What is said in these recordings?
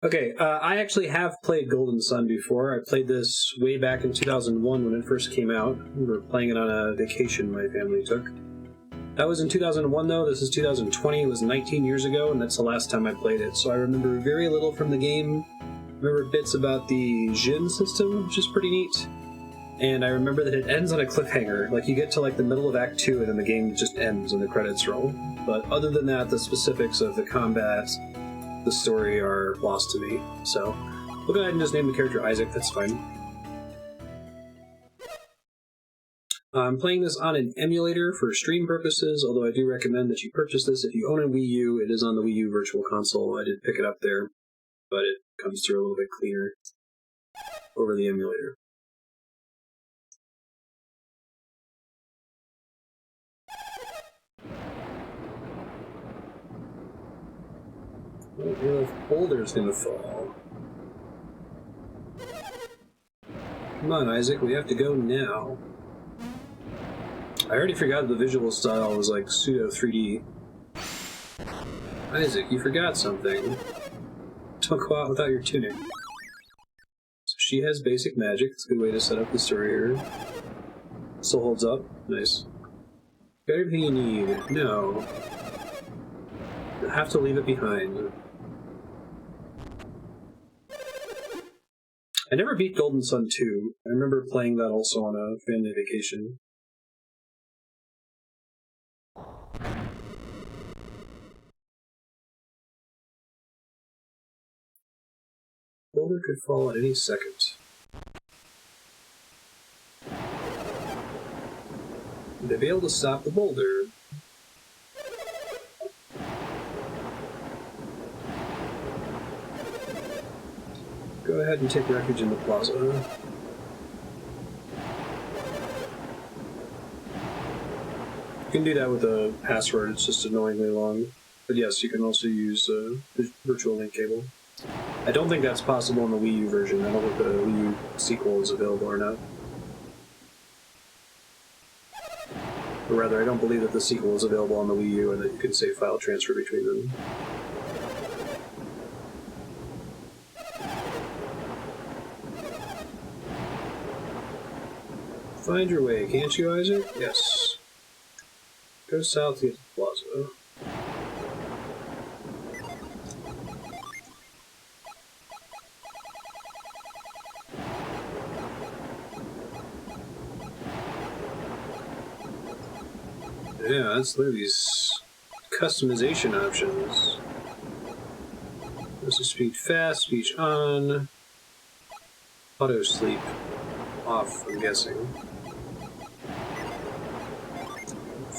Okay, I actually have played Golden Sun before. I played this way back in 2001 when it first came out. We were playing it on a vacation my family took. That was in 2001 though, this is 2020, it was 19 years ago, and that's the last time I played it. So I remember very little from the game. I remember bits about the Jin system, which is pretty neat. And I remember that it ends on a cliffhanger. Like, you get to like the middle of Act 2 and then the game just ends and the credits roll. But other than that, the specifics of the combat, the story are lost to me. So we'll go ahead and just name the character Isaac, that's fine. I'm playing this on an emulator for stream purposes, although I do recommend that you purchase this if you own a Wii U. It is on the Wii U Virtual Console. I did pick it up there, but it comes through a little bit cleaner over the emulator. Oh, the boulder's gonna fall. Come on, Isaac, we have to go now. I already forgot the visual style was like pseudo 3D. Isaac, you forgot something. Don't go out without your tunic. So she has basic magic. It's a good way to set up the story here. Still holds up. Nice. Got everything you need. No. You'll have to leave it behind. I never beat Golden Sun 2. I remember playing that also on a family vacation. Boulder could fall at any second. Would they be able to stop the boulder? Go ahead and take refuge in the plaza. You can do that with a password, it's just annoyingly long. But yes, you can also use the virtual link cable. I don't think that's possible in the Wii U version. I don't think the Wii U sequel is available or not. Or rather, I don't believe that the sequel is available on the Wii U and that you can save file transfer between them. Find your way, can't you, Isaac? Yes. Go south to get to the plaza. Yeah, let's look at these customization options. This is speed fast, speech on, auto sleep off, I'm guessing.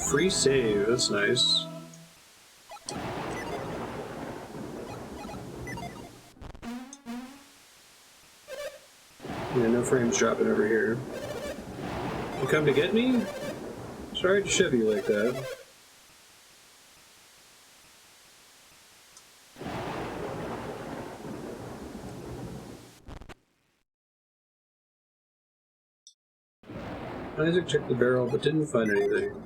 Free save, that's nice. Yeah, no frames dropping over here. You come to get me? Sorry to shove you like that. Isaac checked the barrel but didn't find anything.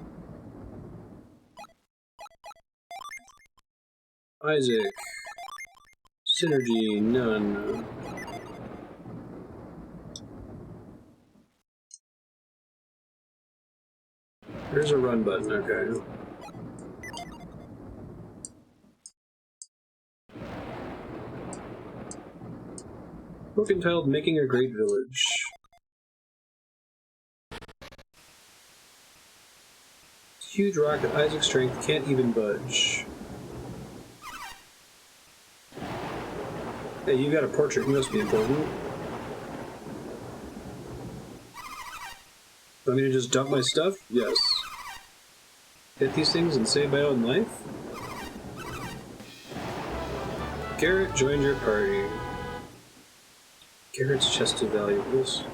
Isaac. Synergy, none. There's a run button, okay. Book entitled Making a Great Village. Huge rock that Isaac's strength can't even budge. Hey, you got a portrait, you must be important. Want me to just dump my stuff? Yes. Hit these things and save my own life? Garrett joined your party. Garrett's chest of valuables.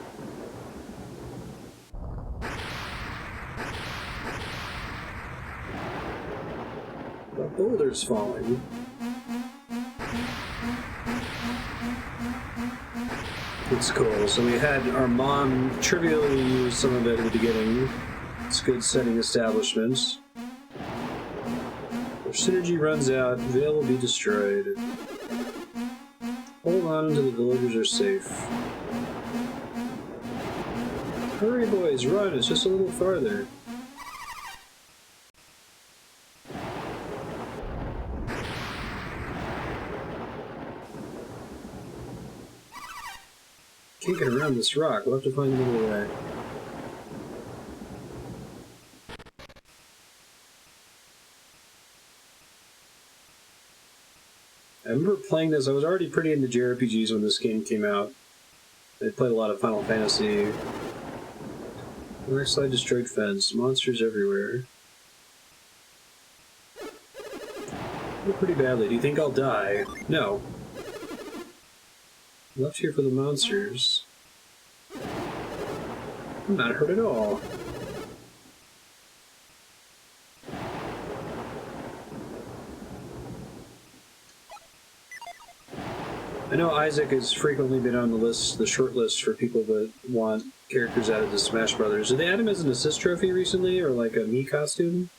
The boulder's falling. It's cool. So we had our mom trivially use some of it at the beginning. It's good setting establishments. Their synergy runs out, Veil will be destroyed. Hold on until the villagers are safe. Hurry, boys, run! It's just a little farther. Can't get around this rock. We'll have to find another way. I remember playing this. I was already pretty into JRPGs when this game came out. I played a lot of Final Fantasy. North side destroyed fence. Monsters everywhere. Pretty badly. Do you think I'll die? No. Left here for the monsters. I'm not hurt at all. I know Isaac has frequently been on the list, the short list for people that want characters added to Smash Brothers. Did they add him as an assist trophy recently, or like a Mii costume?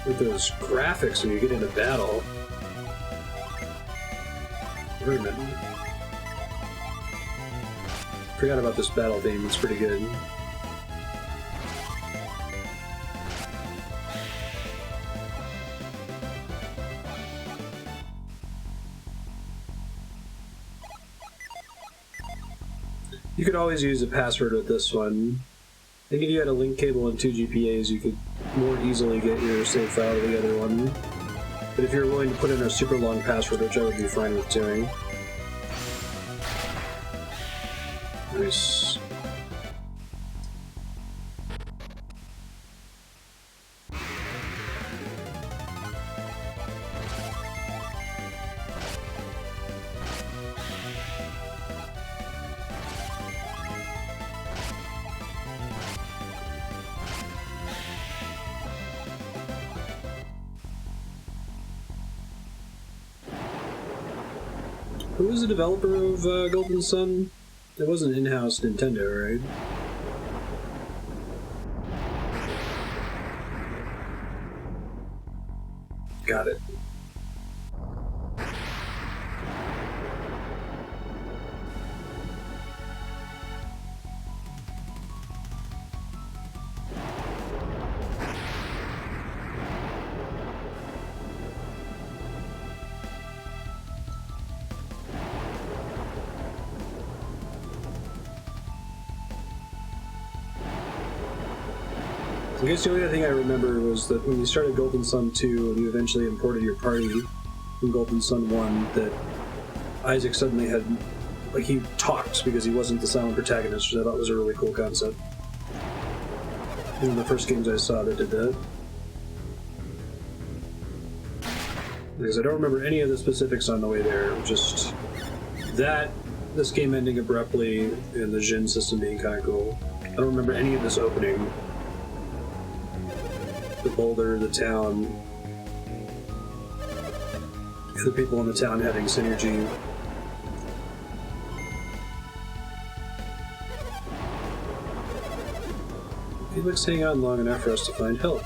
With those graphics when you get into battle. Wait a minute. Forgot about this battle theme, it's pretty good. You could always use a password with this one. I think if you had a link cable and 2 GPAs, you could more easily get your save file to the other one. But if you're willing to put in a super long password, which I would be fine with doing. Nice. Who was the developer of Golden Sun? It wasn't in-house Nintendo, right? Got it. I guess the only other thing I remember was that when you started Golden Sun 2 and you eventually imported your party from Golden Sun 1, that Isaac suddenly had, like, he talked because he wasn't the silent protagonist, which I thought was a really cool concept. One of the first games I saw that did that. Because I don't remember any of the specifics on the way there, just that, this game ending abruptly, and the Jin system being kind of cool. I don't remember any of this opening. The boulder, the town, the people in the town having synergy. Felix hang on long enough for us to find help.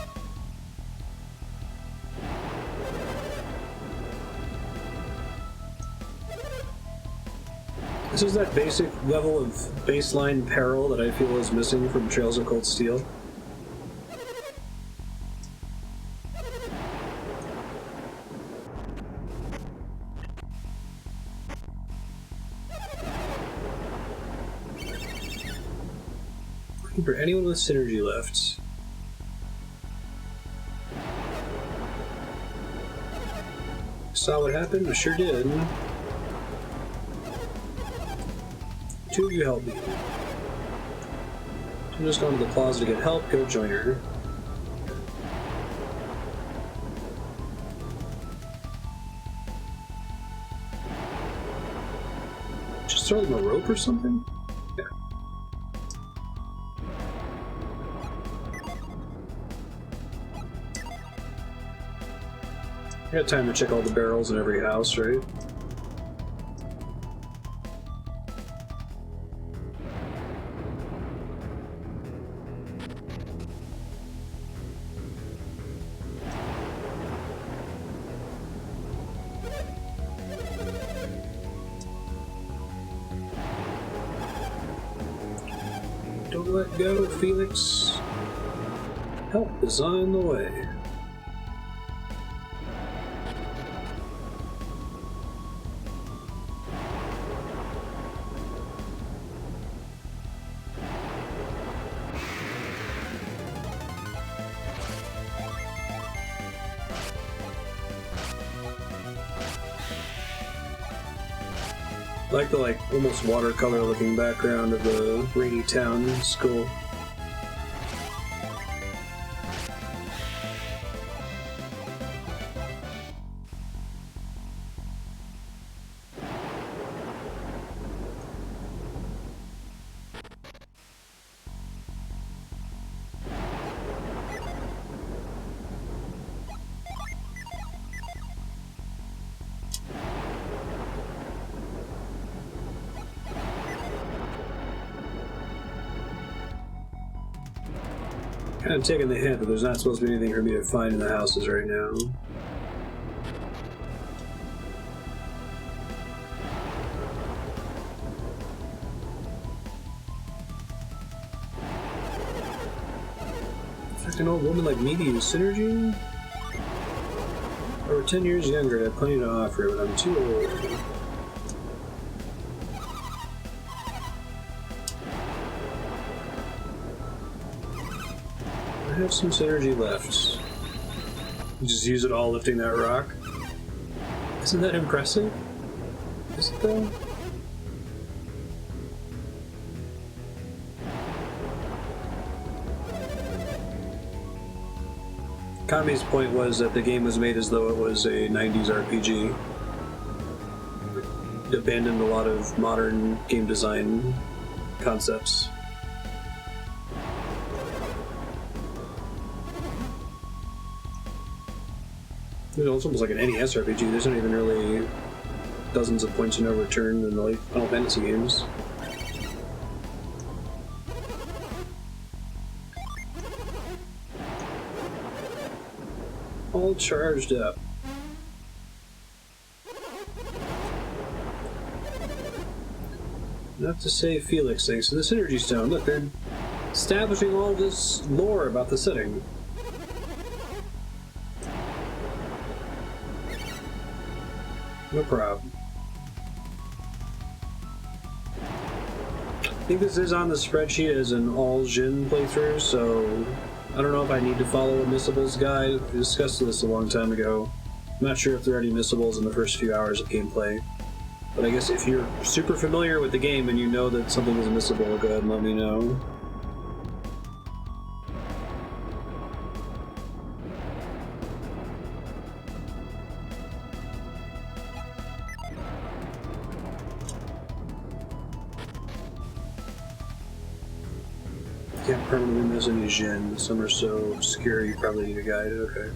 This is that basic level of baseline peril that I feel is missing from Trails of Cold Steel. For anyone with synergy left. Saw what happened? I sure did. Two of you help me. I'm just going to the plaza to get help. Go join her. Just throw them a rope or something? Yeah. I got time to check all the barrels in every house, right? Don't let go, Felix. Help is on the way. I like the almost watercolor looking background of the rainy town. It's cool. Kind of taking the hint that there's not supposed to be anything for me to find in the houses right now. In fact, an old woman like me to use synergy? Over 10 years younger, I have plenty to offer, but I'm too old. I have some synergy left. Just use it all lifting that rock. Isn't that impressive? Is it though? Kami's point was that the game was made as though it was a 90s RPG. It abandoned a lot of modern game design concepts. It's almost like an NES RPG. There's not even really dozens of points of no return in the late Final Fantasy games. All charged up. Enough to save Felix thanks to the Synergy Stone. Look, they're establishing all this lore about the setting. No problem. I think this is on the spreadsheet as an all Jin playthrough, so I don't know if I need to follow a missables guide. We discussed this a long time ago. I'm not sure if there are any missables in the first few hours of gameplay. But I guess if you're super familiar with the game and you know that something is missable, go ahead and let me know. Can't permanently miss any Jin. Some are so obscure you probably need a guide. Okay.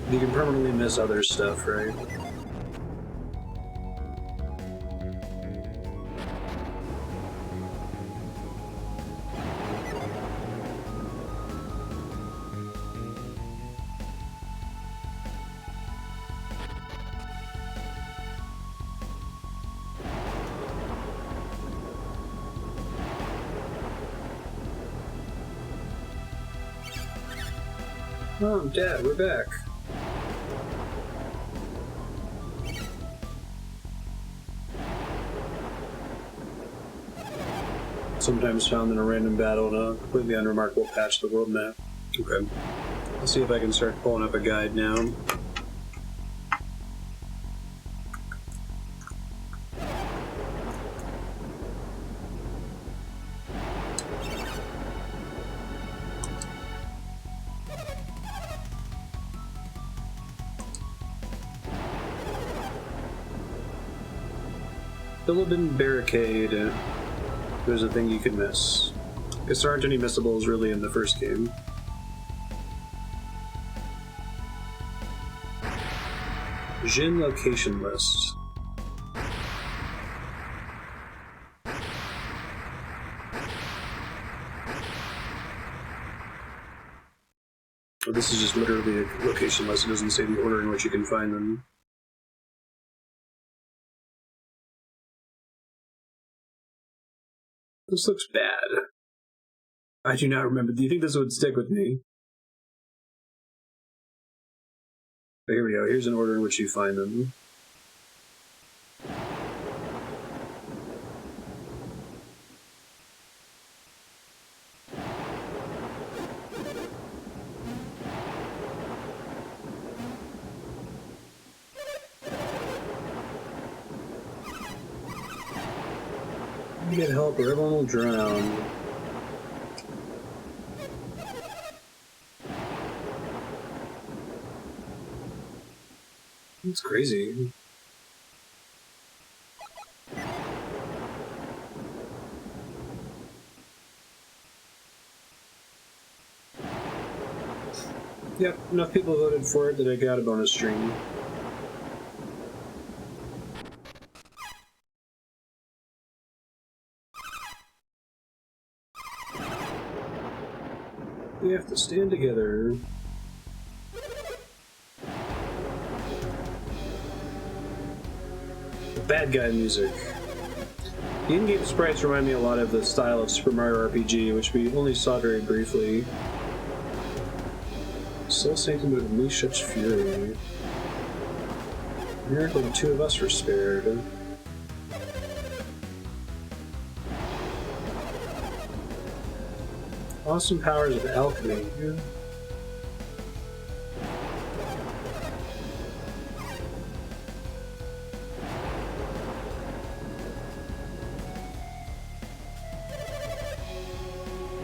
You can permanently miss other stuff, right? Mom, Dad, we're back. Sometimes found in a random battle in a completely unremarkable patch of the world map. Okay. Let's see if I can start pulling up a guide now. Bilibin Barricade. There's a thing you can miss. I guess there aren't any missables really in the first game. Jin location list. Oh, this is just literally a location list. It doesn't say the order in which you can find them. This looks bad. I do not remember. Do you think this would stick with me? But here we go. Here's an order in which you find them. Get help or everyone will drown. It's crazy. Yep, enough people voted for it that I got a bonus stream. We have to stand together. Bad guy music. The in-game sprites remind me a lot of the style of Super Mario RPG, which we only saw very briefly. Soul Sanctum would unleash such fury. Miracle the two of us were spared. Awesome powers of alchemy. Yeah.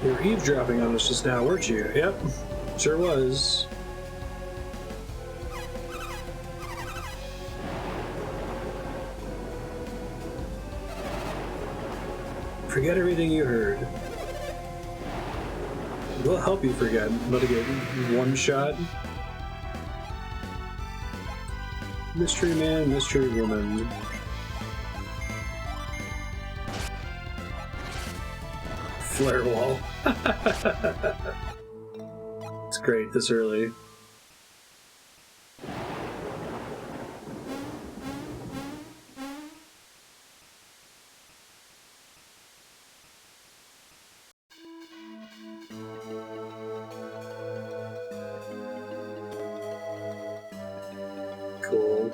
You were eavesdropping on us just now, weren't you? Yep, sure was. Forget everything you heard. We'll help you forget, but to get one shot. Mystery man, mystery woman. Flare wall. It's great this early. Cool.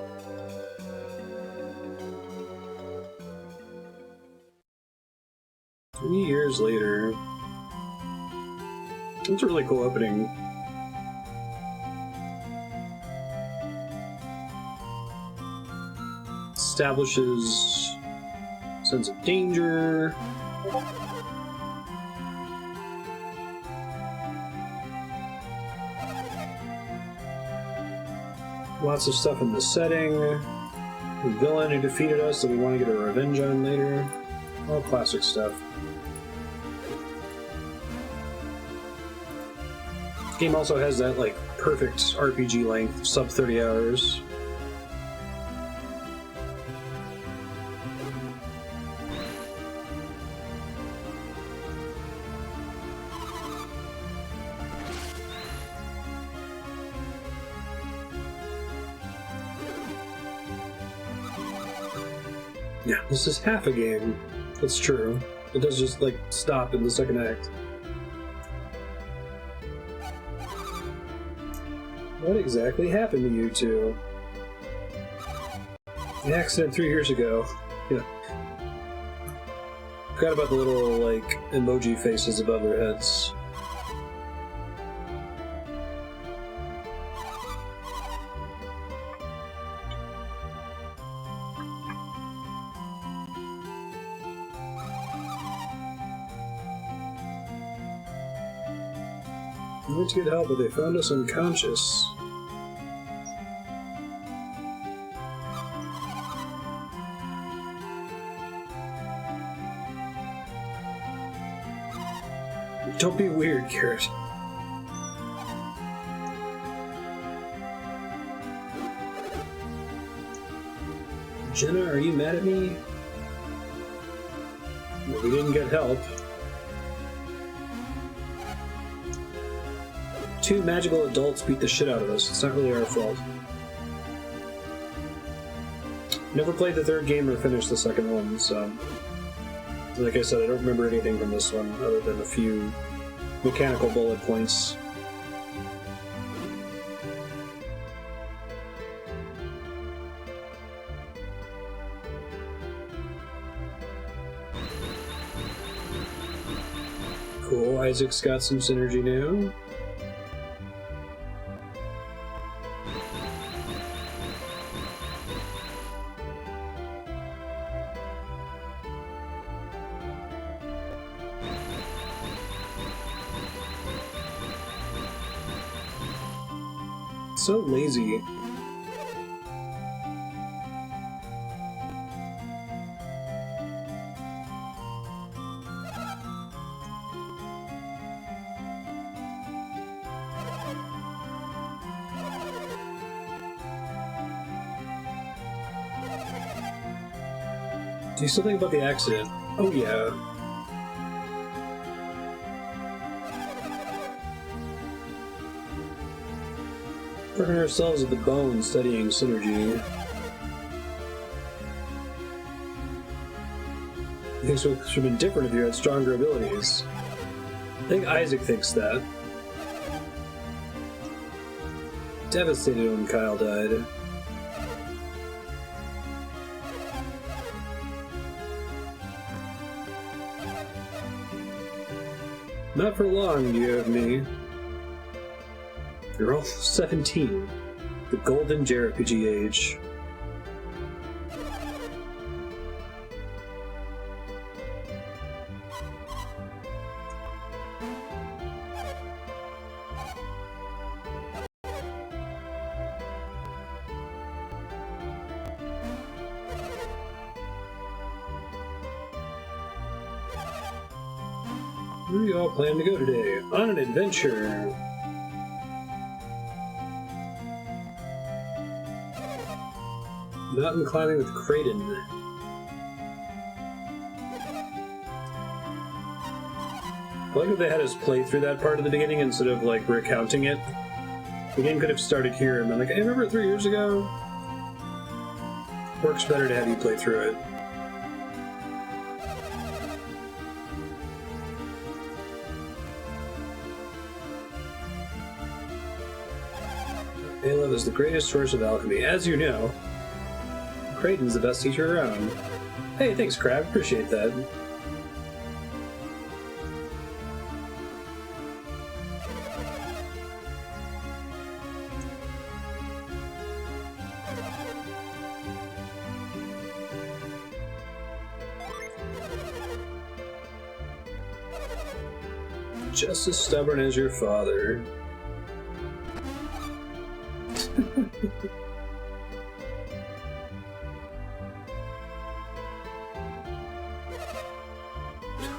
Three years later. It's a really cool opening. Establishes sense of danger. Lots of stuff in the setting. The villain who defeated us that we want to get a revenge on later. All classic stuff. This game also has that like perfect RPG length, sub 30 hours. Yeah, this is half a game. That's true. It does just, like, stop in the second act. What exactly happened to you two? The accident 3 years ago. Yeah. Forgot about the little, like, emoji faces above their heads. We went to get help, but they found us unconscious. Don't be weird, Carrot. Jenna, are you mad at me? Well, we didn't get help. 2 magical adults beat the shit out of us. It's not really our fault. Never played the 3rd game or finished the 2nd one, so... Like I said, I don't remember anything from this one, other than a few mechanical bullet points. Cool, Isaac's got some synergy now. So lazy. Do you still think about the accident? Oh yeah. Working ourselves at the bone, studying synergy. Things would have been different if you had stronger abilities. I think Isaac thinks that. Devastated when Kyle died. Not for long, you have me. You're all 17. The golden JRPG age. Where do you all plan to go today? On an adventure! Mountain climbing with Kraden. I like that they had us play through that part at the beginning instead of, like, recounting it. The game could have started here and been like, hey, remember 3 years ago? Works better to have you play through it. Ayla is the greatest source of alchemy. As you know, Kraden's the best teacher around. Hey, thanks, Crab. Appreciate that. Just as stubborn as your father.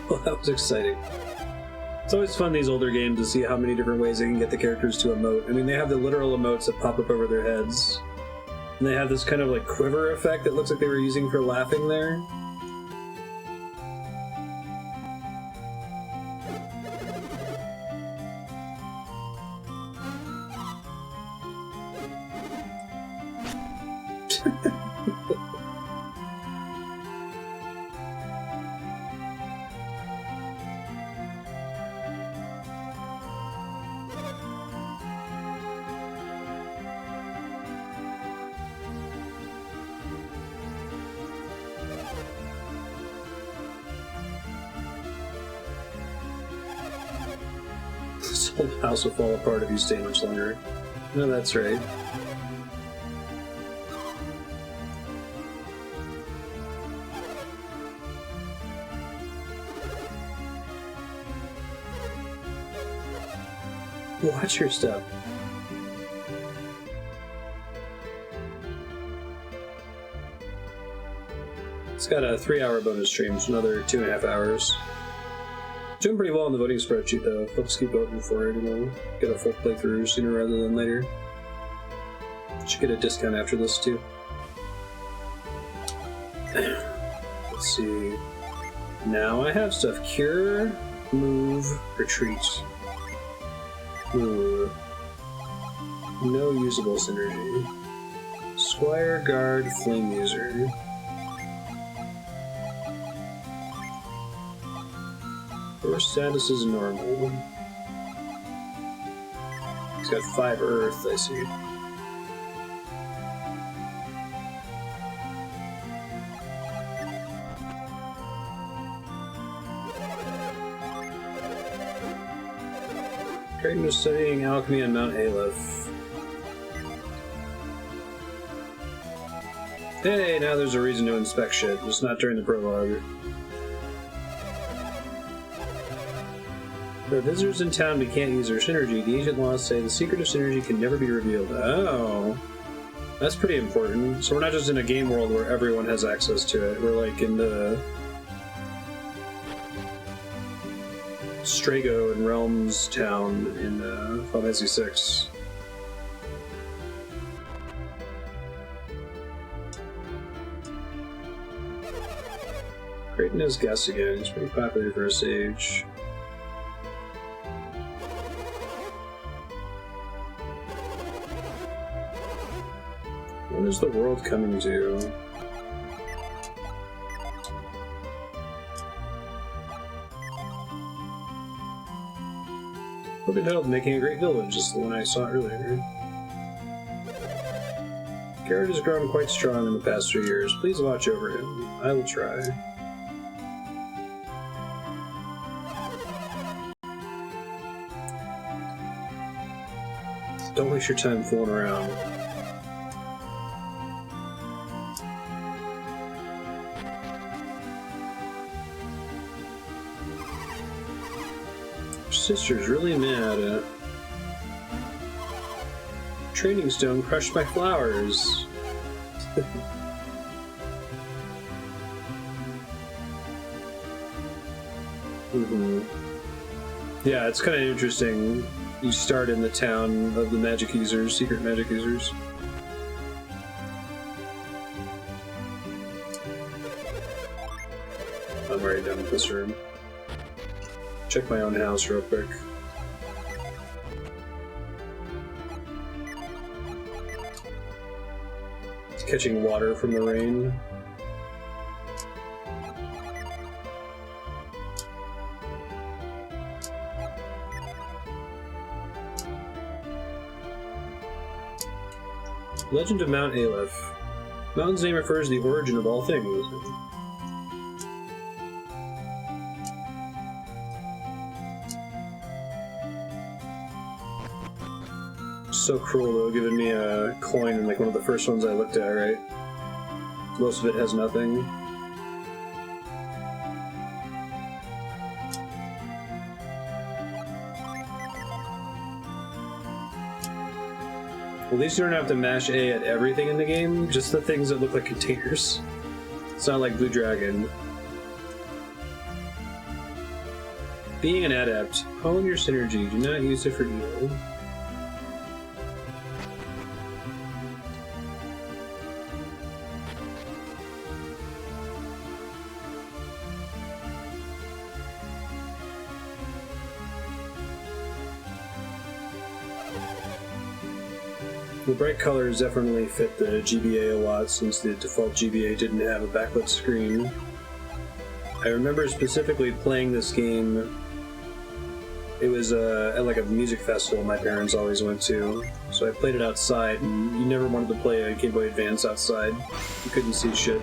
Well, that was exciting. It's always fun, these older games, to see how many different ways they can get the characters to emote. I mean, they have the literal emotes that pop up over their heads. And they have this kind of, like, quiver effect that looks like they were using for laughing there. This whole house will fall apart if you stay much longer. No, that's right. Watch your step. It's got a 3-hour bonus stream, so another 2.5 hours. Doing pretty well on the voting spreadsheet, though. Folks keep voting for it, and we'll get a full playthrough sooner rather than later. Should get a discount after this, too. Let's see. Now I have stuff. Cure, move, retreat. Ooh. No usable synergy. Squire, guard, flame user. Your status is normal. He's got 5 Earth, I see. Creighton is studying alchemy on Mount Aleph. Hey, now there's a reason to inspect shit, just not during the prologue. For visitors in town, we can't use their synergy. The agent laws say the secret of synergy can never be revealed. Oh. That's pretty important. So we're not just in a game world where everyone has access to it. We're like in the Strago and Realms town in Final Fantasy VI. Creighton is Guess again. He's pretty popular for a sage. When is the world coming to? Look at that, making a great village, is the one I saw earlier. Garrett has grown quite strong in the past 3 years. Please watch over him. I will try. Don't waste your time fooling around. Sister's really mad. Training stone crushed my flowers. Yeah, it's kind of interesting. You start in the town of the magic users, secret magic users. I'm already done with this room. Check my own house real quick. It's catching water from the rain. Legend of Mount Aleph. Mountain's name refers to the origin of all things. So cruel though, giving me a coin in like one of the first ones I looked at, right? Most of it has nothing. At least you don't have to mash A at everything in the game, just the things that look like containers. It's not like Blue Dragon. Being an adept, hone your synergy, do not use it for evil. The bright colors definitely fit the GBA a lot, since the default GBA didn't have a backlit screen. I remember specifically playing this game. It was at like a music festival my parents always went to, so I played it outside, and you never wanted to play a Game Boy Advance outside. You couldn't see shit.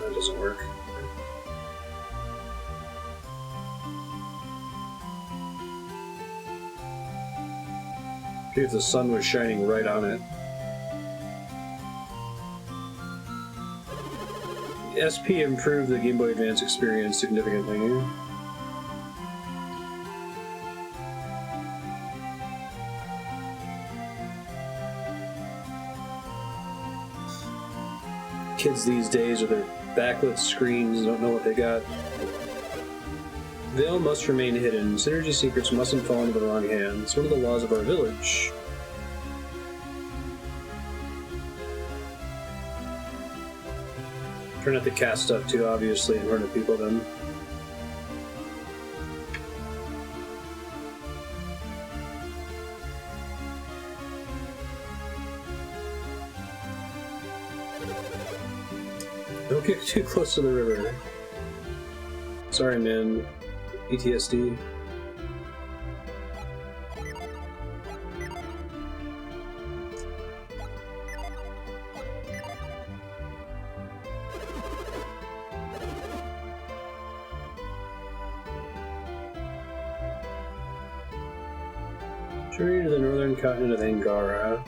That doesn't work. If the sun was shining right on it. SP improved the Game Boy Advance experience significantly. Kids these days with their backlit screens don't know what they got. Veil must remain hidden. Synergy secrets mustn't fall into the wrong hands. What are the laws of our village? Try not to cast stuff too obviously in front of people then. Don't get too close to the river. Sorry, man. PTSD. Journey to the northern continent of Angara.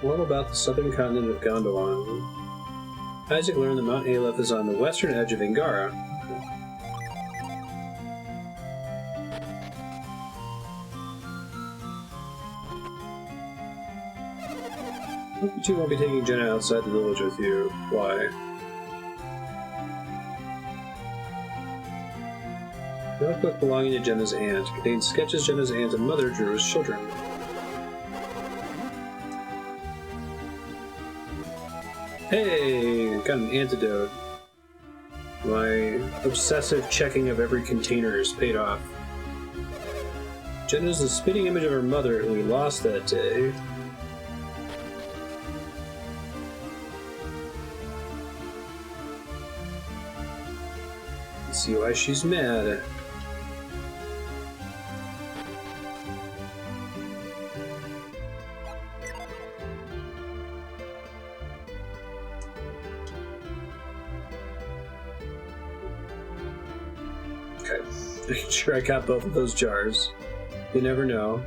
All about the southern continent of Gondwan. Isaac learned that Mount Aleph is on the western edge of Angara. Hope you two won't be taking Jenna outside the village with you. Why? Notebook belonging to Jenna's aunt contains sketches Jenna's aunt and mother drew as children. Hey, got an antidote. My obsessive checking of every container is paid off. Jenna's the spitting image of her mother who we lost that day. Let's see why she's mad. Making sure I got both of those jars. You never know.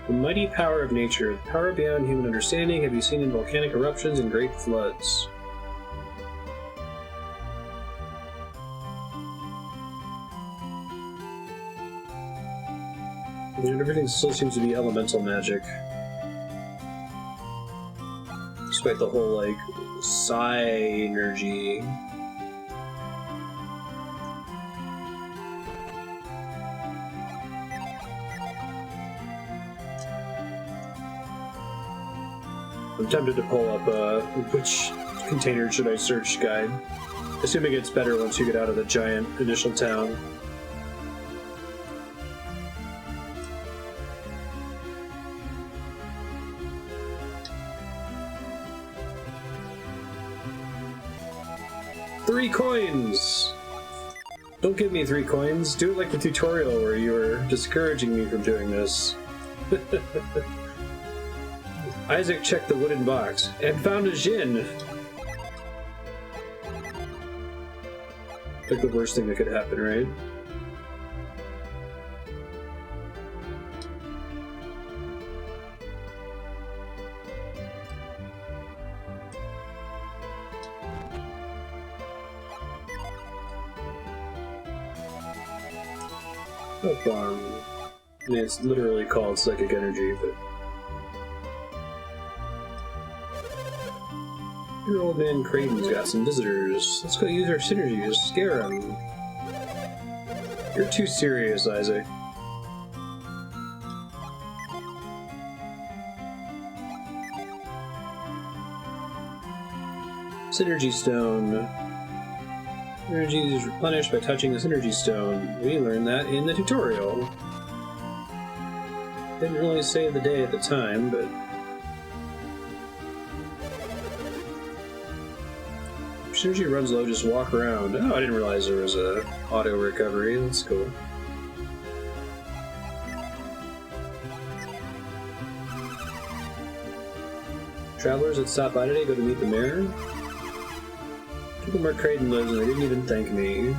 The mighty power of nature, the power beyond human understanding, have you seen in volcanic eruptions and great floods. And everything still seems to be elemental magic. Despite the whole, like, psi energy. I'm tempted to pull up which container should I search guide. Assuming it's better once you get out of the giant initial town. Three coins! Don't give me 3 coins. Do it like the tutorial where you were discouraging me from doing this. Isaac checked the wooden box and found a Jinn! Like the worst thing that could happen, right? No farm. I mean, it's literally called psychic energy, but... Your old man Creighton's got some visitors. Let's go use our synergy to scare him. You're too serious, Isaac. Synergy Stone. Energy is replenished by touching the Synergy Stone. We learned that in the tutorial. Didn't really save the day at the time, but... If Synergy runs low, just walk around. Oh, I didn't realize there was a auto recovery. That's cool. Travelers that stopped by today go to meet the mayor. Took them where Creighton lives and they didn't even thank me.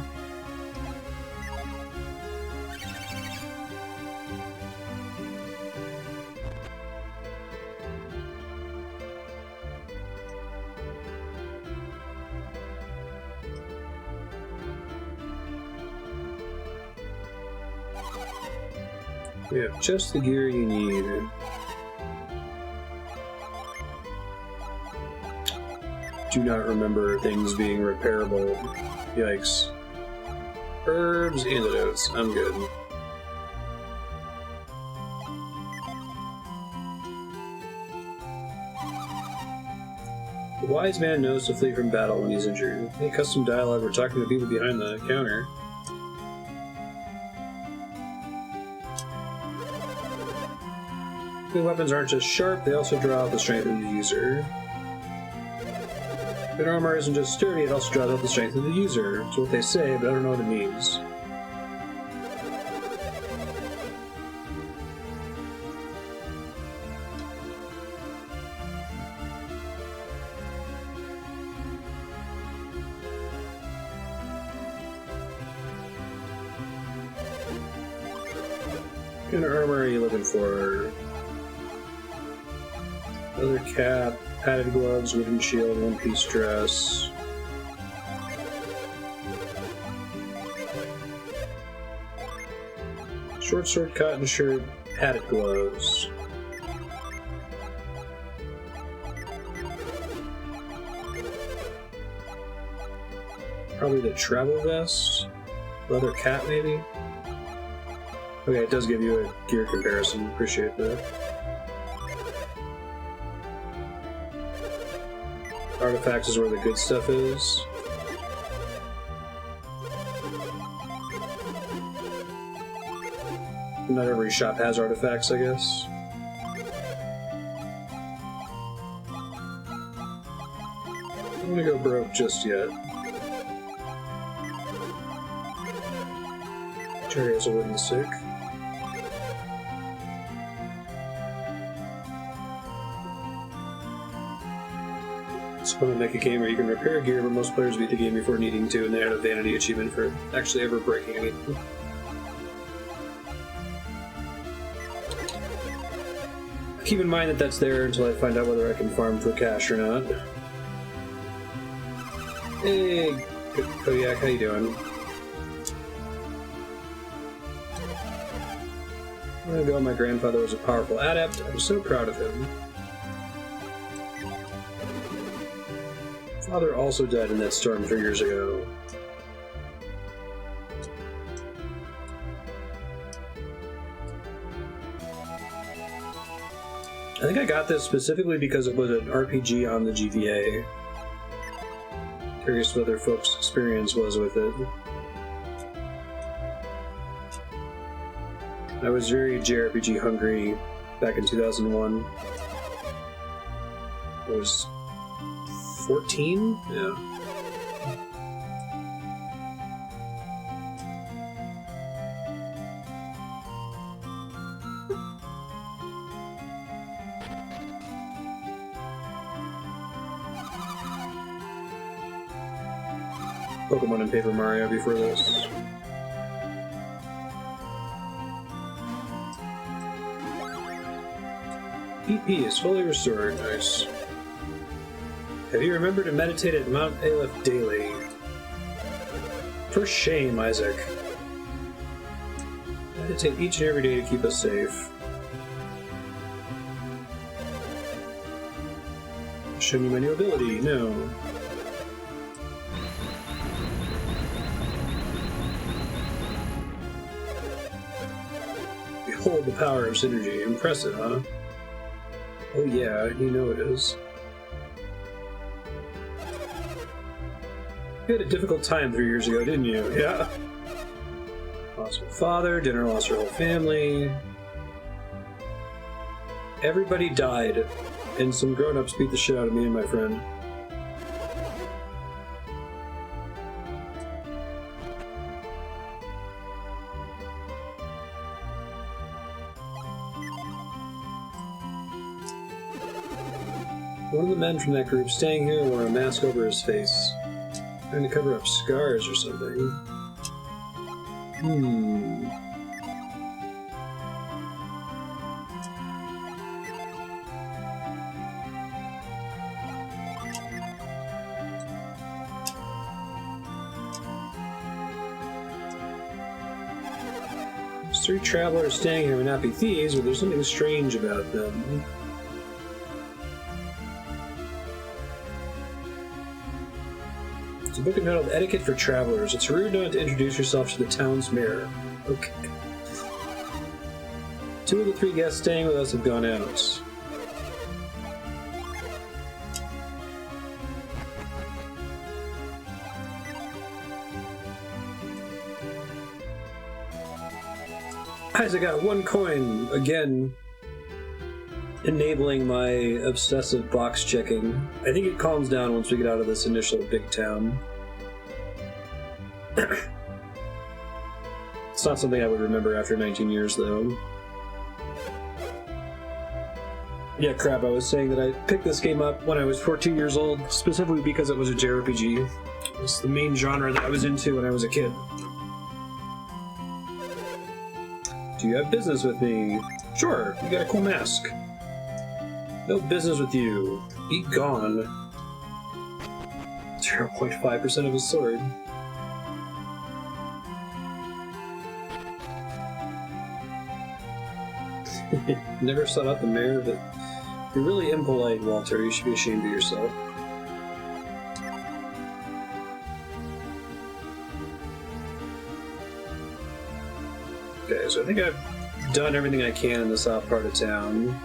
We have just the gear you need. Do not remember things being repairable. Yikes. Herbs, antidotes. I'm good. The wise man knows to flee from battle when he's injured. Any custom dialogue, we're talking to people behind the counter. The weapons aren't just sharp, they also draw out the strength of the user. Good armor isn't just sturdy, it also draws out the strength of the user. That's what they say, but I don't know what it means. What kind of armor are you looking for? Leather cap, padded gloves, wooden shield, one-piece dress. Short sword, cotton shirt, padded gloves. Probably the travel vest? Leather cap, maybe? Okay, it does give you a gear comparison. Appreciate that. Artifacts is where the good stuff is. Not every shop has artifacts, I guess. I don't want to go broke just yet. Terry has a wooden stick. It's fun to make a game where you can repair gear, but most players beat the game before needing to, and they had a vanity achievement for actually ever breaking anything. Keep in mind that that's there until I find out whether I can farm for cash or not. Hey, Kodiak, how you doing? I'm gonna go, my grandfather was a powerful adept. I'm so proud of him. Father also died in that storm 3 years ago. I think I got this specifically because it was an RPG on the GVA. Curious what other folks' experience was with it. I was very JRPG hungry back in 2001. I was 14? Yeah. Pokemon and Paper Mario before this. PP is fully restored. Nice. Have you remembered to meditate at Mount Aleph daily? For shame, Isaac. Meditate each and every day to keep us safe. Show me my new ability. No. Behold the power of synergy. Impressive, huh? Oh yeah, you know it is. You had a difficult time 3 years ago, didn't you? Yeah. Lost my father, dinner lost her whole family. Everybody died, and some grown-ups beat the shit out of me and my friend. One of the men from that group staying here wore a mask over his face, trying to cover up scars or something. These 3 travelers staying here may not be thieves, but there's something strange about them. It's a book entitled Etiquette for Travelers. It's rude not to introduce yourself to the town's mayor. Okay. 2 of the 3 guests staying with us have gone out. Isaac got 1 coin again. enabling my obsessive box checking. I think it calms down once we get out of this initial big town. It's not something I would remember after 19 years, though. Yeah, crap, I was saying that I picked this game up when I was 14 years old, specifically because it was a JRPG. It's the main genre that I was into when I was a kid. Do you have business with me? Sure, you got a cool mask. No business with you. Be gone. 0.5% of his sword. Never sought out the mayor, but you're really impolite, Walter. You should be ashamed of yourself. Okay, so I think I've done everything I can in the south part of town.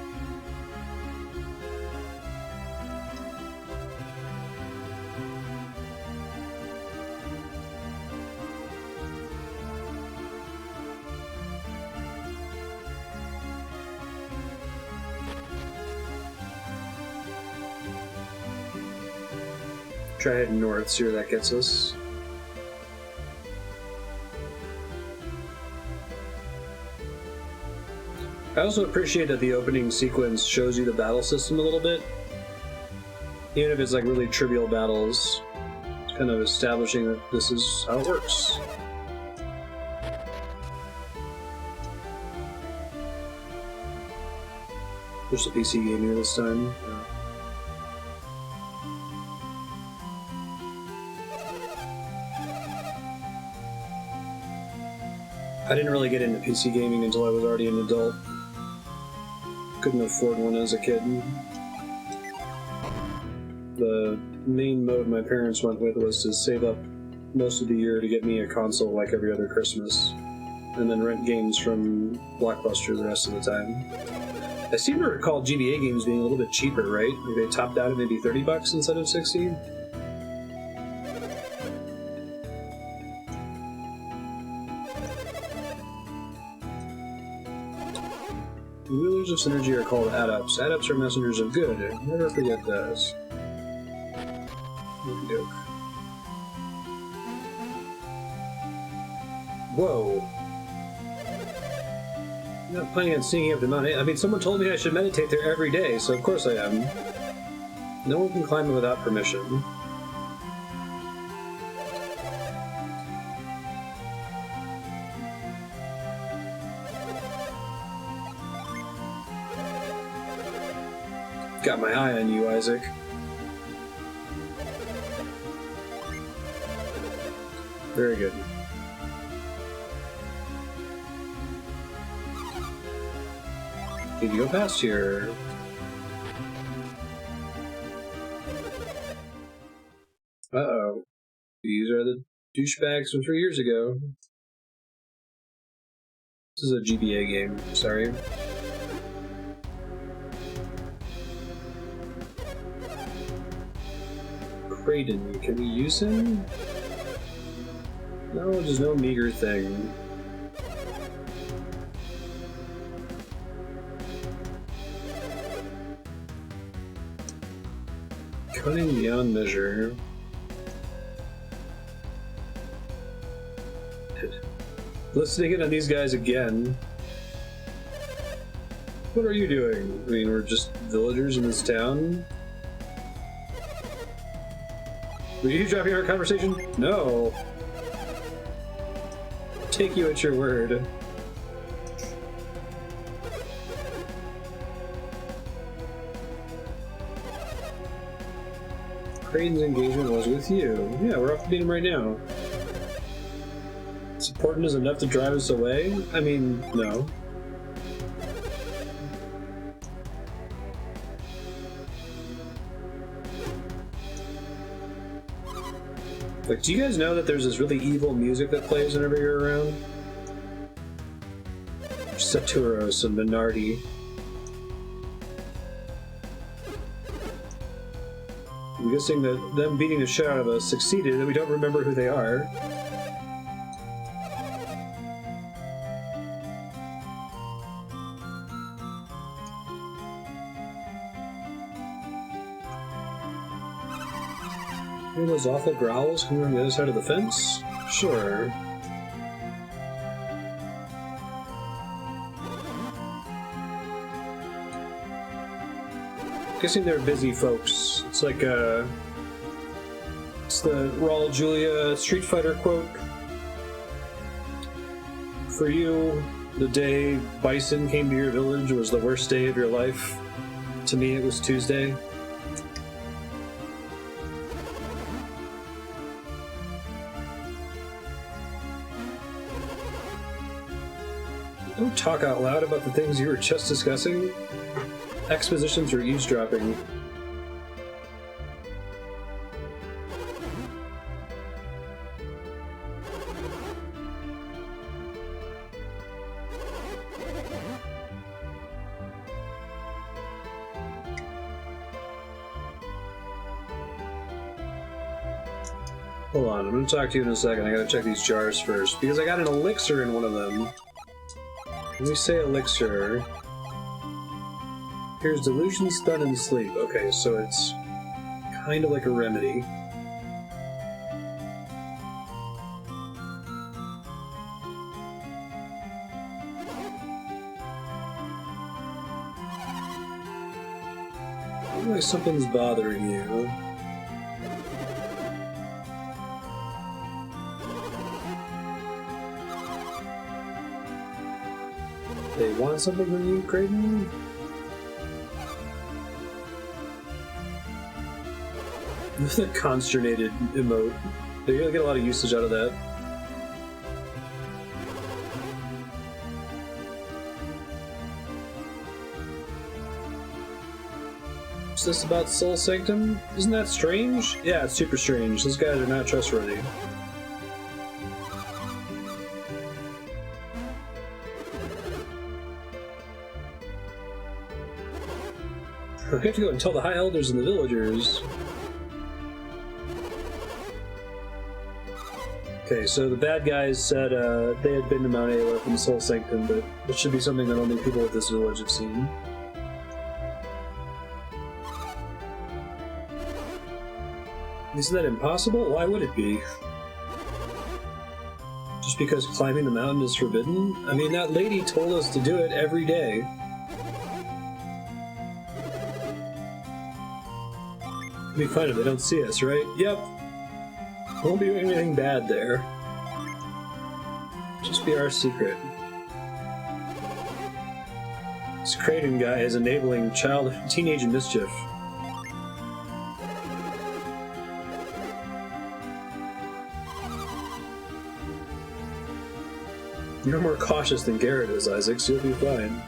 Try heading north, see where that gets us. I also appreciate that the opening sequence shows you the battle system a little bit. Even if it's like really trivial battles, it's kind of establishing that this is how it works. There's a PC game here this time. Yeah. I didn't really get into PC gaming until I was already an adult. Couldn't afford one as a kid. The main mode my parents went with was to save up most of the year to get me a console like every other Christmas, and then rent games from Blockbuster the rest of the time. I seem to recall GBA games being a little bit cheaper, right? Like they topped out at maybe $30 instead of $60. Wheelers of Synergy are called adepts. Adepts are messengers of good. Never forget those. Okey-doke. Whoa. I'm not planning on sneaking up the mountain. I mean, someone told me I should meditate there every day, so of course I am. No one can climb it without permission. Got my eye on you, Isaac. Very good. Did you go past here? Uh-oh. These are the douchebags from 3 years ago. This is a GBA game, sorry. Creighton, can we use him? No, there's no meager thing. Cunning beyond measure. Listening in on these guys again. What are you doing? I mean, we're just villagers in this town? Were you dropping our conversation? No. Take you at your word. Creighton's engagement was with you. Yeah, we're off to meet him right now. It's important as enough to drive us away? I mean, no. Like, do you guys know that there's this really evil music that plays whenever you're around? Saturos and Minardi. I'm guessing that them beating the shit out of us succeeded, and we don't remember who they are. Hear those awful growls coming from the other side of the fence? Sure. Guessing they're busy folks. It's like it's the Raul Julia Street Fighter quote. For you, the day Bison came to your village was the worst day of your life. To me, it was Tuesday. Don't talk out loud about the things you were just discussing. Expositions or eavesdropping. Hold on, I'm gonna talk to you in a second. I gotta check these jars first, because I got an elixir in one of them. When we say elixir... Here's delusion, stun, and sleep. Okay, so it's kind of like a remedy. Looks like something's bothering you. They want something from you, Creighton? The consternated emote. You're gonna get a lot of usage out of that. Is this about Soul Sanctum? Isn't that strange? Yeah, it's super strange. Those guys are not trustworthy. We have to go and tell the High Elders and the villagers. Okay, so the bad guys said they had been to Mount Ayla from Soul Sanctum, but it should be something that only people with this village have seen. Isn't that impossible? Why would it be? Just because climbing the mountain is forbidden? I mean, that lady told us to do it every day. It'll be fine if they don't see us, right? Yep. Won't be doing anything bad there. Just be our secret. This Creighton guy is enabling teenage mischief. You're more cautious than Garrett is, Isaac, so you'll be fine.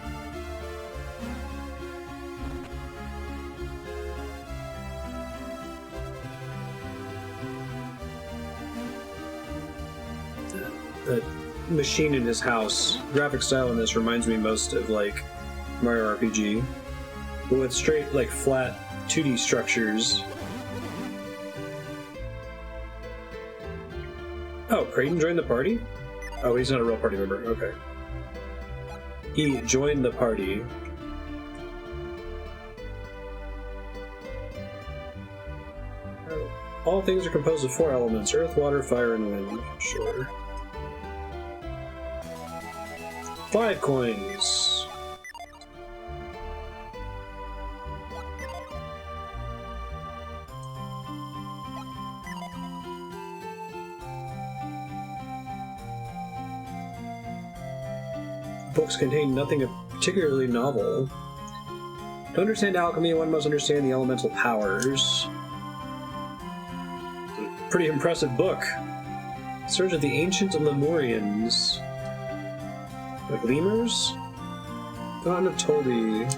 That machine in his house, graphic style in this reminds me most of, like, Mario RPG. But with straight, like, flat 2D structures. Oh, Creighton joined the party? Oh, he's not a real party member. Okay. He joined the party. All things are composed of 4 elements: earth, water, fire, and wind. Sure. 5 coins. Books contain nothing particularly novel. To understand alchemy, one must understand the elemental powers. It's a pretty impressive book. Search of the ancient Lemurians. Like lemurs? Fountain of Toldi.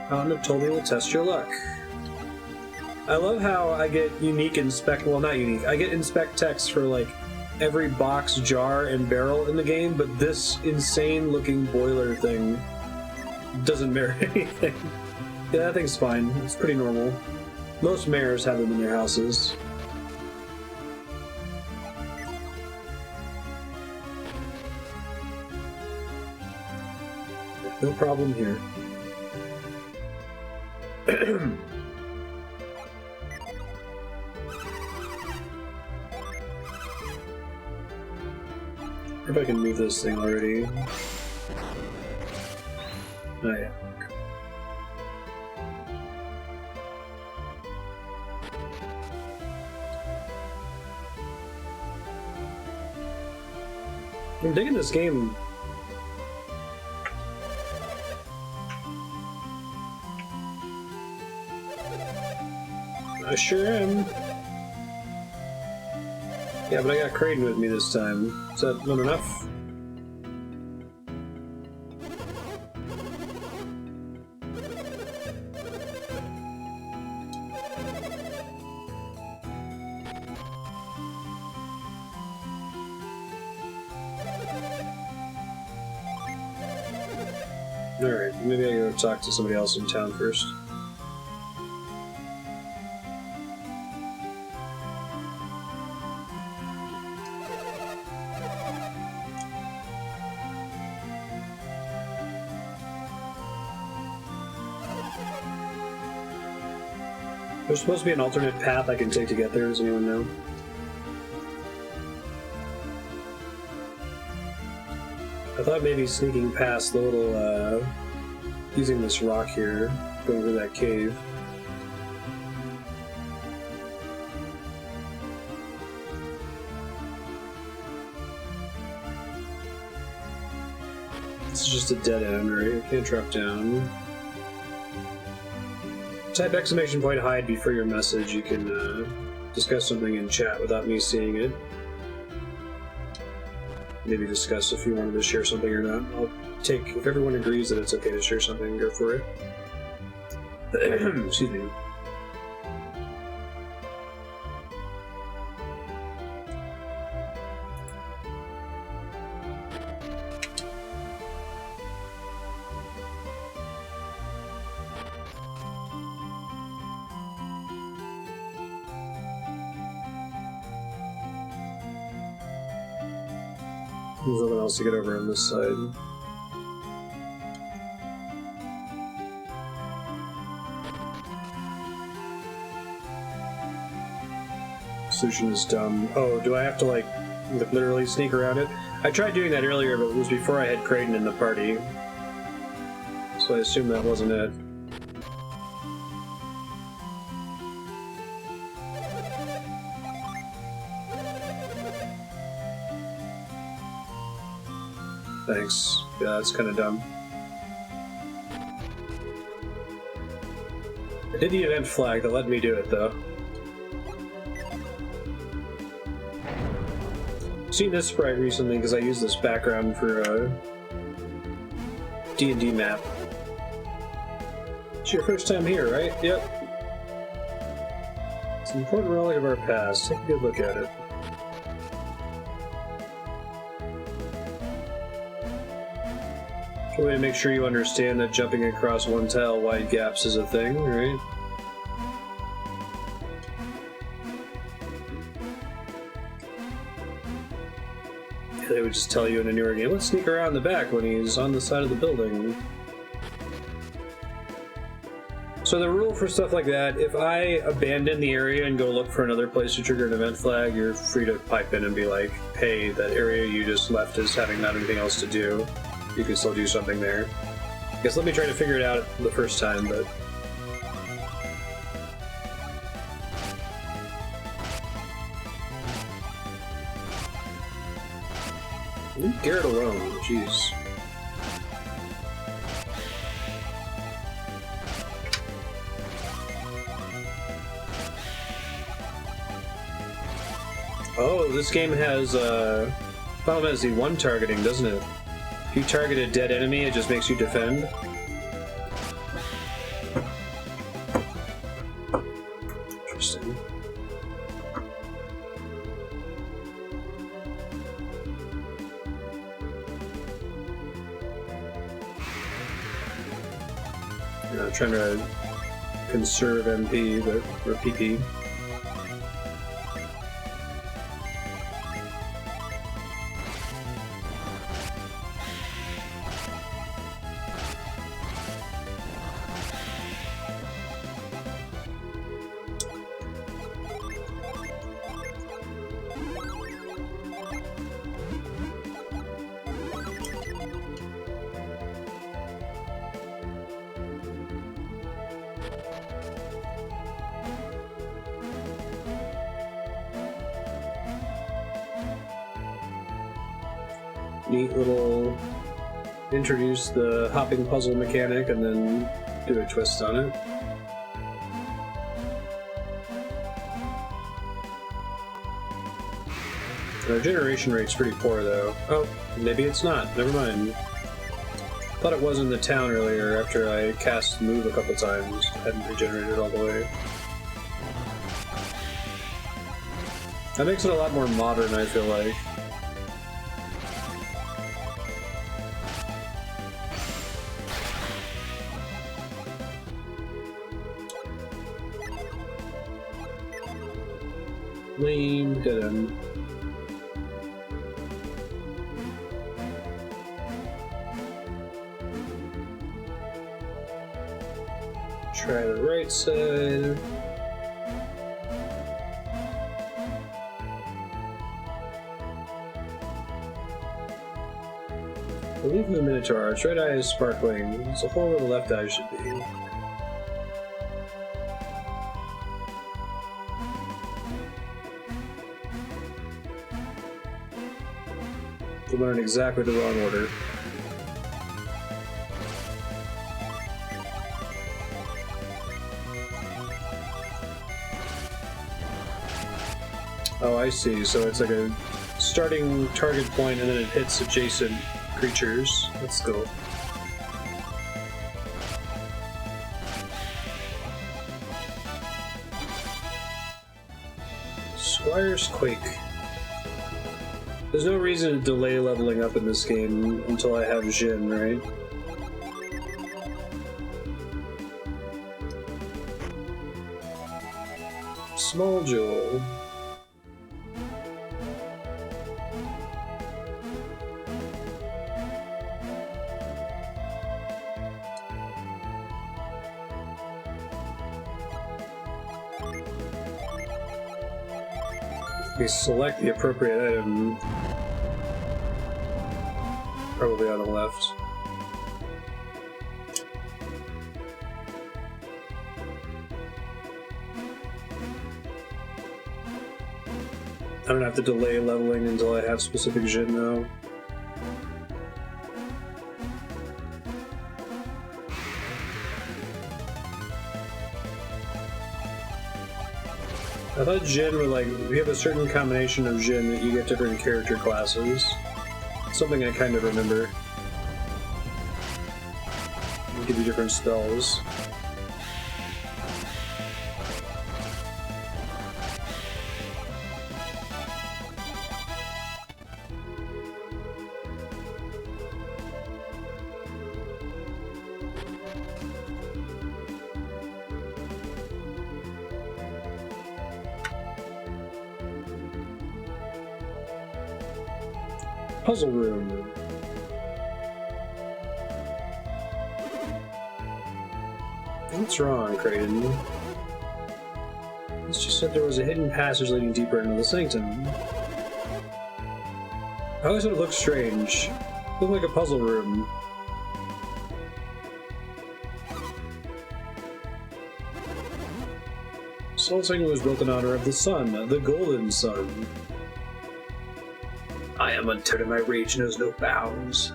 Fountain of Toldi will test your luck. I love how I get unique inspect. Well, not unique. I get inspect text for like every box, jar, and barrel in the game, but this insane-looking boiler thing doesn't merit anything. Yeah, that thing's fine. It's pretty normal. Most mayors have them in their houses. No problem here. If I can move this thing already. Oh yeah. I'm digging this game. I sure am. Yeah, but I got Kraden with me this time. Is that not enough? Alright, maybe I go talk to somebody else in town first. There's supposed to be an alternate path I can take to get there, does anyone know? I thought maybe sneaking past the little, using this rock here, going through that cave. This is just a dead end, right? I can't drop down. Type exclamation point hide before your message. You can discuss something in chat without me seeing it. Maybe discuss if you wanted to share something or not. I'll take, if everyone agrees that it's okay to share something, go for it. Excuse me. There's nothing else to get over on this side. Solution is dumb. Oh, do I have to, like literally sneak around it? I tried doing that earlier, but it was before I had Kraden in the party. So I assume that wasn't it. Thanks. Yeah, that's kind of dumb. I did the event flag that let me do it, though. I've seen this sprite recently because I used this background for a D&D map. It's your first time here, right? Yep. It's an important relic of our past. Take a good look at it. A way to make sure you understand that jumping across one tile wide gaps is a thing, right? Yeah, they would just tell you in a newer game, let's sneak around the back when he's on the side of the building. So the rule for stuff like that, if I abandon the area and go look for another place to trigger an event flag, you're free to pipe in and be like, hey, that area you just left is having not anything else to do. You can still do something there. I guess let me try to figure it out the first time, but... Leave Garrett alone, jeez. Oh, this game has Final Fantasy 1 targeting, doesn't it? If you target a dead enemy, it just makes you defend. Interesting. Yeah, I'm trying to conserve MP, but or PP. neat little introduce the hopping puzzle mechanic and then do a twist on it. The regeneration rate's pretty poor though. Oh, maybe it's not. Never mind. Thought it was in the town earlier after I cast move a couple times. Hadn't regenerated all the way. That makes it a lot more modern, I feel like. Lame, dead end. Try the right side. Relief of the Minotaur. Its right eye is sparkling. It's a hole where the left eye should be. To learn exactly the wrong order. Oh, I see. So it's like a starting target point and then it hits adjacent creatures. Let's go. Squire's Quake. There's no reason to delay leveling up in this game until I have Jin, right? Small Jewel. We select the appropriate item. Probably on the left. I don't have to delay leveling until I have specific Jin though. I thought Jin were like, we have a certain combination of Jin that you get different character classes. Something I kind of remember. They give you different spells. Puzzle room. What's wrong, Creighton? It's just that there was a hidden passage leading deeper into the sanctum. I always thought it looked strange. It looked like a puzzle room. Soul Singing was built in honor of the sun, the golden sun. I am untethered, my rage knows no bounds.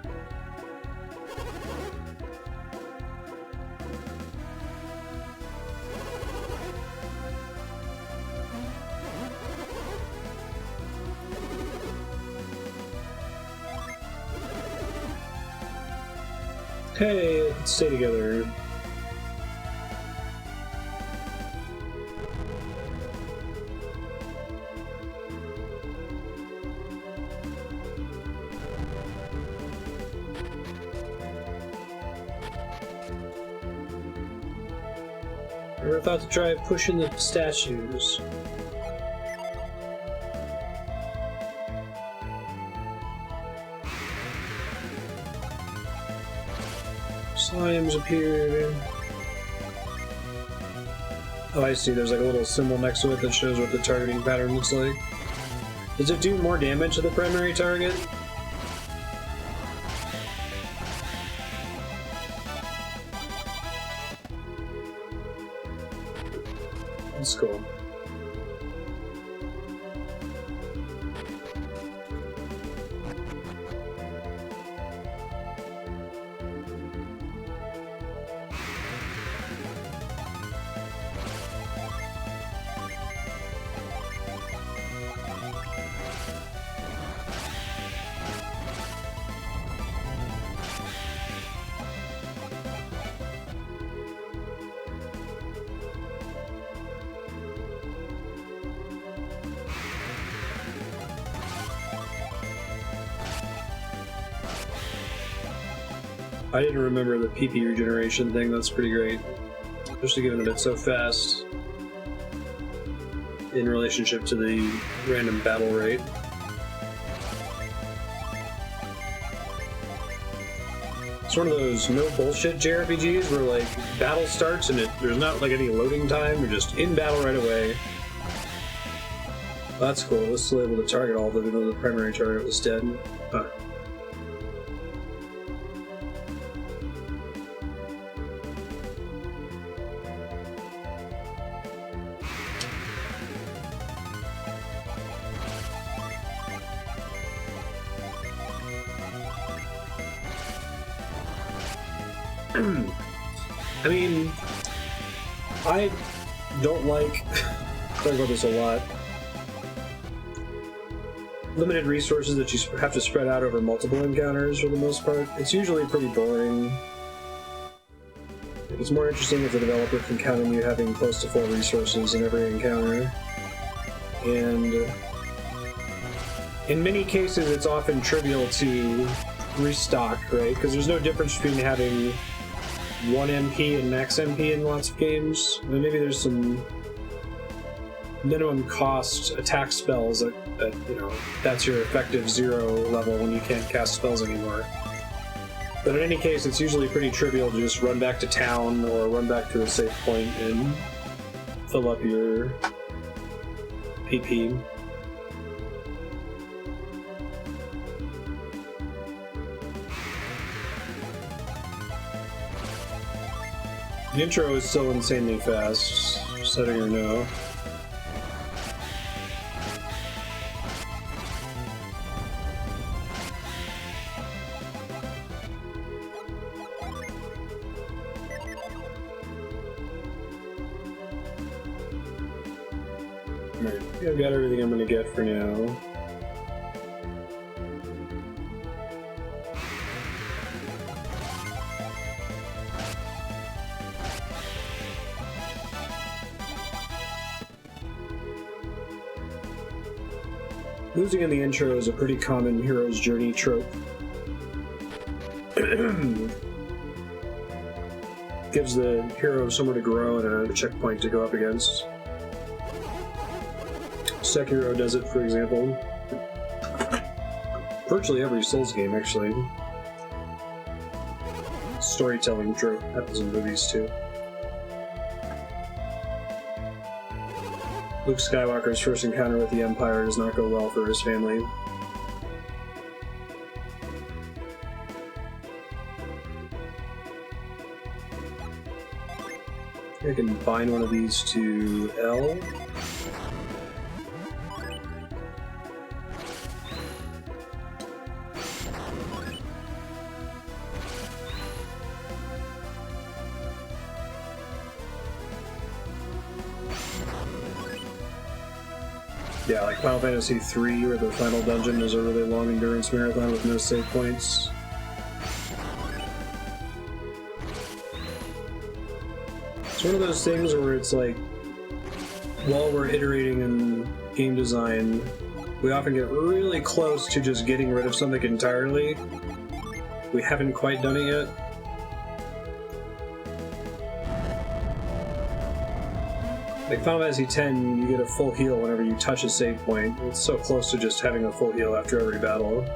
Hey, let's stay together. Ever thought to try pushing the statues? Slimes appeared. Oh, I see. There's like a little symbol next to it that shows what the targeting pattern looks like. Does it do more damage to the primary target? That's cool. I didn't remember the PP regeneration thing. That's pretty great. Especially given that it's so fast in relationship to the random battle rate. It's one of those no bullshit JRPGs where like battle starts and there's not like any loading time, you're just in battle right away. That's cool. It's still able to target all of them, even though the primary target was dead. Huh. I mean, I don't like, I talk about this a lot, limited resources that you have to spread out over multiple encounters for the most part. It's usually pretty boring. It's more interesting if the developer can count on you having close to full resources in every encounter. And in many cases, it's often trivial to restock, right? Because there's no difference between having 1 MP and max MP in lots of games. And maybe there's some minimum cost attack spells that you know, that's your effective 0 level when you can't cast spells anymore. But in any case, it's usually pretty trivial to just run back to town or run back to a safe point and fill up your PP. The intro is still insanely fast, just letting her know. Alright, I think I've got everything I'm gonna get for now. Losing in the intro is a pretty common hero's journey trope. Gives the hero somewhere to grow and a checkpoint to go up against. Sekiro does it, for example. Virtually every Souls game, actually. Storytelling trope happens in movies, too. Luke Skywalker's first encounter with the Empire does not go well for his family. I can bind one of these to L. Yeah, like Final Fantasy III, where the final dungeon is a really long endurance marathon with no save points. It's one of those things where it's like, while we're iterating in game design, we often get really close to just getting rid of something entirely. We haven't quite done it yet. Like Final Fantasy X, you get a full heal whenever you touch a save point. It's so close to just having a full heal after every battle.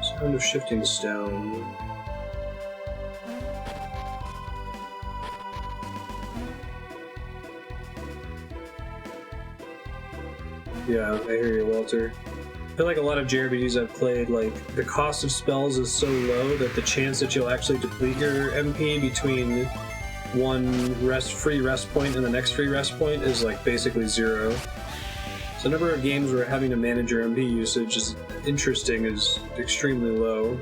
Sound of shifting stone. Yeah, I hear you, Walter. I feel like a lot of JRPGs I've played, like, the cost of spells is so low that the chance that you'll actually deplete your MP between one free rest point and the next free rest point is like basically 0. So the number of games where having to manage your MP usage is interesting is extremely low.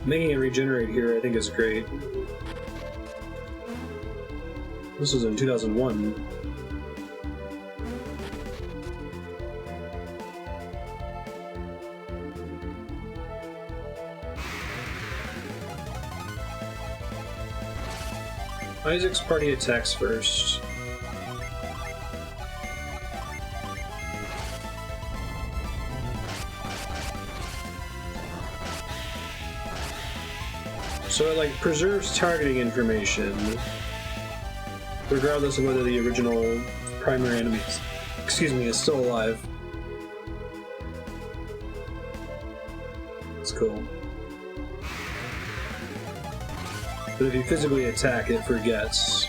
Making it regenerate here I think is great. This was in 2001. Isaac's party attacks first. So it, like, preserves targeting information, regardless of whether the original primary enemy, is still alive. It's cool. But if you physically attack, it forgets.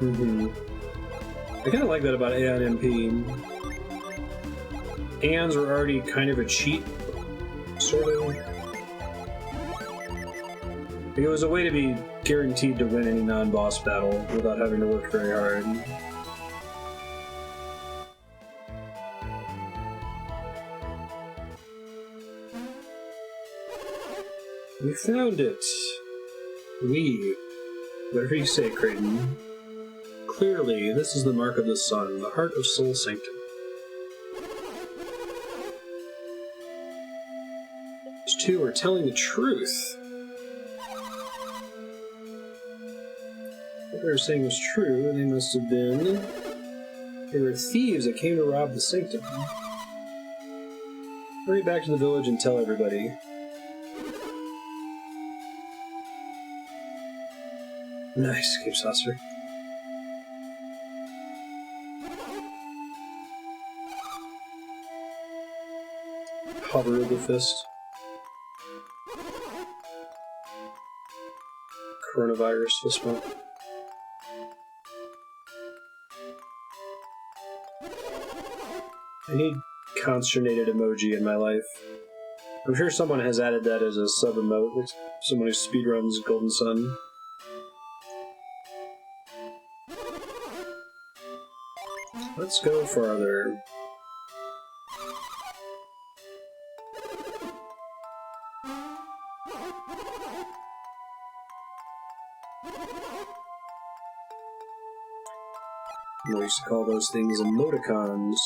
I kind of like that about AI and MP. ANs were already kind of a cheat, sort of. It was a way to be guaranteed to win any non-boss battle without having to work very hard. We found it! Whatever you say, Creighton. Clearly, this is the mark of the sun, the heart of Soul Sanctum. Those two are telling the truth. What they were saying was true, they must have been... They were thieves that came to rob the Sanctum. Hurry back to the village and tell everybody. Nice, Cape Saucer. Hover of the fist. Coronavirus fist bump. I need consternated emoji in my life. I'm sure someone has added that as a sub-emote, like someone who speedruns Golden Sun. Let's go farther. I used to call those things emoticons.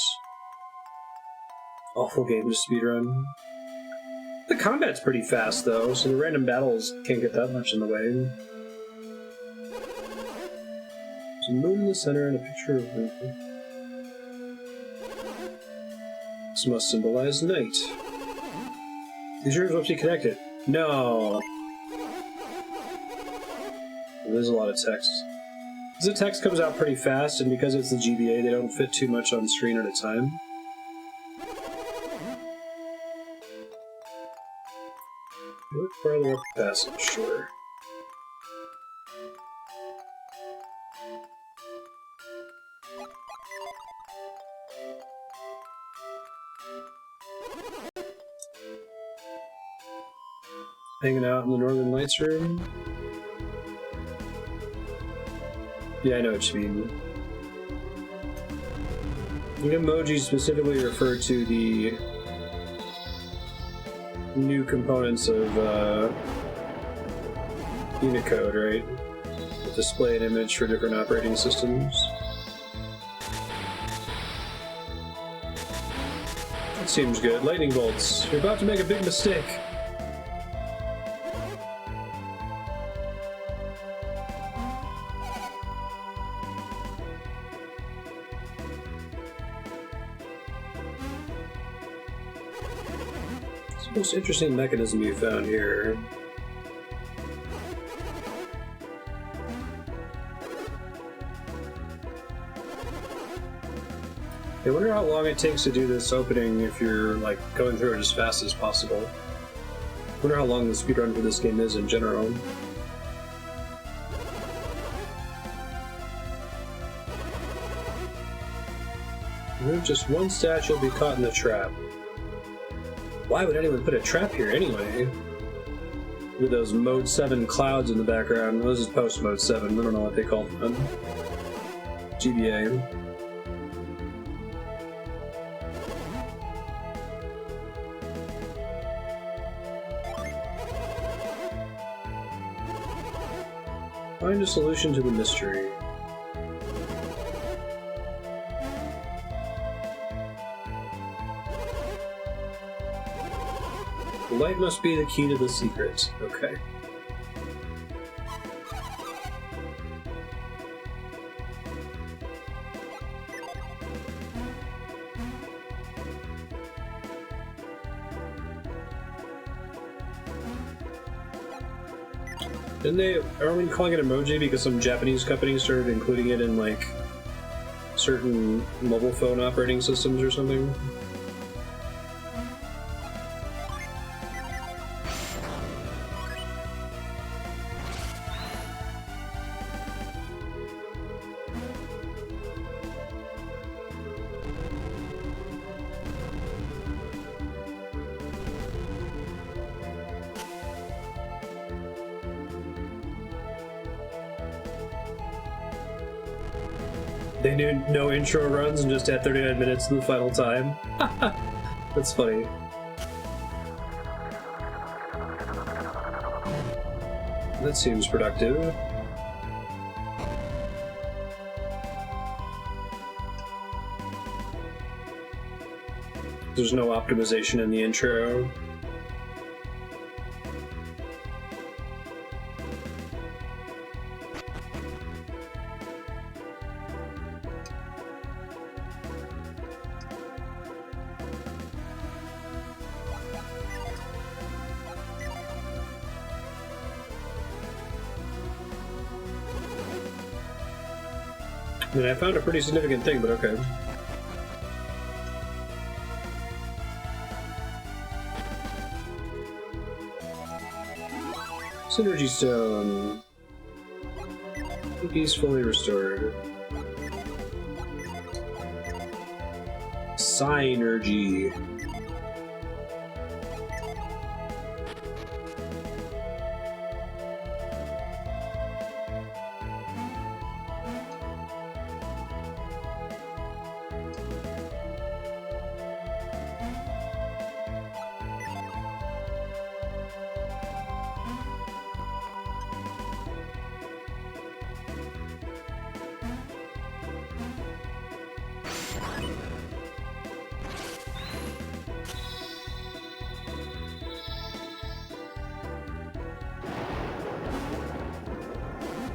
Awful game to speedrun. The combat's pretty fast, though, so the random battles can't get that much in the way. There's a moon in the center and a picture of her. This must symbolize night. These rooms must be connected. No! There's a lot of text. The text comes out pretty fast, and because it's the GBA, they don't fit too much on screen at a time. Look farther up the passage, sure. Hanging out in the Northern Lights room? Yeah, I know what you mean. The emojis specifically refer to the new components of Unicode, right? Display an image for different operating systems. That seems good. Lightning bolts. You're about to make a big mistake. Most interesting mechanism you found here. I wonder how long it takes to do this opening if you're like going through it as fast as possible. I wonder how long the speedrun for this game is in general. Remove just one statue, you'll be caught in the trap. Why would anyone put a trap here anyway? With those Mode 7 clouds in the background. Well, this is post Mode 7, I don't know what they called them. GBA. Find a solution to the mystery. The light must be the key to the secret. Okay. Are we calling it emoji because some Japanese company started including it in, like, certain mobile phone operating systems or something? They knew no intro runs and just had 39 minutes to the final time. That's funny. That seems productive. There's no optimization in the intro. I mean, I found a pretty significant thing, but okay. Synergy Stone. Peacefully restored. Synergy.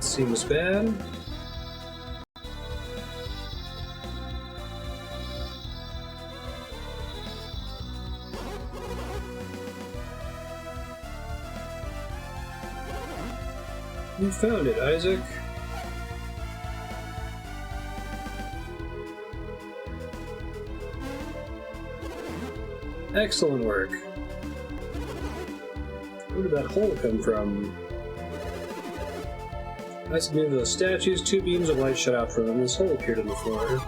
Seems bad. You found it, Isaac. Excellent work. Where did that hole come from? Isaac moved those statues, 2 beams of light shut out from them. This hole appeared in the floor.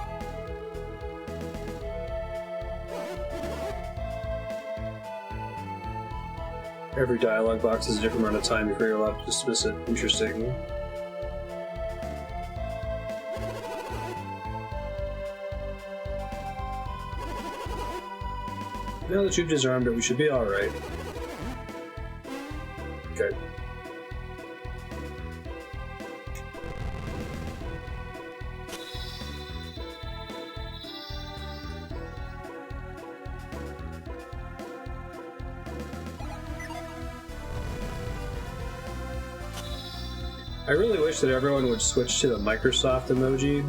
Every dialogue box is a different amount of time before you're allowed to dismiss it. Interesting. Now that you've disarmed it, we should be alright. Okay. I really wish that everyone would switch to the Microsoft emoji.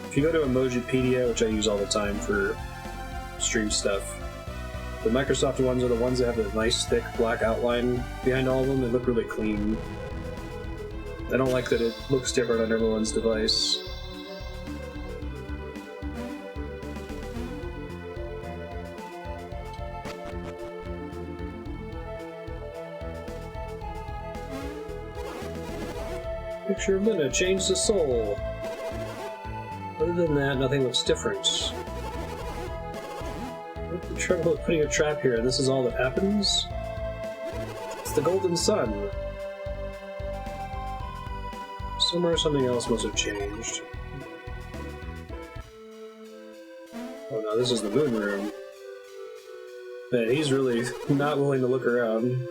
If you go to Emojipedia, which I use all the time for stream stuff, the Microsoft ones are the ones that have the nice thick black outline behind all of them. They look really clean. I don't like that it looks different on everyone's device. Picture of Linda changed the soul. Other than that, nothing looks different. What's the trouble with putting a trap here? This is all that happens? It's the golden sun. Somewhere something else must have changed. Oh no, this is the moon room. Man, he's really not willing to look around.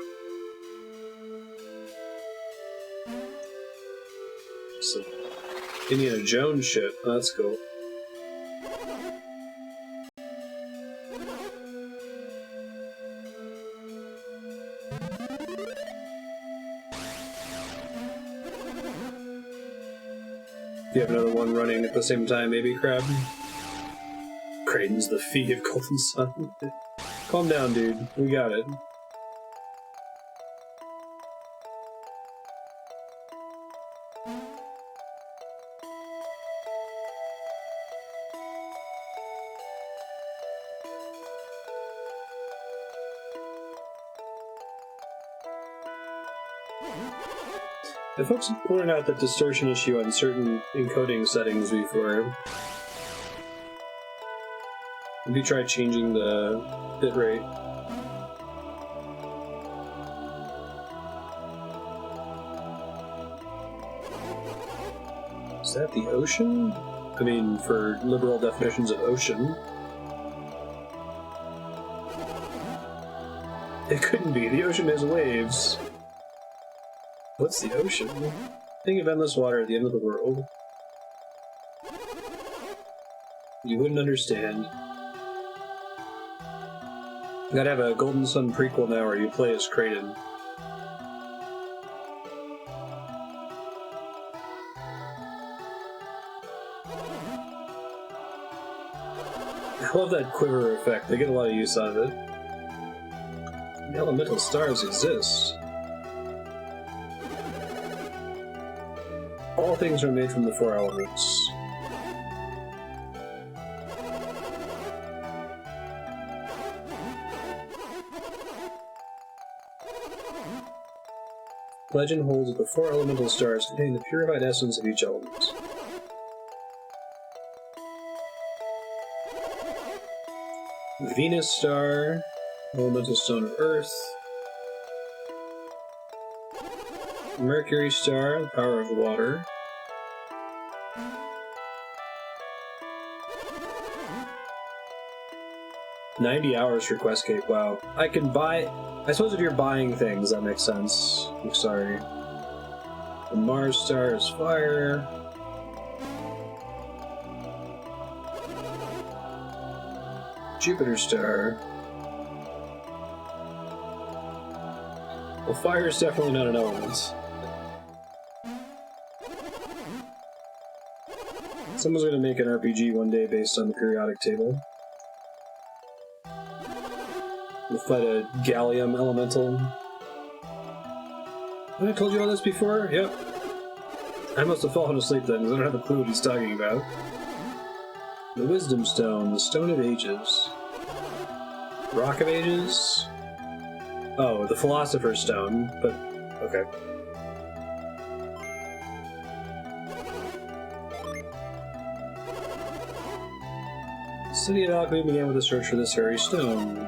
Indiana Jones shit. Oh, that's cool. You have another one running at the same time, maybe, Crab? Kraden's the fee of Golden Sun. Calm down, dude. We got it. The folks pointed out that distortion issue on certain encoding settings before. Have you tried changing the bitrate? Is that the ocean? I mean, for liberal definitions of ocean. It couldn't be. The ocean has waves. What's the ocean? Think of endless water at the end of the world. You wouldn't understand. You gotta have a Golden Sun prequel now where you play as Kraden. I love that quiver effect. They get a lot of use out of it. The elemental stars exist. All things are made from the four elements. Legend holds that the four elemental stars contain the purified essence of each element. The Venus star, elemental stone of Earth. The Mercury star, the power of water. $90 for Quest Cake, wow. I can buy... I suppose if you're buying things, that makes sense. I'm sorry. The Mars star is fire. Jupiter star. Well, fire is definitely not an element. Someone's gonna make an RPG one day based on the periodic table. We'll fight a gallium elemental. Have I told you all this before? Yep. I must have fallen asleep then, because I don't have a clue what he's talking about. The Wisdom Stone, the Stone of Ages. Rock of Ages? Oh, the Philosopher's Stone, but... okay. The City of Alchemy began with a search for this very stone.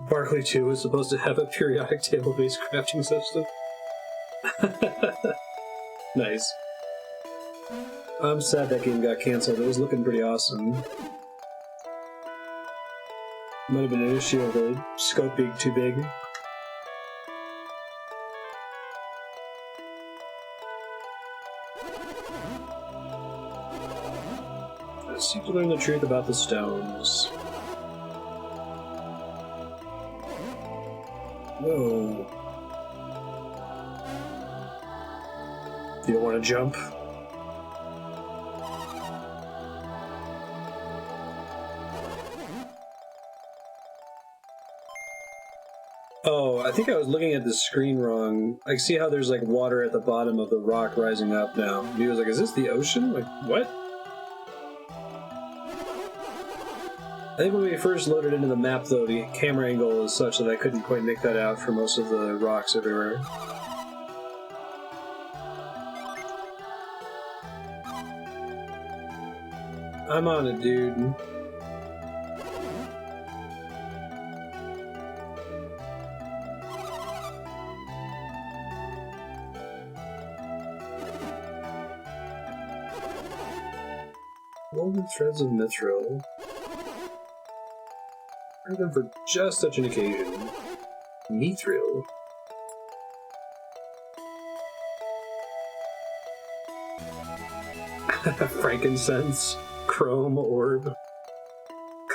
Barclay 2 was supposed to have a periodic table-based crafting system. Nice. I'm sad that game got cancelled. It was looking pretty awesome. Might have been an issue of the scope being too big. I seek to learn the truth about the stones. Whoa. You don't want to jump? Oh, I think I was looking at the screen wrong. I see how there's like water at the bottom of the rock rising up now. He was like, is this the ocean? Like, what? I think when we first loaded into the map, though, the camera angle is such that I couldn't quite make that out for most of the rocks everywhere. I'm on it, dude. Golden threads of mithril. Heard them for just such an occasion. Mithril. Frankincense, chrome orb,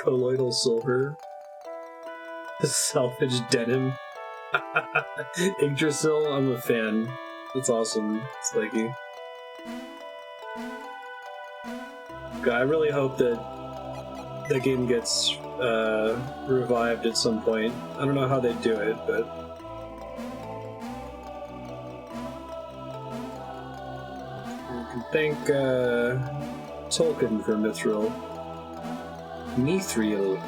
colloidal silver, salvage denim, Yggdrasil. I'm a fan. It's awesome, Slikey. God, I really hope that that game gets revived at some point. I don't know how they do it, but thank Tolkien for Mithril. Mithril.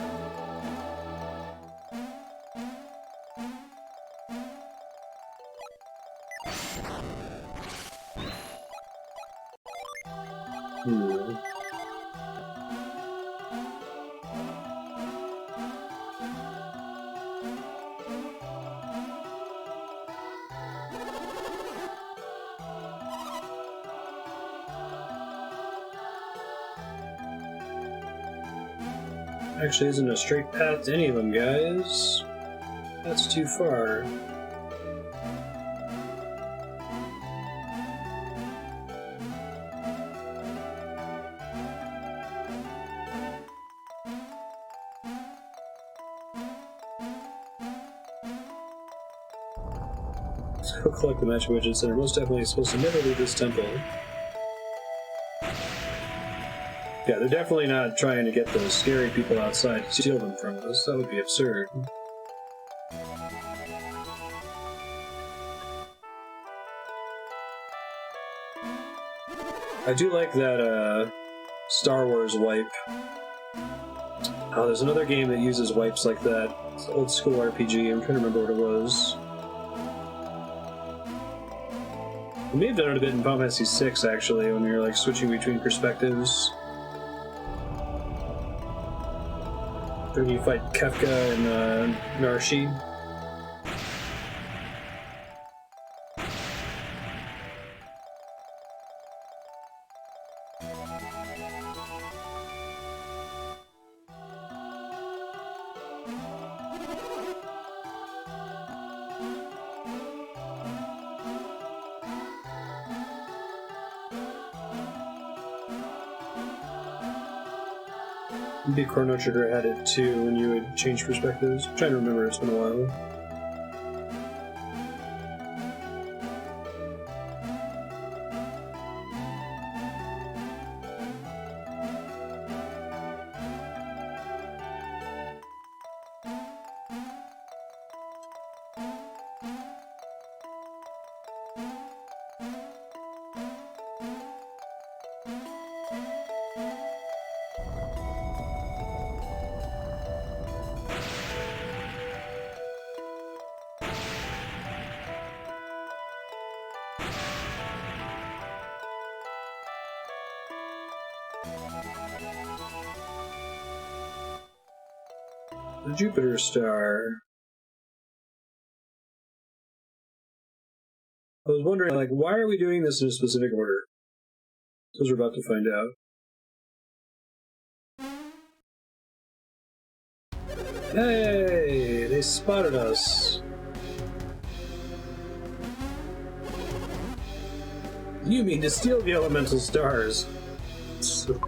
Actually isn't a straight path to any of them, guys. That's too far. Let's go collect the magic widgets that are most definitely supposed to never leave this temple. Yeah, they're definitely not trying to get those scary people outside to steal them from us. That would be absurd. I do like that Star Wars wipe. Oh, there's another game that uses wipes like that. It's an old school RPG. I'm trying to remember what it was. We may have done it a bit in Final Fantasy VI, actually, when you're like switching between perspectives. Then you fight Kefka and Narshi. Maybe Chrono Trigger had it too when you would change perspectives. I'm trying to remember, it's been a while. The Jupiter Star. I was wondering, like, why are we doing this in a specific order? Because we're about to find out. Hey! They spotted us. You mean to steal the elemental stars? You're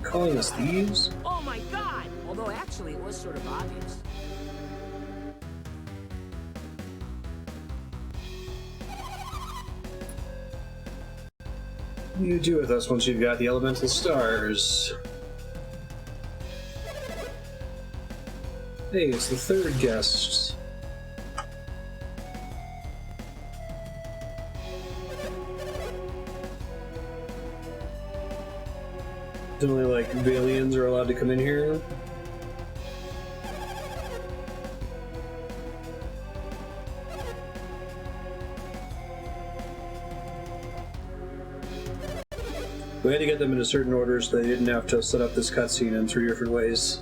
calling us thieves? Oh my god! Although actually it was sort of obvious. What do you do with us once you've got the elemental stars? Hey, it's the third guest. Only like Valians are allowed to come in here. We had to get them in a certain order so they didn't have to set up this cutscene in 3 different ways.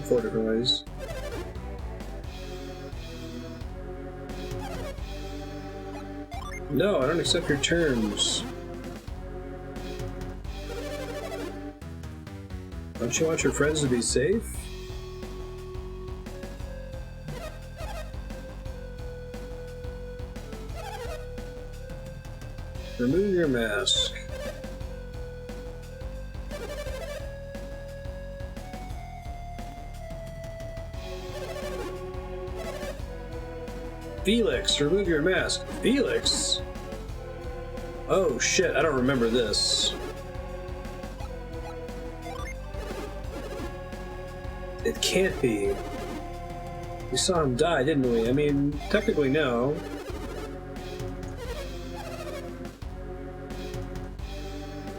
4 different ways. No, I don't accept your terms. Don't you want your friends to be safe? Remove your mask. Felix, remove your mask. Felix? Oh shit, I don't remember this. It can't be. We saw him die, didn't we? I mean, technically no.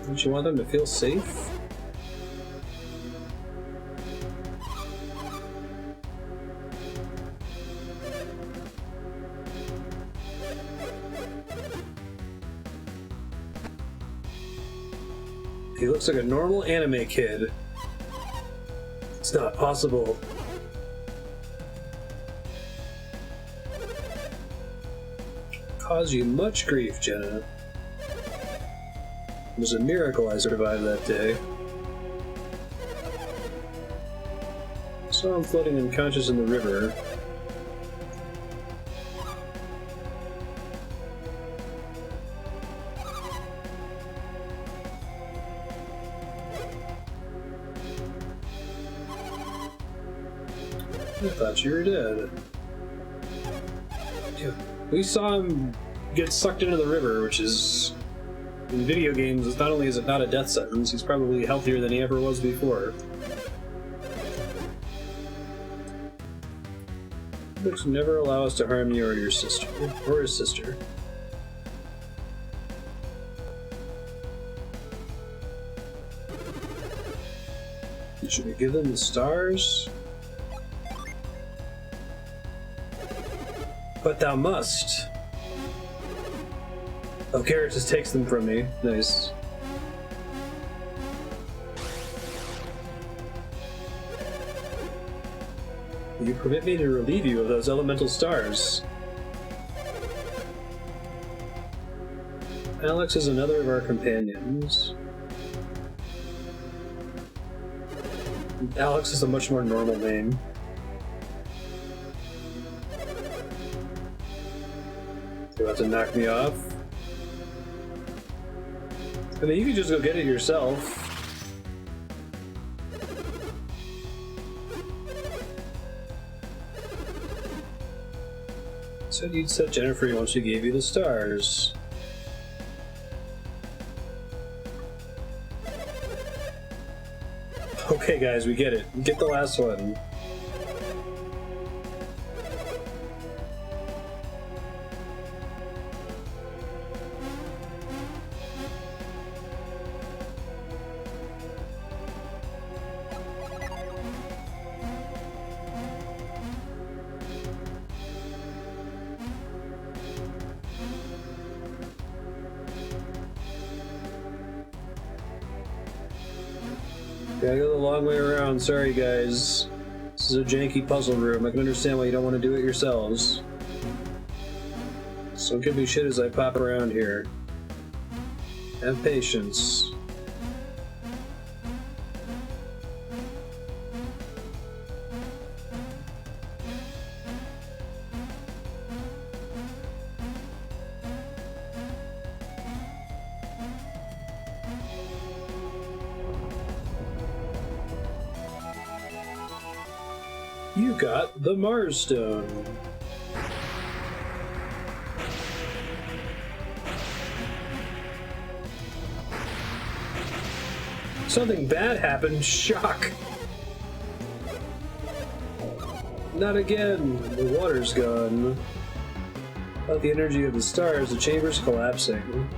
Don't you want them to feel safe? He looks like a normal anime kid. It's not possible. Caused you much grief, Jenna. It was a miracle I survived that day. Saw him floating unconscious in the river. I thought you were dead. Yeah. We saw him get sucked into the river, which is... in video games, not only is it not a death sentence, he's probably healthier than he ever was before. Books never allow us to harm you or your sister. Or his sister. Should we give them the stars? But thou must. Oh, Garrett just takes them from me. Nice. Will you permit me to relieve you of those elemental stars? Alex is another of our companions. Alex is a much more normal name. You about to knock me off? I mean, you can just go get it yourself. Said you'd set Jennifer free once she gave you the stars. Okay, guys, we get it. Get the last one. Gotta go the long way around, sorry guys. This is a janky puzzle room. I can understand why you don't want to do it yourselves. So give me shit as I pop around here. Have patience. You got the Marstone. Something bad happened. Shock. Not again. The water's gone. Without the energy of the stars, the chamber's collapsing.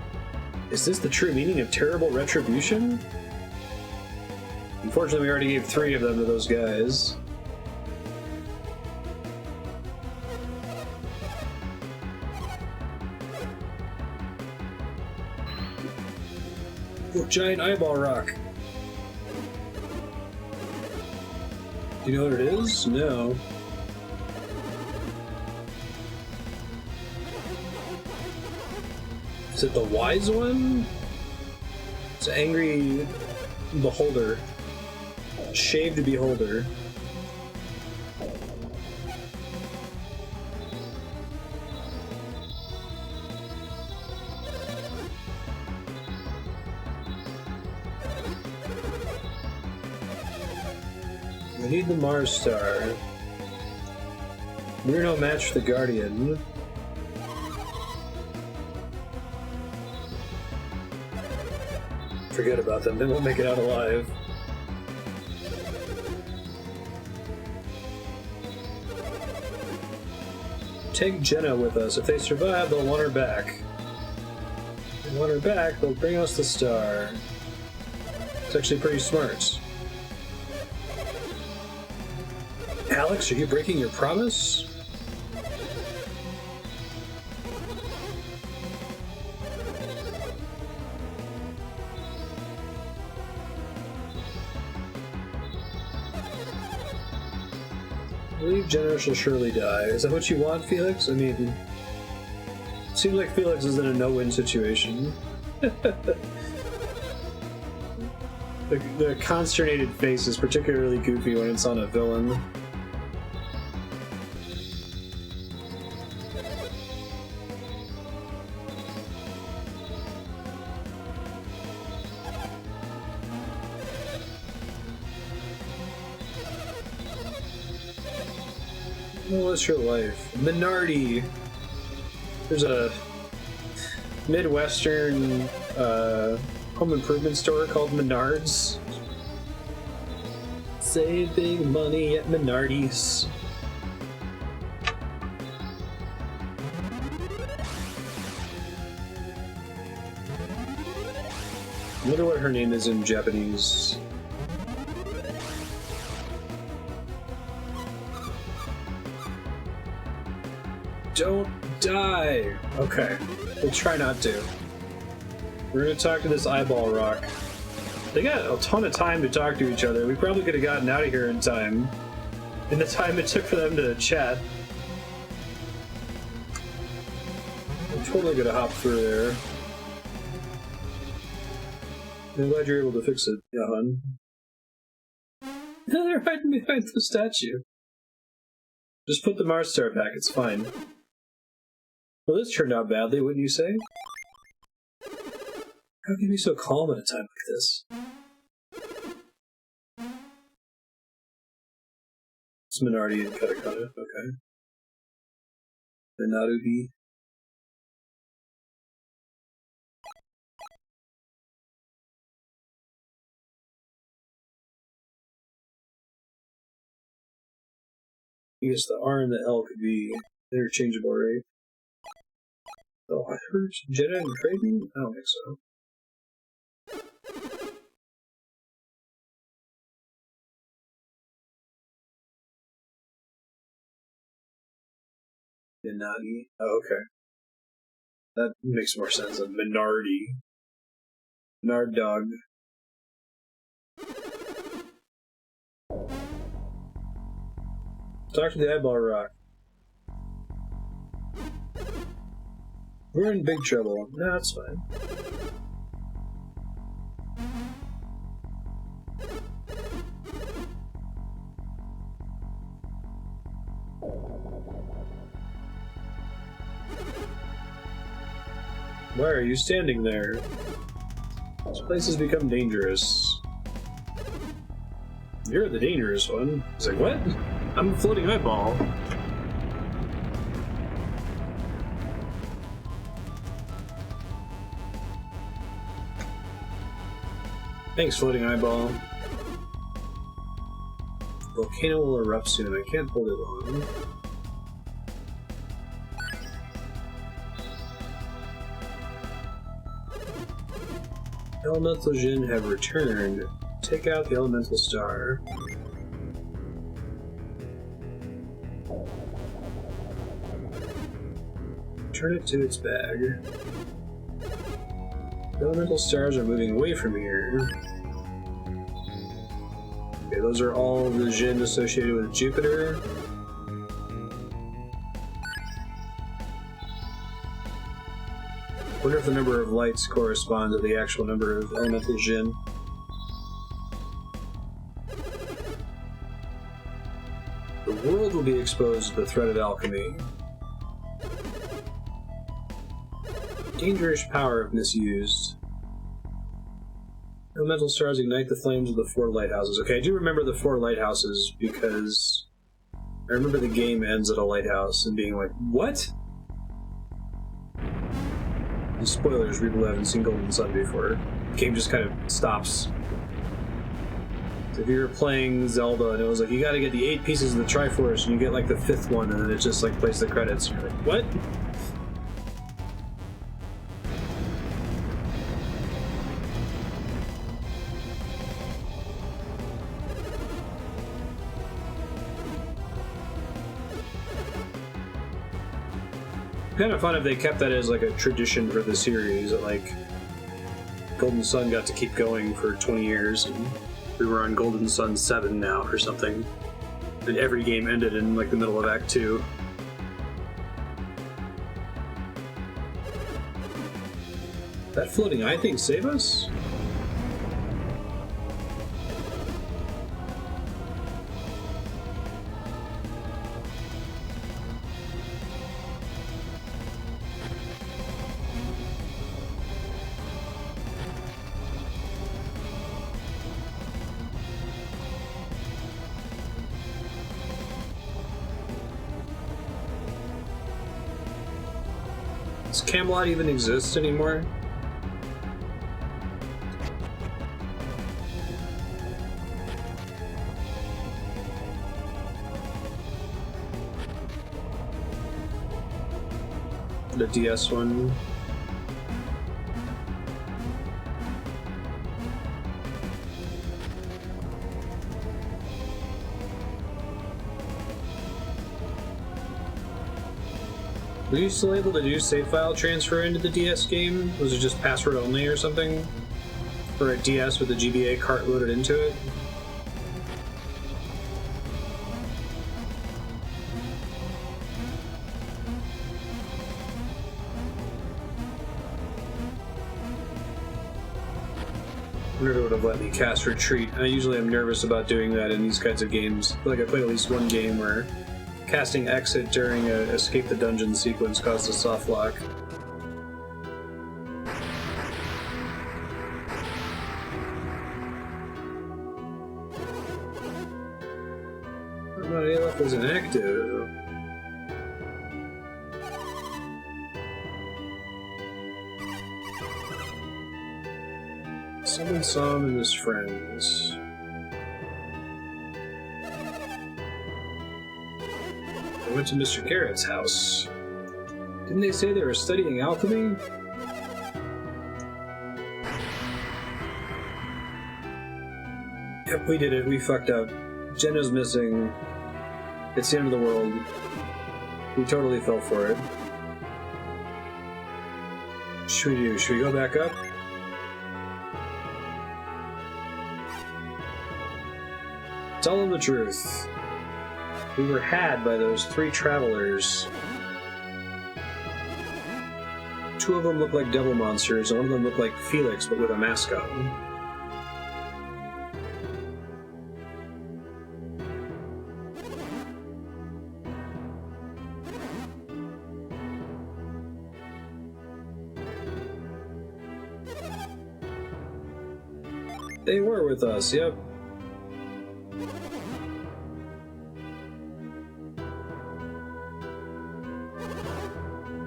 Is this the true meaning of terrible retribution? Unfortunately, we already gave 3 of them to those guys. Oh, giant eyeball rock. Do you know what it is? No. Is it the wise one? It's an angry beholder. Shaved beholder. We need the Mars star. We're no match for the Guardian. Forget about them, they won't make it out alive. Take Jenna with us. If they survive, they'll want her back. If they want her back, they'll bring us the star. It's actually pretty smart. Alex, are you breaking your promise? I believe Jenna shall surely die. Is that what you want, Felix? I mean, it seems like Felix is in a no-win situation. The consternated face is particularly goofy when it's on a villain. Well, what's your life? Minardi! There's a Midwestern home improvement store called Menards. Save big money at Minardi's. I wonder what her name is in Japanese. Don't die! Okay, we'll try not to. We're gonna talk to this eyeball rock. They got a ton of time to talk to each other. We probably could have gotten out of here in time. In the time it took for them to chat. I'm totally gonna hop through there. I'm glad you're able to fix it, Jahan. They're hiding behind the statue. Just put the Mars star back, it's fine. Well, this turned out badly, wouldn't you say? How can you be so calm at a time like this? It's Minardi and Katakana, okay. The Narubi. I guess the R and the L could be interchangeable, right? Oh, I heard Jenna and Creighton? I don't think so. Minardi. Oh, okay. That makes more sense than Minardi. Minard dog. Talk to the eyeball rock. We're in big trouble. No, that's fine. Why are you standing there? This place has become dangerous. You're the dangerous one. He's like, what? I'm a floating eyeball. Thanks, floating eyeball. Volcano will erupt soon. I can't hold it long. Elemental Jin have returned. Take out the elemental star. Turn it to its bag. The elemental stars are moving away from here. Okay, those are all the Jin associated with Jupiter. I wonder if the number of lights correspond to the actual number of elemental Jin. will be exposed to the threat of alchemy. Dangerous power if misused. Elemental stars ignite the flames of the 4 lighthouses. Okay, I do remember the 4 lighthouses because I remember the game ends at a lighthouse and being like, what? And spoilers, people haven't seen Golden Sun before. The game just kind of stops. So if you were playing Zelda and it was like, you gotta get the 8 pieces of the Triforce and you get like the 5th one and then it just like plays the credits and you're like, what? Kind of fun if they kept that as like a tradition for the series, that like Golden Sun got to keep going for 20 years and we were on Golden Sun 7 now or something, and every game ended in like the middle of Act 2. That floating eye thing save us? Does Camelot even exist anymore? The DS one. Were you still able to do save file transfer into the DS game? Was it just password only or something? Or a DS with the GBA cart loaded into it? I wonder if it would have let me cast Retreat. I usually am nervous about doing that in these kinds of games. I feel like I played at least one game where casting Exit during a Escape the Dungeon sequence caused a soft lock. ALF was inactive. Someone saw him and his friends. I went to Mr. Garrett's house. Didn't they say they were studying alchemy? Yep, we did it. We fucked up. Jenna's missing. It's the end of the world. We totally fell for it. What should we do? Should we go back up? Tell them the truth. We were had by those 3 travelers. 2 of them look like devil monsters, and one of them looked like Felix, but with a mask on. They were with us, yep.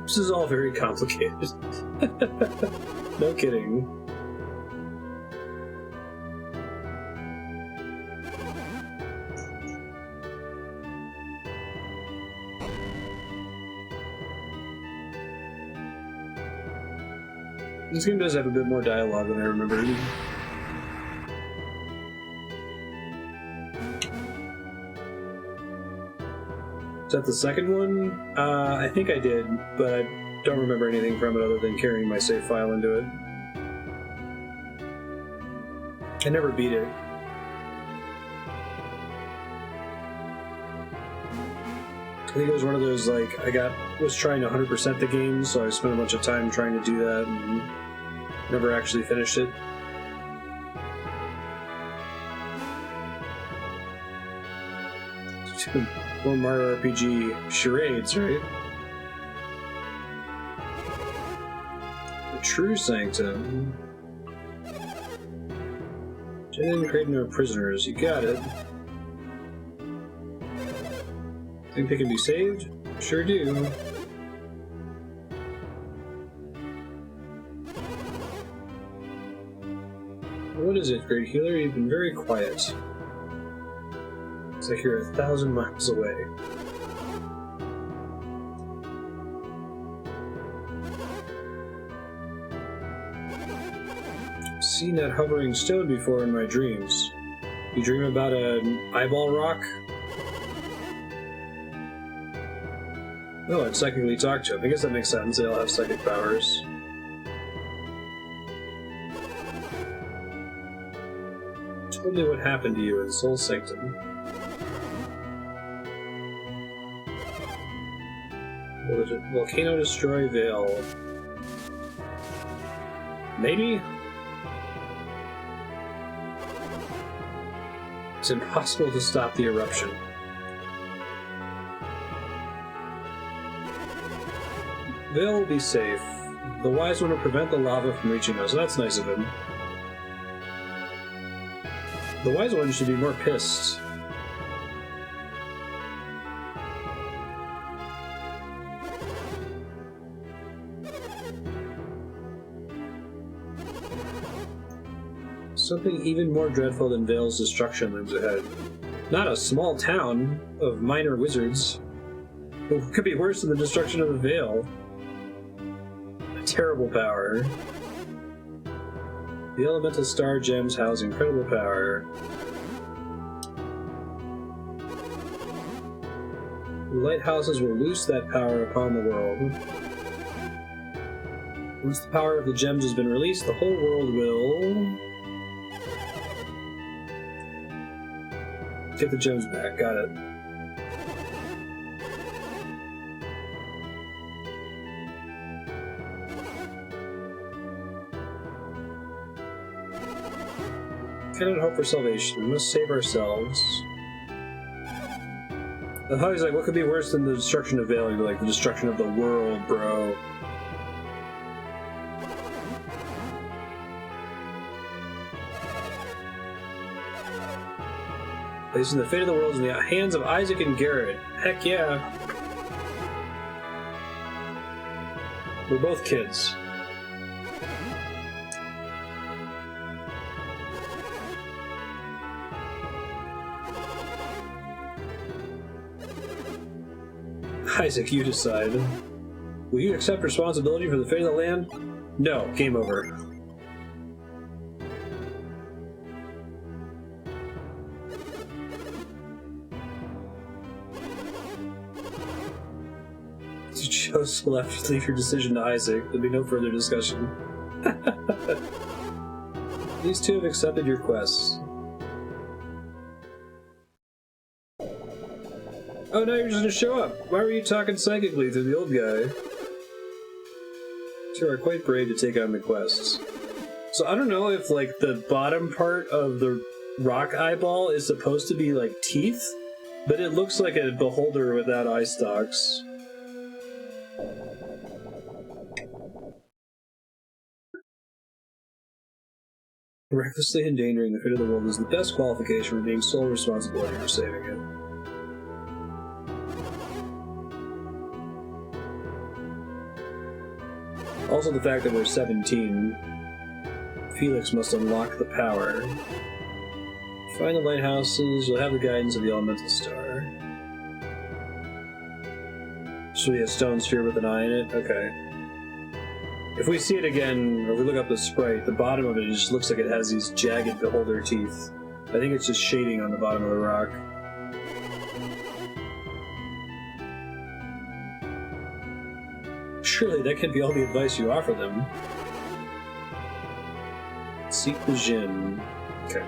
This is all very complicated. No kidding. This game does have a bit more dialogue than I remember. Is that the second one? I think I did, but I don't remember anything from it other than carrying my save file into it. I never beat it. I think it was one of those, like, was trying to 100% the game, so I spent a bunch of time trying to do that and never actually finished it. Or Mario RPG charades, right? The True Sanctum. Genuine creating our prisoners. You got it. Think they can be saved? Sure do. What is it, Great Healer? You've been very quiet. It's like you're 1,000 miles away. I've seen that hovering stone before in my dreams. You dream about an eyeball rock? Oh, I'd psychically talk to him. I guess that makes sense. They all have psychic powers. Tell me what happened to you in Soul Sanctum. Will the volcano destroy Vale? Maybe? It's impossible to stop the eruption. Vale will be safe. The Wise One will prevent the lava from reaching us. That's nice of him. The Wise One should be more pissed. Something even more dreadful than Vale's destruction lies ahead. Not a small town of minor wizards. But what could be worse than the destruction of the Vale? A terrible power. The elemental star gems house incredible power. The lighthouses will loose that power upon the world. Once the power of the gems has been released, the whole world will... Get the gems back, got it. Cannot hope for salvation. We must save ourselves. I thought he's like, what could be worse than the destruction of Vale? He'd be like, the destruction of the world, bro. Placing the fate of the world in the hands of Isaac and Garrett. Heck yeah. We're both kids. Isaac, you decide. Will you accept responsibility for the fate of the land? No. Game over. You chose to leave your decision to Isaac. There'll be no further discussion. These two have accepted your quests. Oh, now you're just gonna show up. Why were you talking psychically to the old guy? You are quite brave to take on the quests. So I don't know if, like, the bottom part of the rock eyeball is supposed to be, like, teeth, but it looks like a beholder without eye stalks. Recklessly endangering the fate of the world is the best qualification for being sole responsibility for saving it. Also the fact that we're 17. Felix must unlock the power. Find the lighthouses, you'll have the guidance of the elemental star. Should be a stone sphere with an eye in it? Okay. If we see it again, or we look up the sprite, the bottom of it just looks like it has these jagged beholder teeth. I think it's just shading on the bottom of the rock. Surely that can't be all the advice you offer them. Seek the Jinn. Okay.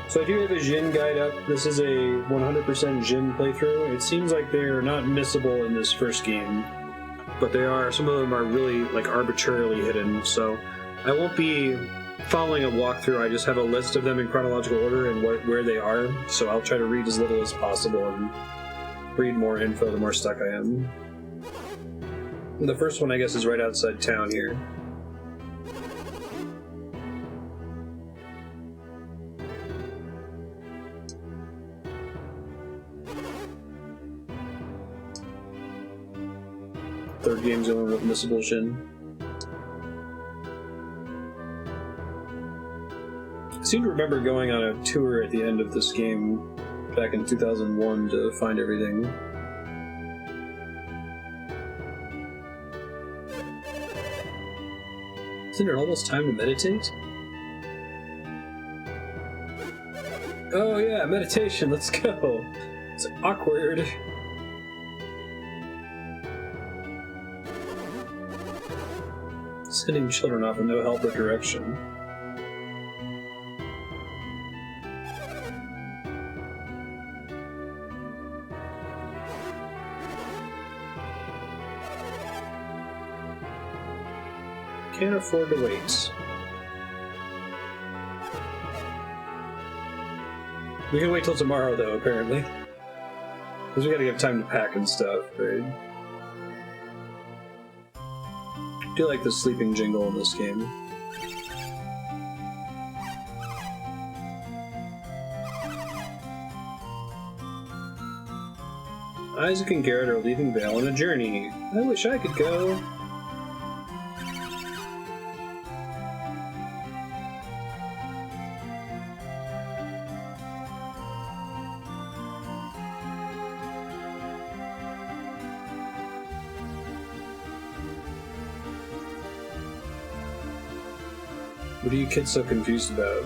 So I do have a Jinn guide up. This is a 100% Jinn playthrough. It seems like they're not missable in this first game, but they are. Some of them are really, like, arbitrarily hidden, so I won't be following a walkthrough, I just have a list of them in chronological order and where they are, so I'll try to read as little as possible and read more info the more stuck I am. The first one, I guess, is right outside town here. Third game's the one with missable shin. I seem to remember going on a tour at the end of this game back in 2001 to find everything. Isn't it almost time to meditate? Oh yeah, meditation, let's go! It's awkward. Sending children off with no help or direction. Can't afford to wait. We can wait till tomorrow, though, apparently. Because we gotta give time to pack and stuff, right? I do like the sleeping jingle in this game. Isaac and Garrett are leaving Vale on a journey. I wish I could go. What are you kids so confused about?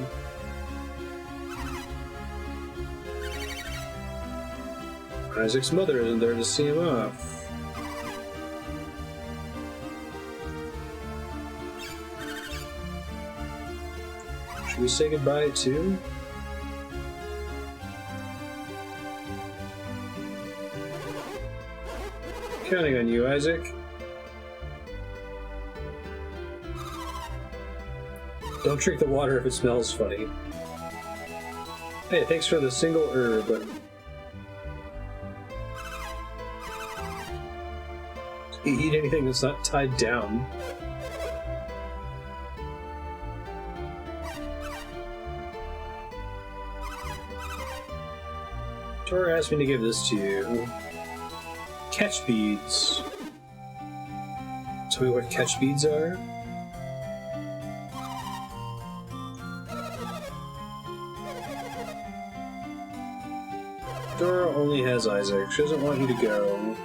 Isaac's mother isn't there to see him off. Should we say goodbye too? Counting on you, Isaac. Don't drink the water if it smells funny. Hey, thanks for the single herb, but... eat anything that's not tied down. Tora asked me to give this to you. Catch beads. Tell me what catch beads are? Dora only has Isaac. She doesn't want you to go.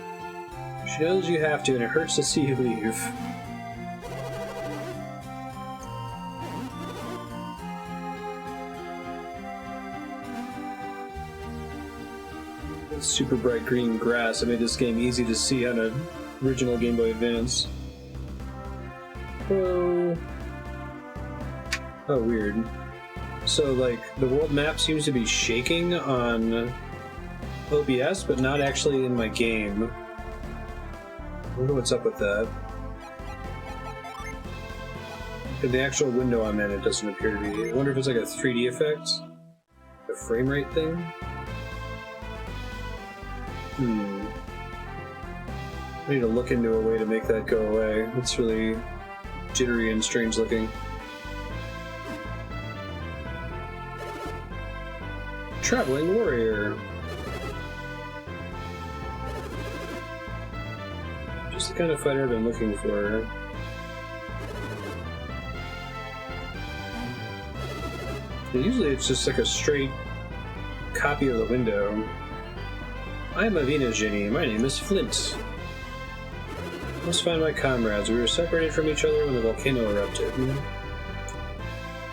She knows you have to, and it hurts to see you leave. It's super bright green grass. It made this game easy to see on an original Game Boy Advance. Oh, weird. So, like, the world map seems to be shaking on OBS, but not actually in my game. I wonder what's up with that. In the actual window I'm in, it doesn't appear to be. I wonder if it's like a 3D effect? A frame rate thing? I need to look into a way to make that go away. It's really jittery and strange looking. Traveling warrior. Just the kind of fighter I've been looking for. Usually it's just like a straight copy of the window. I'm a Venus Genie. My name is Flint. I must find my comrades. We were separated from each other when the volcano erupted.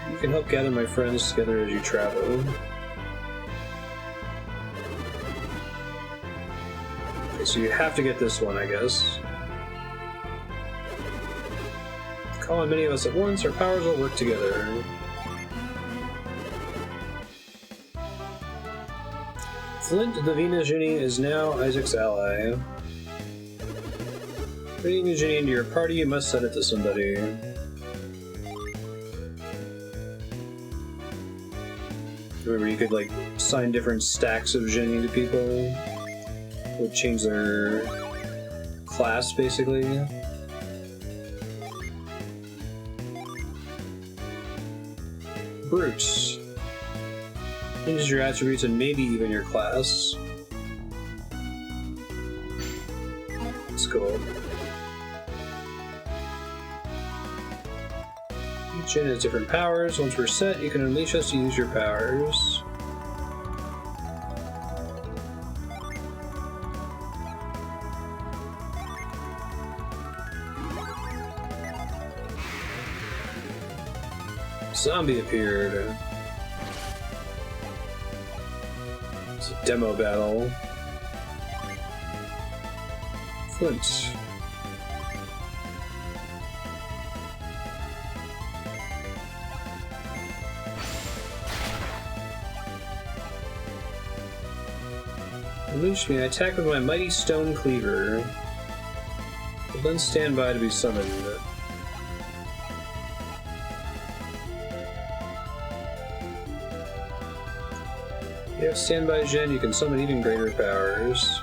You can help gather my friends together as you travel. Okay, so you have to get this one, I guess. Call on many of us at once, our powers will work together. Flint, the Venus Genie, is now Isaac's ally. Bringing a genie into your party, you must set it to somebody. Remember, you could like assign different stacks of Genie to people. It would change their class, basically. Brutes. Changes your attributes and maybe even your class. That's cool. Each gen has different powers. Once we're set, you can unleash us to use your powers. Zombie appeared. It's a demo battle. Flint. Unleash me. I attack with my mighty stone cleaver. But then stand by to be summoned. If you have standby Gen, you can summon even greater powers.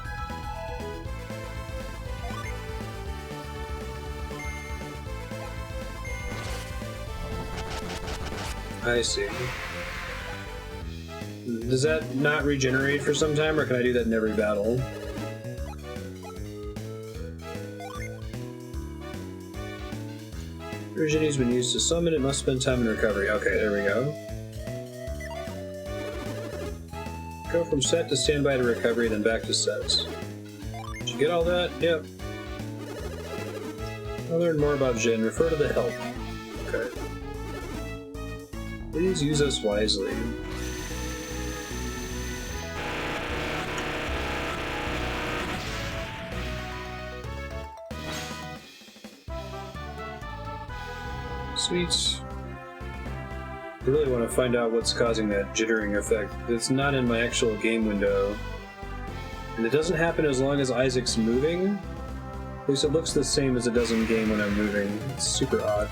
I see. Does that not regenerate for some time, or can I do that in every battle? Genie's been used to summon, it must spend time in recovery. Okay, there we go. Go from set to standby to recovery, then back to sets. Did you get all that? Yep. I'll learn more about Gen. Refer to the help. Okay. Please use us wisely. Sweet. I really want to find out what's causing that jittering effect. It's not in my actual game window. And it doesn't happen as long as Isaac's moving. At least it looks the same as it does in game when I'm moving. It's super odd.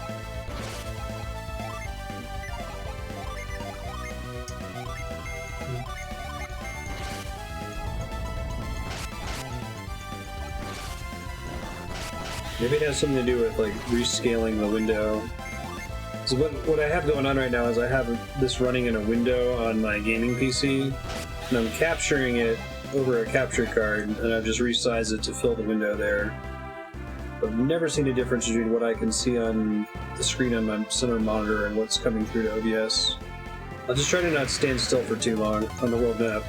Maybe it has something to do with like rescaling the window. So what I have going on right now is I have this running in a window on my gaming PC, and I'm capturing it over a capture card, and I've just resized it to fill the window there. But I've never seen a difference between what I can see on the screen on my center monitor and what's coming through to OBS. I'll just try to not stand still for too long on the world map.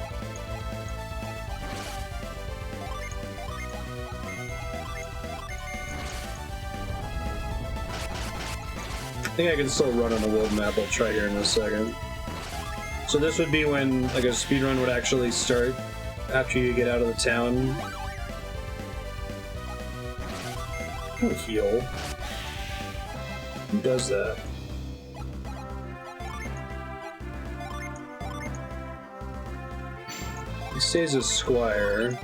I think I can still run on the world map. I'll try here in a second. So this would be when like a speedrun would actually start after you get out of the town. Don't heal. Who does that? He stays a squire.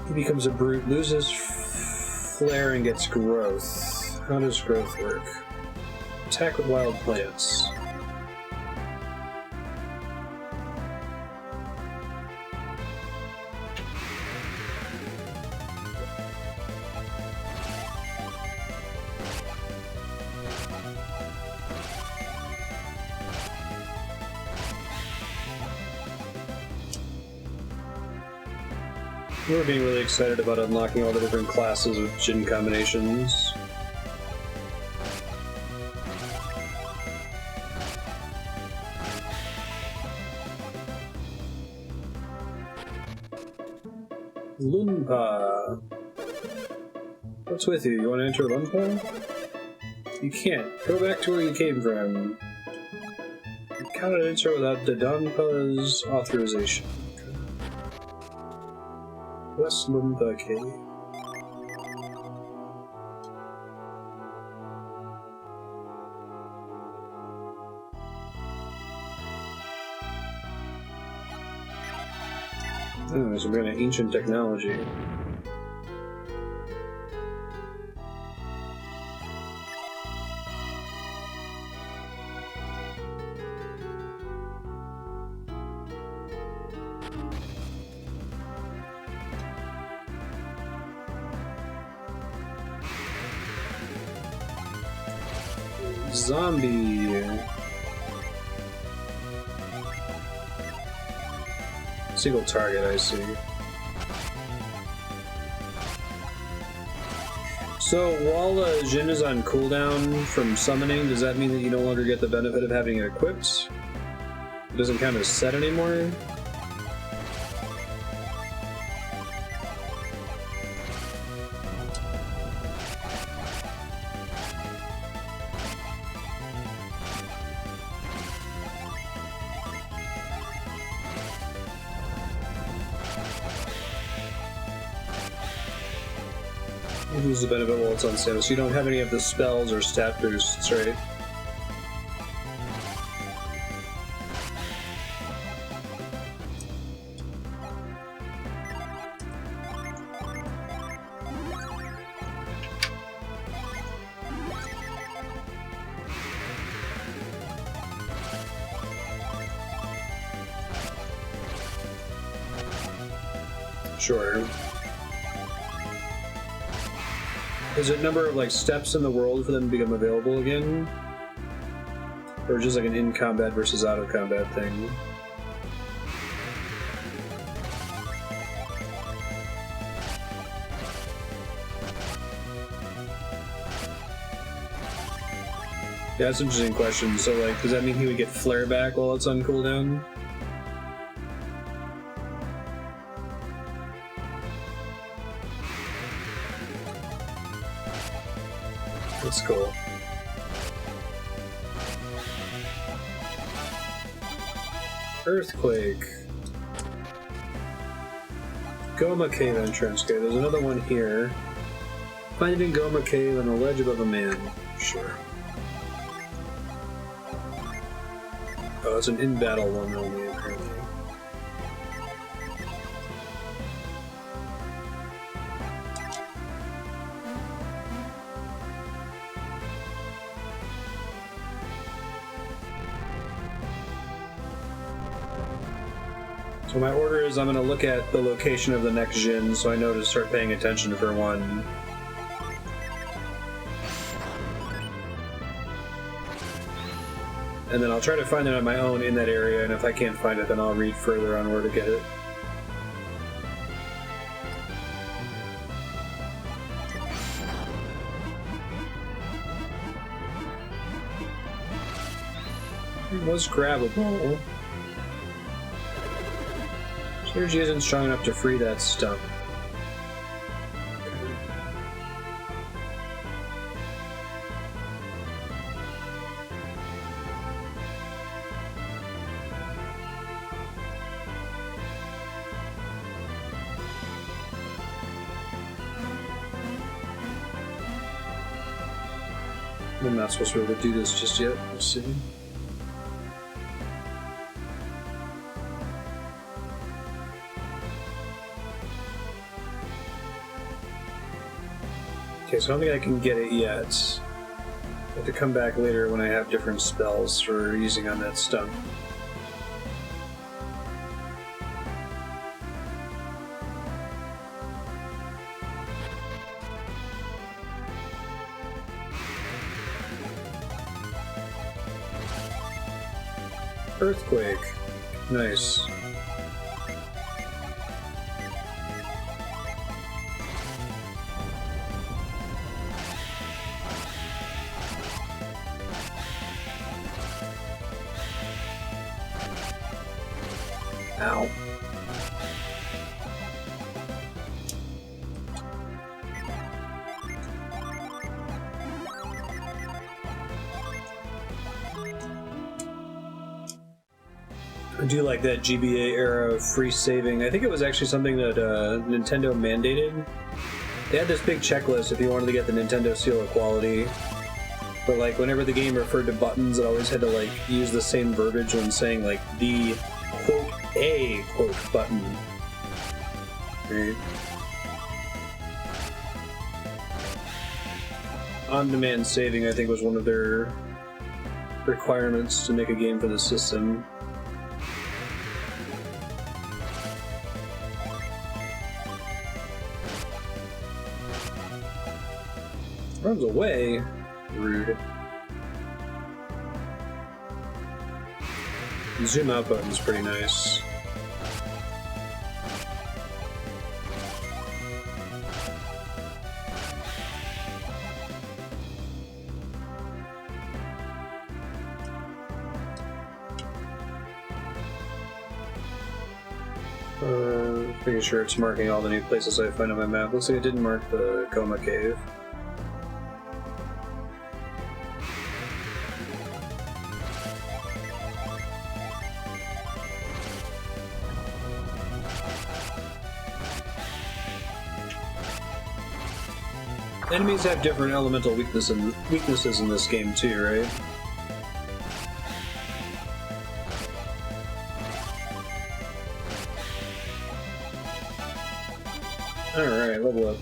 He becomes a brute, loses flare and gets growth. How does growth work? Attack with wild plants. We're being really excited about unlocking all the different classes with Gen combinations. Lunpa. What's with you? You want to enter Lunpa? You can't. Go back to where you came from. You cannot enter without the Donpa's authorization. West Lunpa Cave. Oh, some kind of ancient technology. Zombie. Single target, I see. So, while Jin is on cooldown from summoning, does that mean that you no longer get the benefit of having it equipped? It doesn't count as set anymore? Use the benefit while it's on sale, so you don't have any of the spells or stat boosts, right? Sure. Is it number of like steps in the world for them to become available again? Or just like an in-combat versus out-of-combat thing? Yeah, that's an interesting question. So like, does that mean he would get flare back while it's on cooldown? That's cool. Earthquake. Goma Cave entrance. Okay, there's another one here. Find it in Goma Cave on the ledge above a man. Sure. Oh, it's an in-battle one only, apparently. So my order is I'm going to look at the location of the next Jin so I know to start paying attention for one. And then I'll try to find it on my own in that area, and if I can't find it, then I'll read further on where to get it. It was grabbable. Energy isn't strong enough to free that stump. I'm not supposed to be able to do this just yet. We'll see. Okay, so I don't think I can get it yet. I have to come back later when I have different spells for using on that stump. Earthquake. Nice. Ow. I do like that GBA era of free saving. I think it was actually something that Nintendo mandated. They had this big checklist if you wanted to get the Nintendo Seal of Quality. But like whenever the game referred to buttons, it always had to like use the same verbiage when saying like the quote a quote button. Right. On-demand saving, I think, was one of their requirements to make a game for the system. Runs away. Rude. The zoom out button's pretty nice. Making sure it's marking all the new places I find on my map. Looks like it didn't mark the Coma Cave. Enemies have different elemental weaknesses in this game too, right? Alright, level up.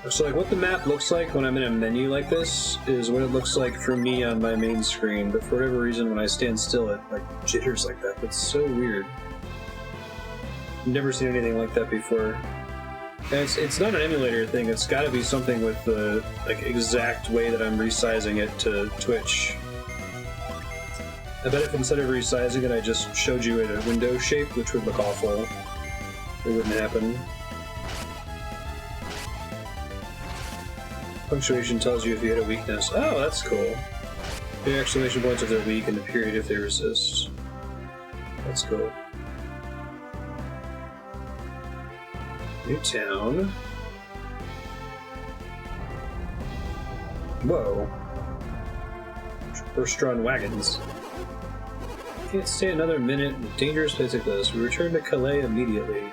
So like what the map looks like when I'm in a menu like this is what it looks like for me on my main screen, but for whatever reason when I stand still it like jitters like that. That's so weird. I've never seen anything like that before. And it's not an emulator thing, it's gotta be something with the like exact way that I'm resizing it to Twitch. I bet if instead of resizing it I just showed you in a window shape, which would look awful, it wouldn't happen. Punctuation tells you if you hit a weakness. Oh, that's cool. The exclamation points if they're weak and the period if they resist. That's cool. New town. Whoa. Horse-drawn wagons. Can't stay another minute in a dangerous place like this. We return to Calais immediately.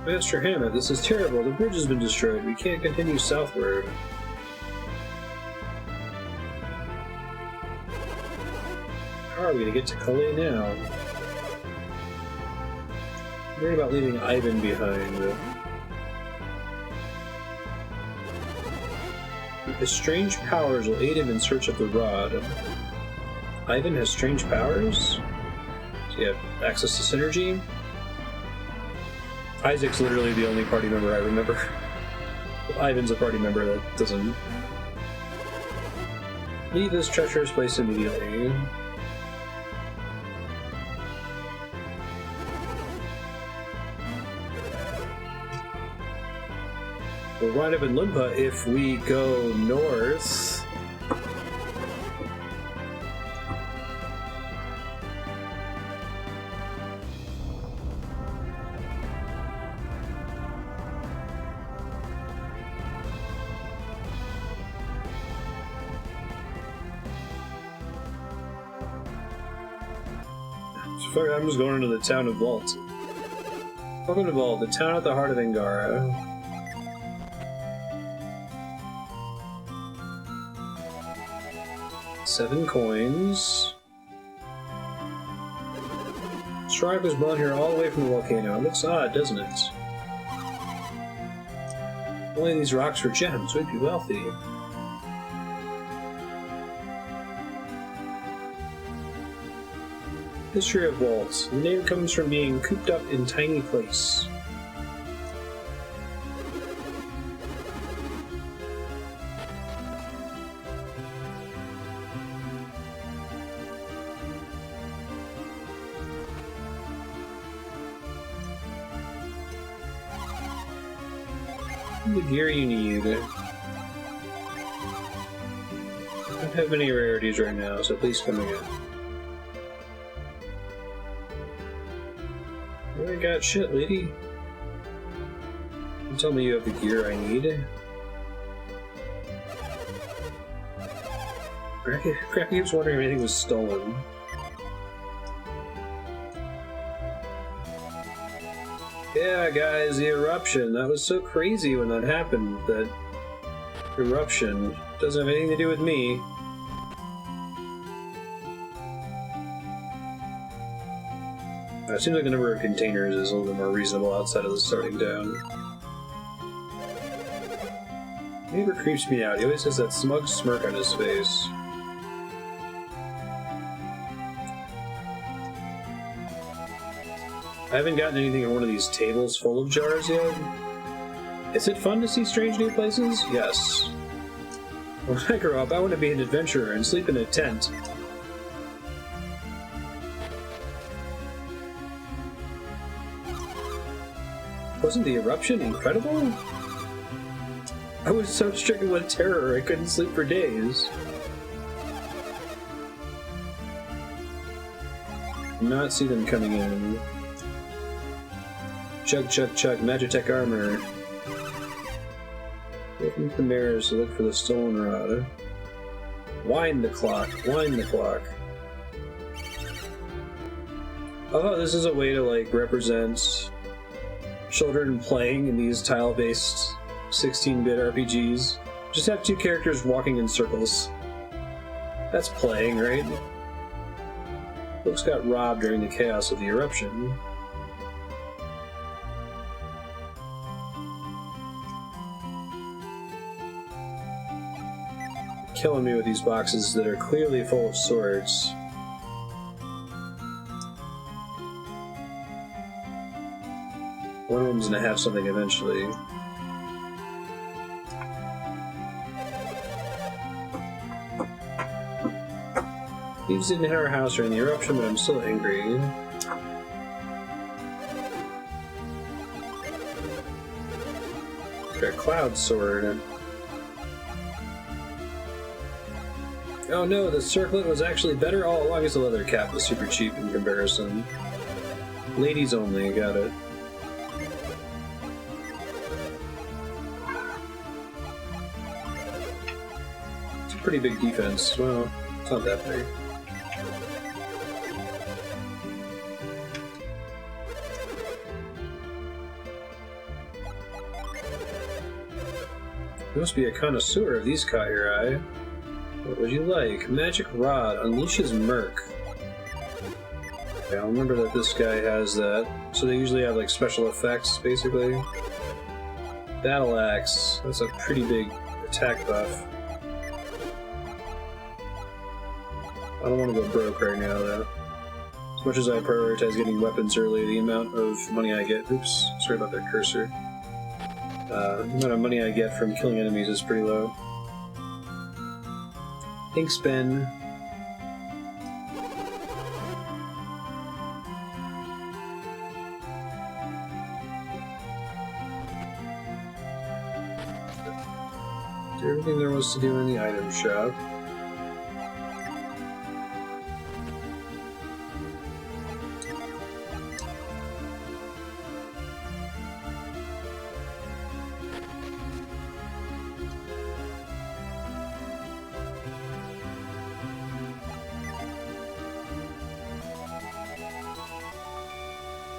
Master Hammett, this is terrible. The bridge has been destroyed. We can't continue southward. How are we to get to Calais now? I'm worried about leaving Ivan behind. His strange powers will aid him in search of the rod. Ivan has strange powers? Does he have access to synergy? Isaac's literally the only party member I remember. Ivan's a party member that doesn't. Leave this treacherous place immediately. We'll wind up in Limpa if we go north. I'm just going into the town of Vault. Welcome to Vault, the town at the heart of Angara. Seven coins. Strike was blown here all the way from the volcano. It looks odd, doesn't it? Only these rocks were gems. We'd be wealthy. History of Vaults. The name comes from being cooped up in tiny place. The gear you need. I don't have many rarities right now, so please come again. I got shit, lady. You tell me you have the gear I need. Crappy keeps wondering if anything was stolen. Yeah, guys, the eruption. That was so crazy when that happened. That eruption doesn't have anything to do with me. It seems like the number of containers is a little bit more reasonable outside of the starting town. Neighbor creeps me out. He always has that smug smirk on his face. I haven't gotten anything in one of these tables full of jars yet. Is it fun to see strange new places? Yes. When I grow up, I want to be an adventurer and sleep in a tent. Wasn't the eruption incredible? I was so stricken with terror I couldn't sleep for days. Not see them coming in. Chug, chug, chug, Magitech armor. Open the mirrors to look for the stolen rod. Wind the clock, wind the clock. Oh, this is a way to, like, represent children playing in these tile-based 16-bit RPGs. Just have two characters walking in circles. That's playing, right? Folks got robbed during the chaos of the eruption. Killing me with these boxes that are clearly full of swords. One of them's gonna have something eventually. Thieves didn't hit our house during the eruption, but I'm still angry. Got a cloud sword. Oh no, the circlet was actually better all along as the leather cap was super cheap in comparison. Ladies only, got it. It's a pretty big defense. Well, it's not that big. You must be a connoisseur if these caught your eye. What would you like? Magic Rod unleashes Merc. Yeah, I'll remember that this guy has that. So they usually have like special effects, basically. Battle Axe. That's a pretty big attack buff. I don't want to go broke right now, though. As much as I prioritize getting weapons early, the amount of money I get... Oops, sorry about that cursor. The amount of money I get from killing enemies is pretty low. Ink spin. Did everything there was to do in the item shop.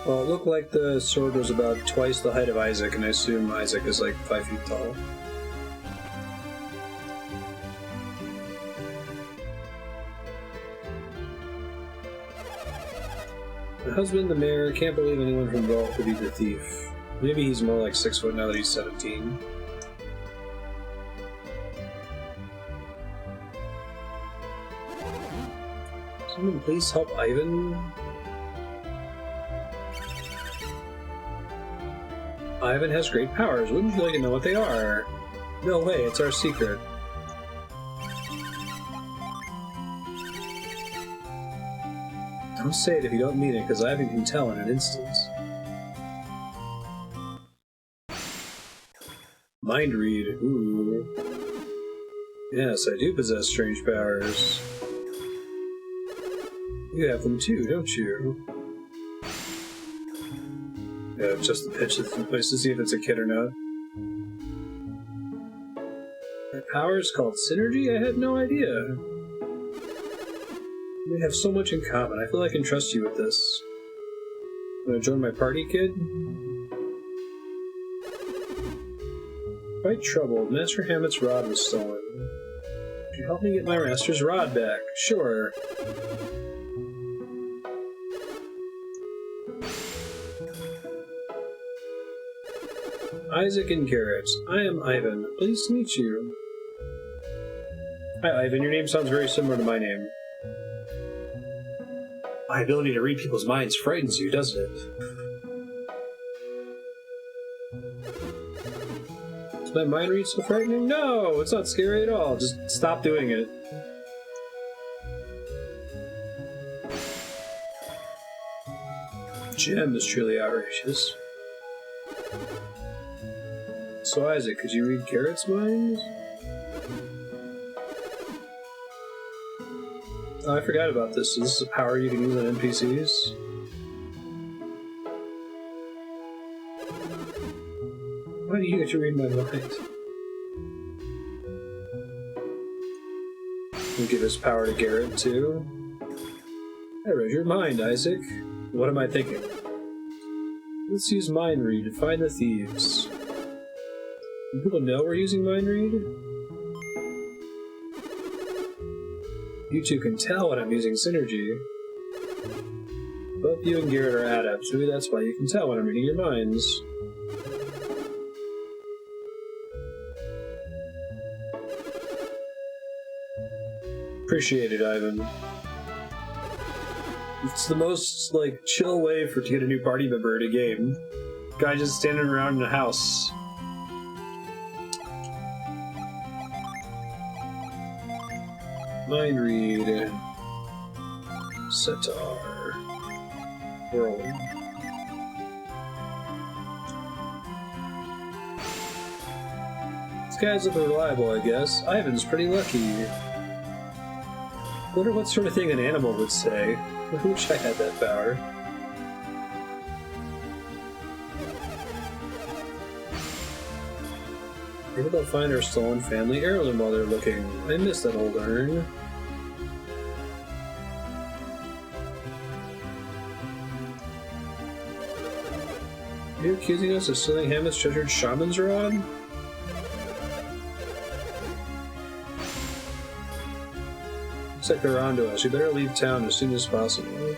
Well, it looked like the sword was about twice the height of Isaac, and I assume Isaac is like 5 feet tall. My husband, the mayor, can't believe anyone from Vault could be the thief. Maybe he's more like 6 foot now that he's 17. Someone please help Ivan? Ivan has great powers. Wouldn't you like to know what they are? No way, it's our secret. Don't say it if you don't mean it, because Ivan can tell in an instant. Mind read. Ooh. Yes, I do possess strange powers. You have them too, don't you? Yeah, just the pitch of the place to see if it's a kid or not. My power is called Synergy? I had no idea. We have so much in common. I feel I can trust you with this. Wanna join my party, kid? Quite troubled. Master Hammett's rod was stolen. Could you help me get my master's rod back? Sure. Isaac and Garrett. I am Ivan. Pleased to meet you. Hi, Ivan. Your name sounds very similar to my name. My ability to read people's minds frightens you, doesn't it? Is my mind read so frightening? No, it's not scary at all. Just stop doing it. Gem is truly outrageous. So Isaac, could you read Garrett's mind? Oh, I forgot about this. So this is a power you can use on NPCs? Why do you get to read my mind? We'll give this power to Garrett, too. I read your mind, Isaac. What am I thinking? Let's use Mind Read to find the thieves. Do people know we're using Mind Read? You two can tell when I'm using Synergy. Both you and Garrett are adepts. Maybe that's why you can tell when I'm reading your minds. Appreciate it, Ivan. It's the most, like, chill way to get a new party member in a game. Guy just standing around in a house. Mind read. Setar. World. This guy's looking reliable, I guess. Ivan's pretty lucky. Wonder what sort of thing an animal would say. I wish I had that power. Maybe they'll find our stolen family heirloom while they're looking. I miss that old urn. Are you accusing us of stealing Hammond's treasured shaman's rod? Looks like they're onto us. We better leave town as soon as possible.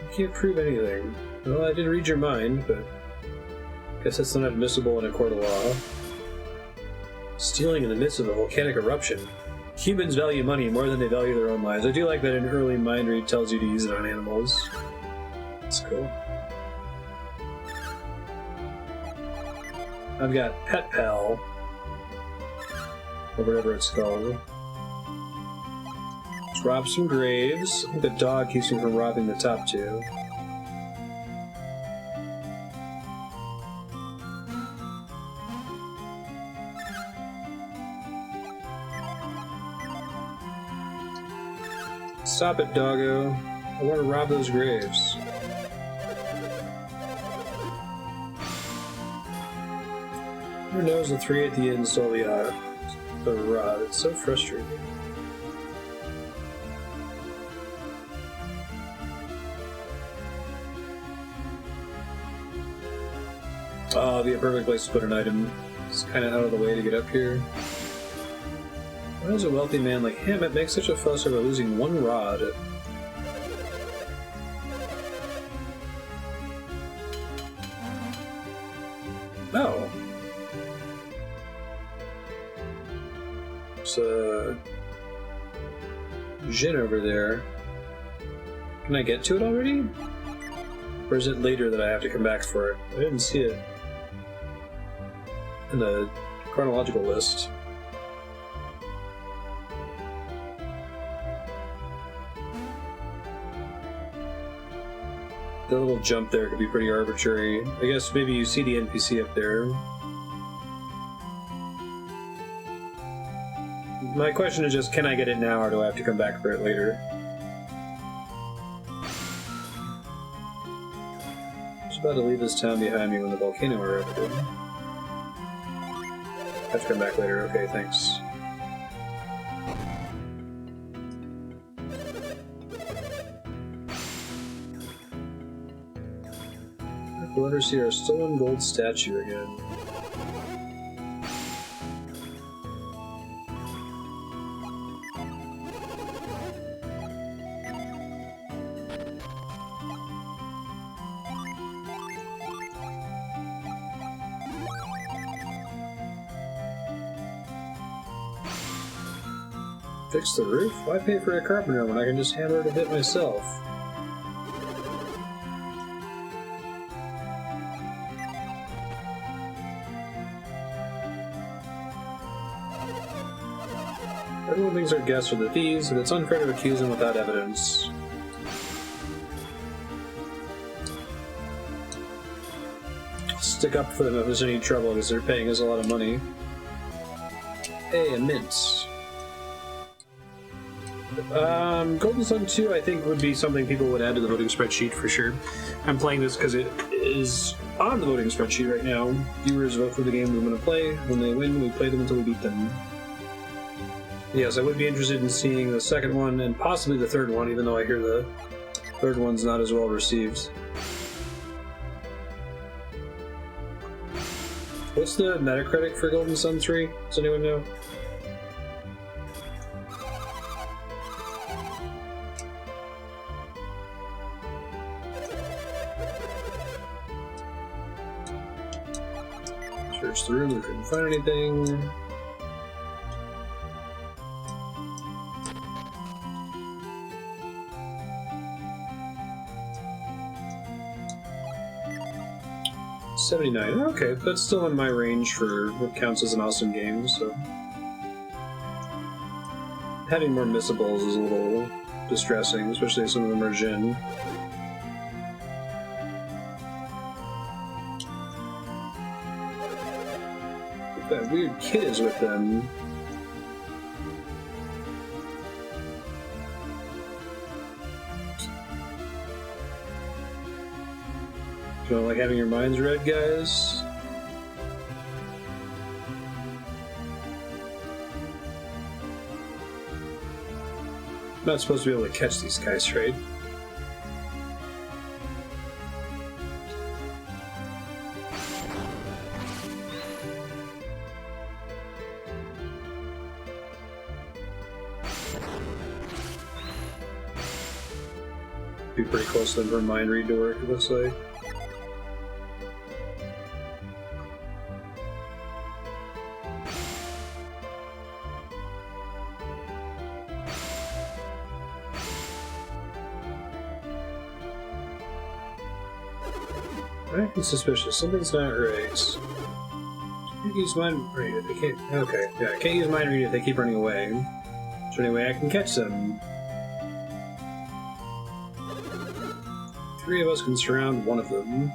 I can't prove anything. Well, I did read your mind, but I guess that's not admissible in a court of law. Stealing in the midst of a volcanic eruption. Humans value money more than they value their own lives. I do like that an early mind read tells you to use it on animals. That's cool. I've got Pet Pal. Or whatever it's called. Let's rob some graves. I think the dog keeps me from robbing the top two. Stop it, doggo. I want to rob those graves. Who knows the three at the end stole the rod? It's so frustrating. Oh, it'd be a perfect place to put an item. It's kind of out of the way to get up here. Why does a wealthy man like Hammett make such a fuss over losing one rod? Oh. There's a Jin over there. Can I get to it already? Or is it later that I have to come back for it? I didn't see it in the chronological list. The little jump there could be pretty arbitrary. I guess maybe you see the NPC up there. My question is just, can I get it now, or do I have to come back for it later? I was about to leave this town behind me when the volcano erupted. I have to come back later. Okay, thanks. We'll ever see our stolen gold statue again. Fix the roof? Why pay for a carpenter when I can just hammer it a bit myself? Everyone thinks our guests are the thieves, and it's unfair to accuse them without evidence. Stick up for them if there's any trouble, because they're paying us a lot of money. Hey, a mint. Golden Sun 2, I think, would be something people would add to the voting spreadsheet for sure. I'm playing this because it is on the voting spreadsheet right now. Viewers vote for the game we're going to play. When they win, we play them until we beat them. Yes, I would be interested in seeing the second one and possibly the third one, even though I hear the third one's not as well received. What's the Metacritic for Golden Sun 3? Does anyone know? Search the room, we couldn't find anything. $79. Okay, that's still in my range for what counts as an awesome game, so... Having more missables is a little distressing, especially if some of them are Jin. That weird kid is with them. You don't like having your minds read, guys? I'm not supposed to be able to catch these guys, right? Be pretty close to them for mind read to work, it looks like. Acting suspicious. Something's not right. Can't use mind read if they can't. Okay, yeah, I can't use mind read if they keep running away. So anyway, I can catch them. 3 of us can surround one of them.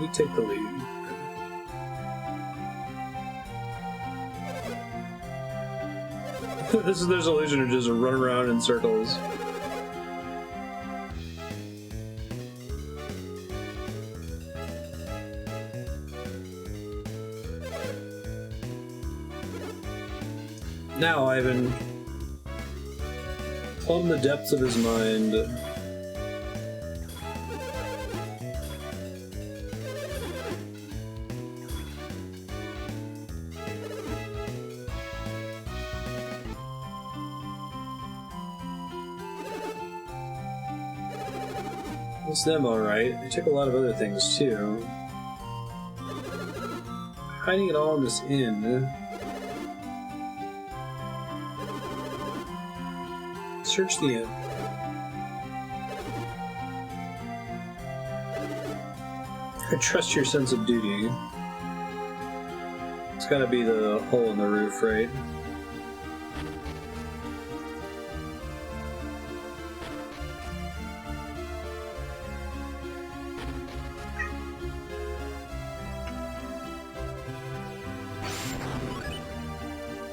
You take the lead. There's illusion of just run around in circles. Now, Ivan, plumb the depths of his mind. It's them, alright. They took a lot of other things, too. Hiding it all in this inn. Search the inn. I trust your sense of duty. It's gotta be the hole in the roof, right?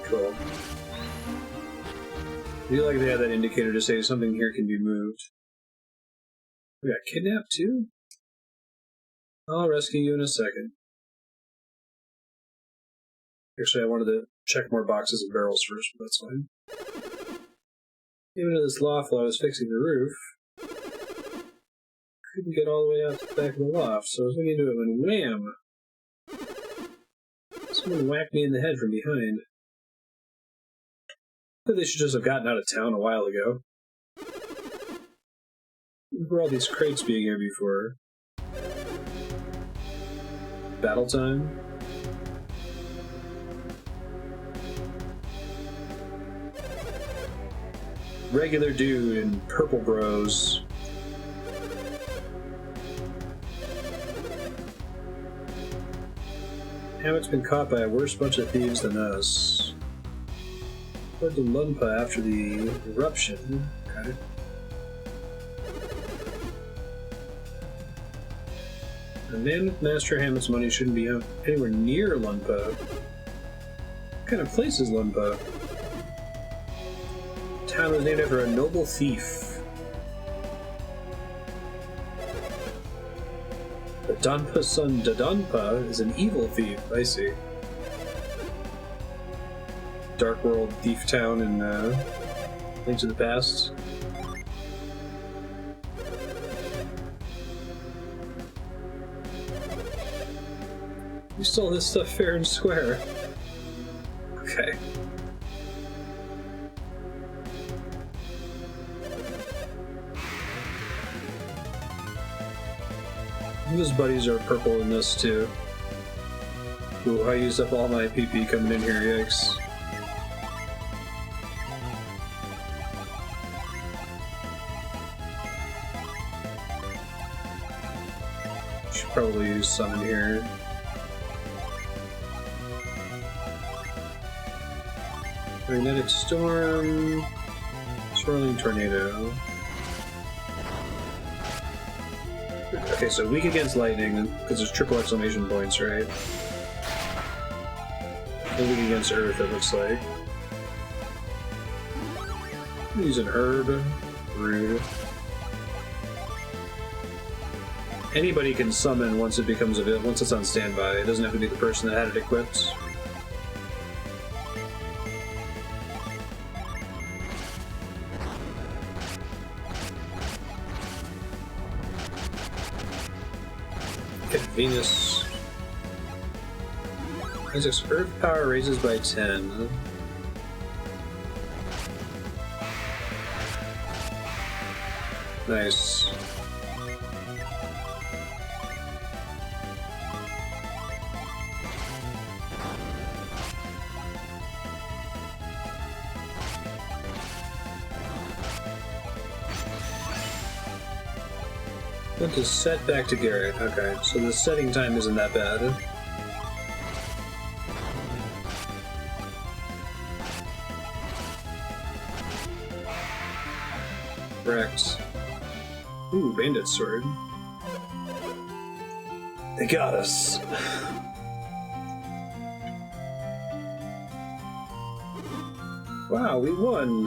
Cool. I feel like they had that indicator to say something here can be moved. We got kidnapped too? I'll rescue you in a second. Actually, I wanted to check more boxes and barrels first, but that's fine. Even to this loft while I was fixing the roof. Couldn't get all the way out to the back of the loft, so I was looking into it when wham! Someone whacked me in the head from behind. They should just have gotten out of town a while ago. Where all these crates being here before? Battle time? Regular dude in purple bros. Hammock's been caught by a worse bunch of thieves than us. Fled to Lunpa after the eruption. Okay. The man with Master Hammock's money shouldn't be anywhere near Lunpa. What kind of place is Lunpa? The town was named after a noble thief. The Donpa's son Dodonpa is an evil thief, I see. Dark World Thief Town in Link to the Past. You stole this stuff fair and square. Okay. His buddies are purple in this too. Ooh, I used up all my PP coming in here, yikes. Should probably use some in here. Magnetic Storm, Swirling Tornado. Okay, so weak against lightning, because there's triple exclamation points, right? And weak against earth, it looks like. Use an herb. Rude. Anybody can summon once it becomes available, once it's on standby. It doesn't have to be the person that had it equipped. Venus. Isaac's Earth power raises by 10. Nice. Went to set back to Garrett. Okay, so the setting time isn't that bad. Correct. Ooh, bandit sword. They got us. Wow, we won.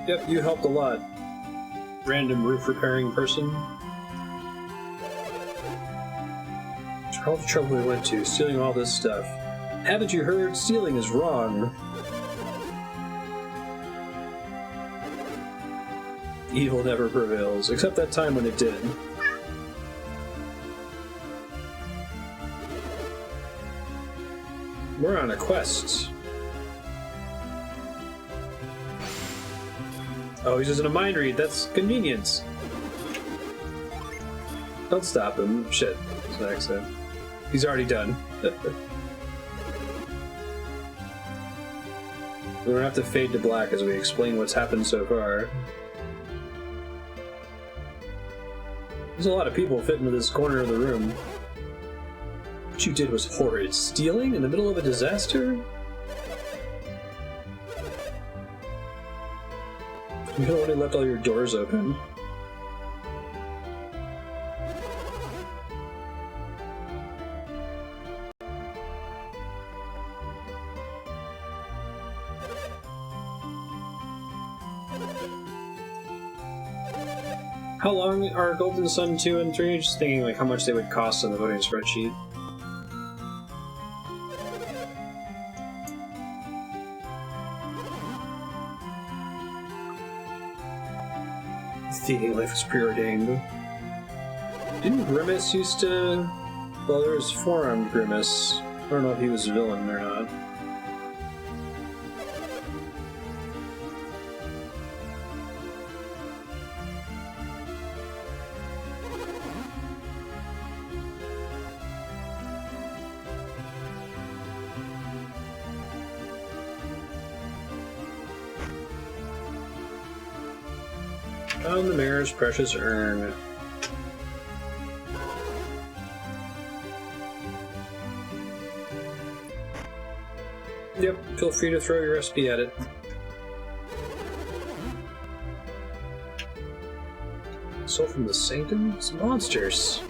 Yep, you helped a lot. Random roof repairing person. All the trouble we went to, stealing all this stuff. Haven't you heard? Stealing is wrong. Evil never prevails, except that time when it did. We're on a quest. Oh, he's using a mind read. That's convenience. Don't stop him. Shit. It's an accident. He's already done. We don't have to fade to black as we explain what's happened so far. There's a lot of people fit into this corner of the room. What you did was horrid. Stealing in the middle of a disaster? You only left all your doors open. How long are Golden Sun 2 and 3? Just thinking like how much they would cost on the voting spreadsheet. Thieving life is preordained. Didn't Grimace used to... Well, there was four-armed Grimace. I don't know if he was a villain or not. Found the mayor's precious urn. Yep, feel free to throw your recipe at it. Soul from the Sanctum? Some monsters.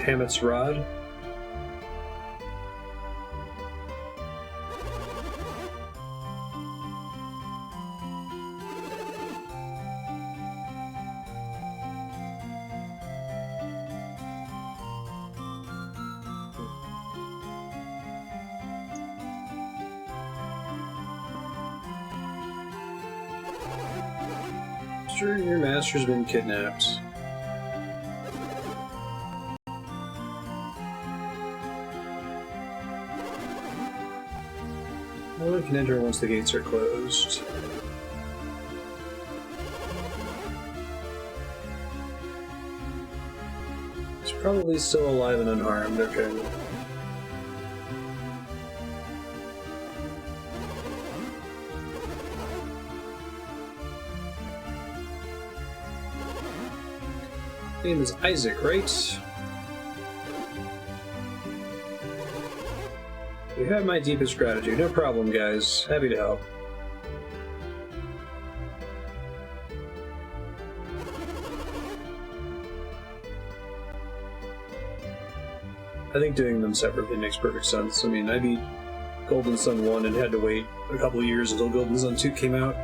Hammett's Rod. Sure, your master's been kidnapped. No one can enter once the gates are closed. He's probably still alive and unharmed, okay. Name is Isaac, right? You have my deepest gratitude. No problem, guys. Happy to help. I think doing them separately makes perfect sense. I mean, I beat Golden Sun 1 and had to wait a couple of years until Golden Sun 2 came out.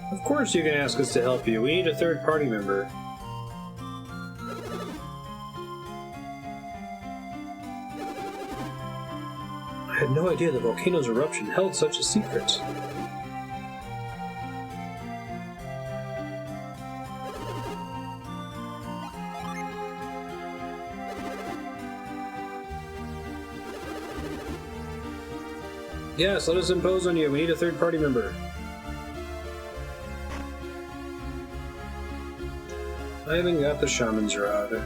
Of course you can ask us to help you. We need a third party member. I had no idea the volcano's eruption held such a secret. Yes, let us impose on you. We need a third party member. I haven't got the Shaman's Rod.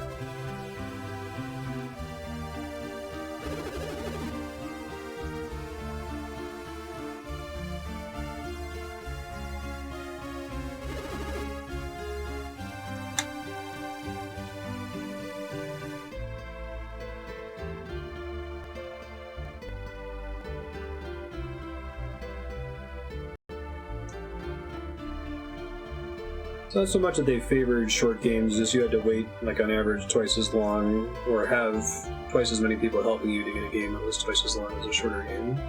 It's not so much that they favored short games, just you had to wait, like on average, twice as long, or have twice as many people helping you to get a game that was twice as long as a shorter game.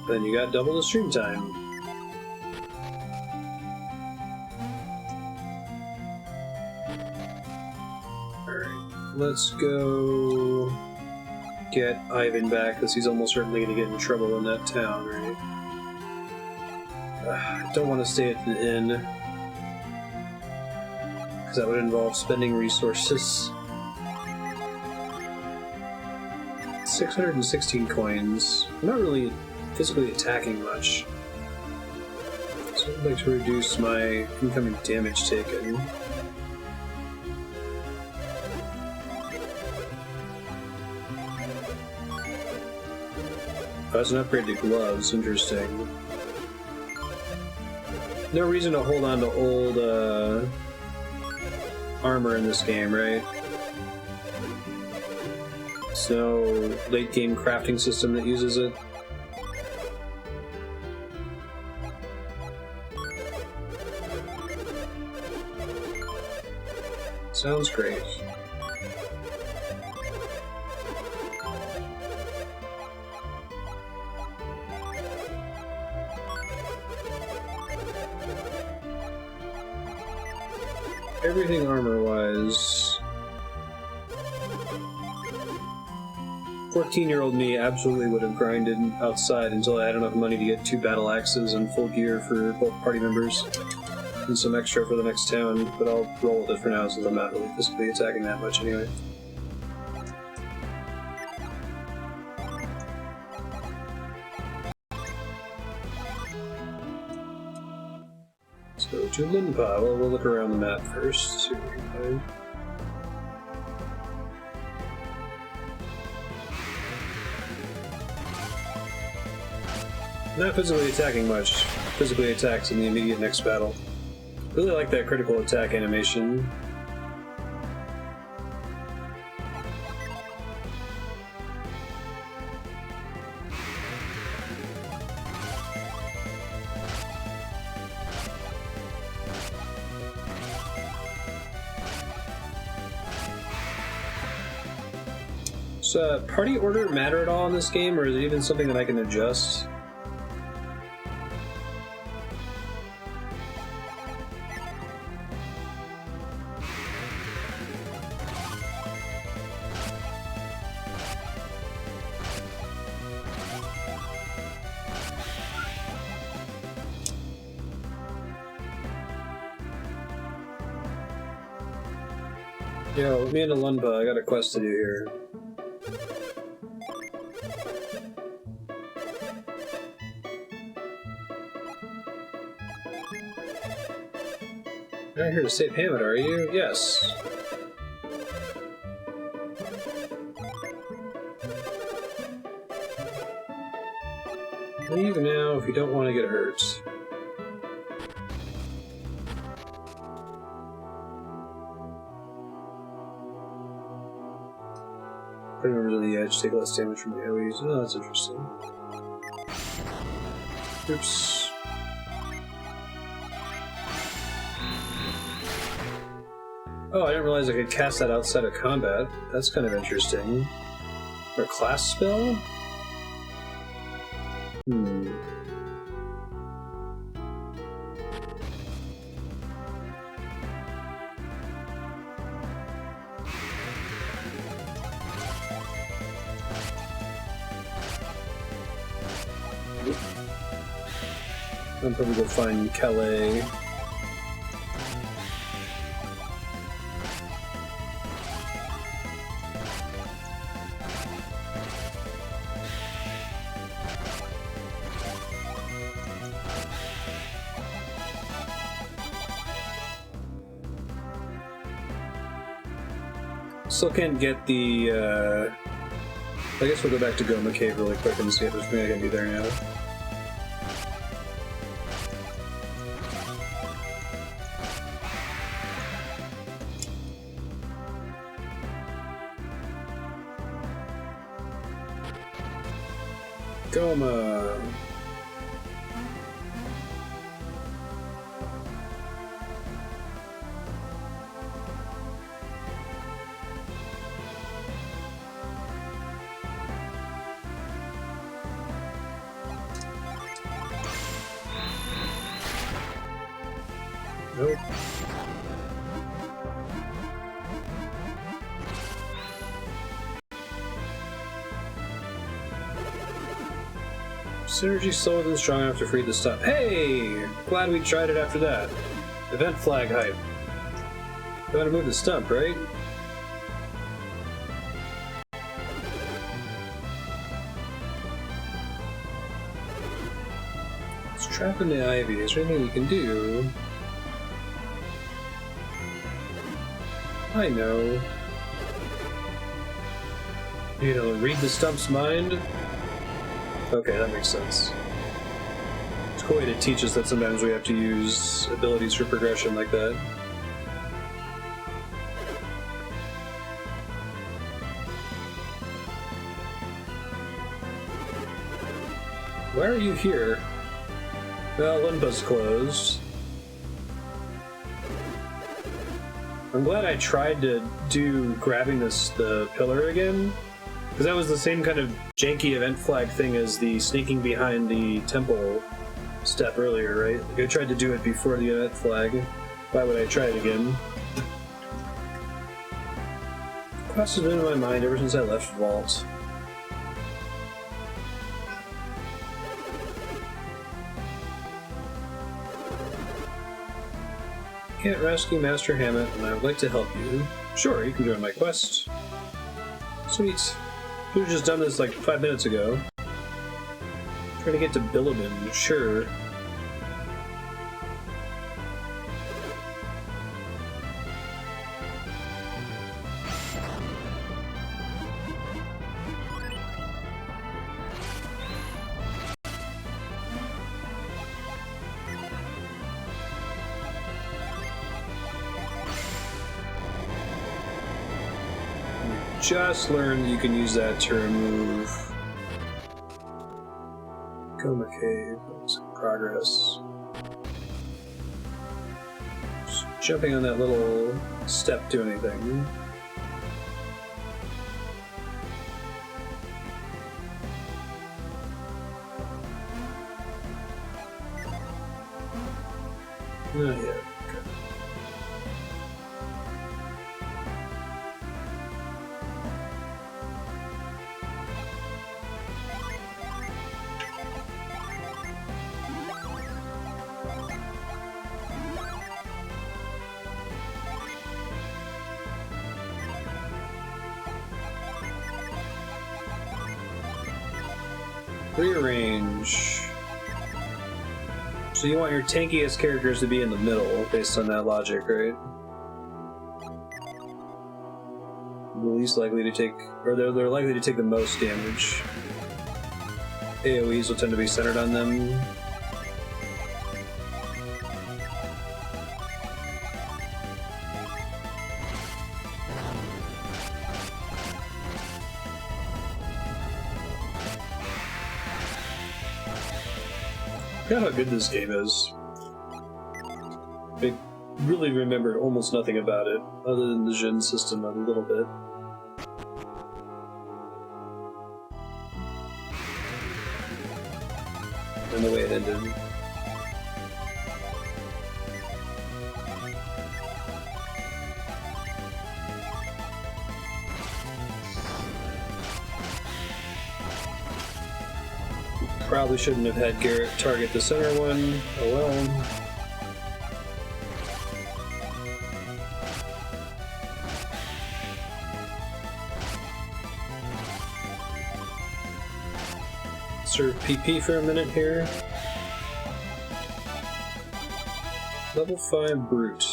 Then you got double the stream time. Alright, let's go get Ivan back, because he's almost certainly going to get in trouble in that town, right? I don't want to stay at the inn, because that would involve spending resources. 616 coins. I'm not really physically attacking much, so I'd like to reduce my incoming damage taken. Oh, that's an upgrade to gloves. Interesting. No reason to hold on to old armor in this game, right? There's no late game crafting system that uses it. Sounds great. Everything armor-wise. 14-year-old me absolutely would have grinded outside until I had enough money to get 2 battle axes and full gear for both party members. And some extra for the next town, but I'll roll with it for now since I'm not really physically attacking that much anyway. to Linpa. Well, we'll look around the map first, see what we can find. Not physically attacking much. Physically attacks in the immediate next battle. Really like that critical attack animation. Does party order matter at all in this game, or is it even something that I can adjust? Yo, me and Alunpa, I got a quest to do here. You're not here to save Hammett, are you? Yes. Leave now if you don't want to get hurt. Bring over to the edge, take less damage from the AoEs. Oh, that's interesting. Oops. Oh, I didn't realize I could cast that outside of combat. That's kind of interesting. Or class spell? I'm probably go find Calais. Still can't get the, I guess we'll go back to Goma Cave really quick and see if there's anything I can do there now. Goma! Nope. Synergy slower than strong enough to free the stump. Hey! Glad we tried it after that. Event flag hype. You want to move the stump, right? It's trapping the ivy. Is there anything you can do? I know. You know, read the stump's mind? Okay, that makes sense. It's a cool way to teach us that sometimes we have to use abilities for progression like that. Why are you here? Well, Linpa's closed. I'm glad I tried to do grabbing the pillar again, because that was the same kind of janky event flag thing as the sneaking behind the temple step earlier, right? Like I tried to do it before the event flag. Why would I try it again? Quest has been in my mind ever since I left Vault. Can't rescue Master Hammett, and I would like to help you. Sure, you can join my quest. Sweet. We have just done this like 5 minutes ago. Trying to get to Bilibin, sure. just learned you can use that to remove Coma Cave. That's in progress. Just jumping on that little step do anything? Not yet. Rearrange. So you want your tankiest characters to be in the middle, based on that logic, right? The least likely to take, or they're likely to take the most damage. AoEs will tend to be centered on them. Look how good this game is. I really remember almost nothing about it, other than the Jin system a little bit. And the way it ended. Probably shouldn't have had Garrett target the center one. Oh well. Serve PP for a minute here. Level 5 Brute.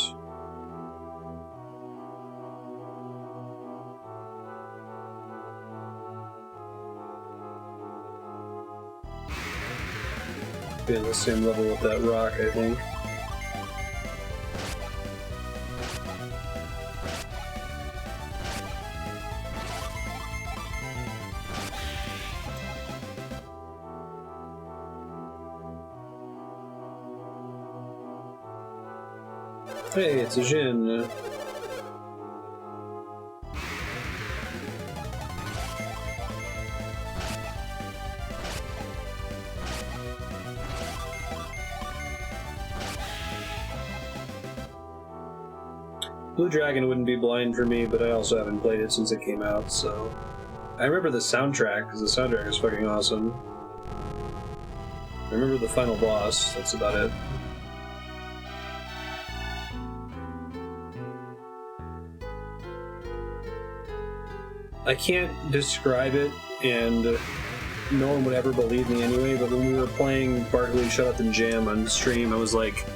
Be on the same level with that rock, I think. Hey, it's a Jin. Blue Dragon wouldn't be blind for me, but I also haven't played it since it came out, so... I remember the soundtrack, because the soundtrack is fucking awesome. I remember the final boss, that's about it. I can't describe it, and no one would ever believe me anyway, but when we were playing Barkley Shut Up and Jam on stream, I was like,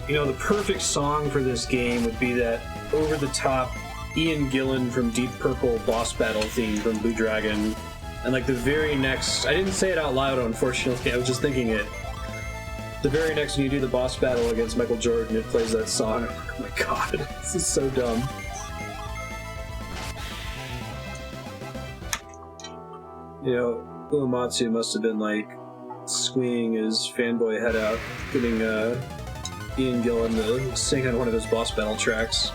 you know, the perfect song for this game would be that over-the-top Ian Gillan from Deep Purple boss battle theme from Blue Dragon. And like the very next... I didn't say it out loud, unfortunately, I was just thinking it. The very next when you do the boss battle against Michael Jordan, it plays that song. Oh my god, this is so dumb. You know, Uematsu must have been like squeeing his fanboy head out, getting Ian Gillan to sing on one of his boss battle tracks.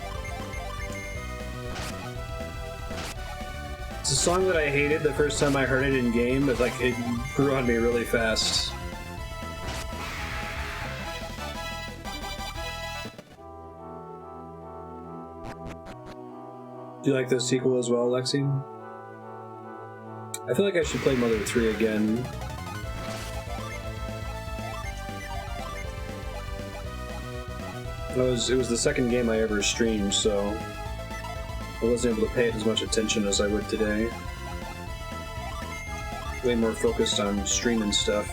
It's a song that I hated the first time I heard it in game, but like it grew on me really fast. Do you like the sequel as well, Lexi? I feel like I should play Mother 3 again. It was the second game I ever streamed, so I wasn't able to pay it as much attention as I would today. Way more focused on streaming stuff.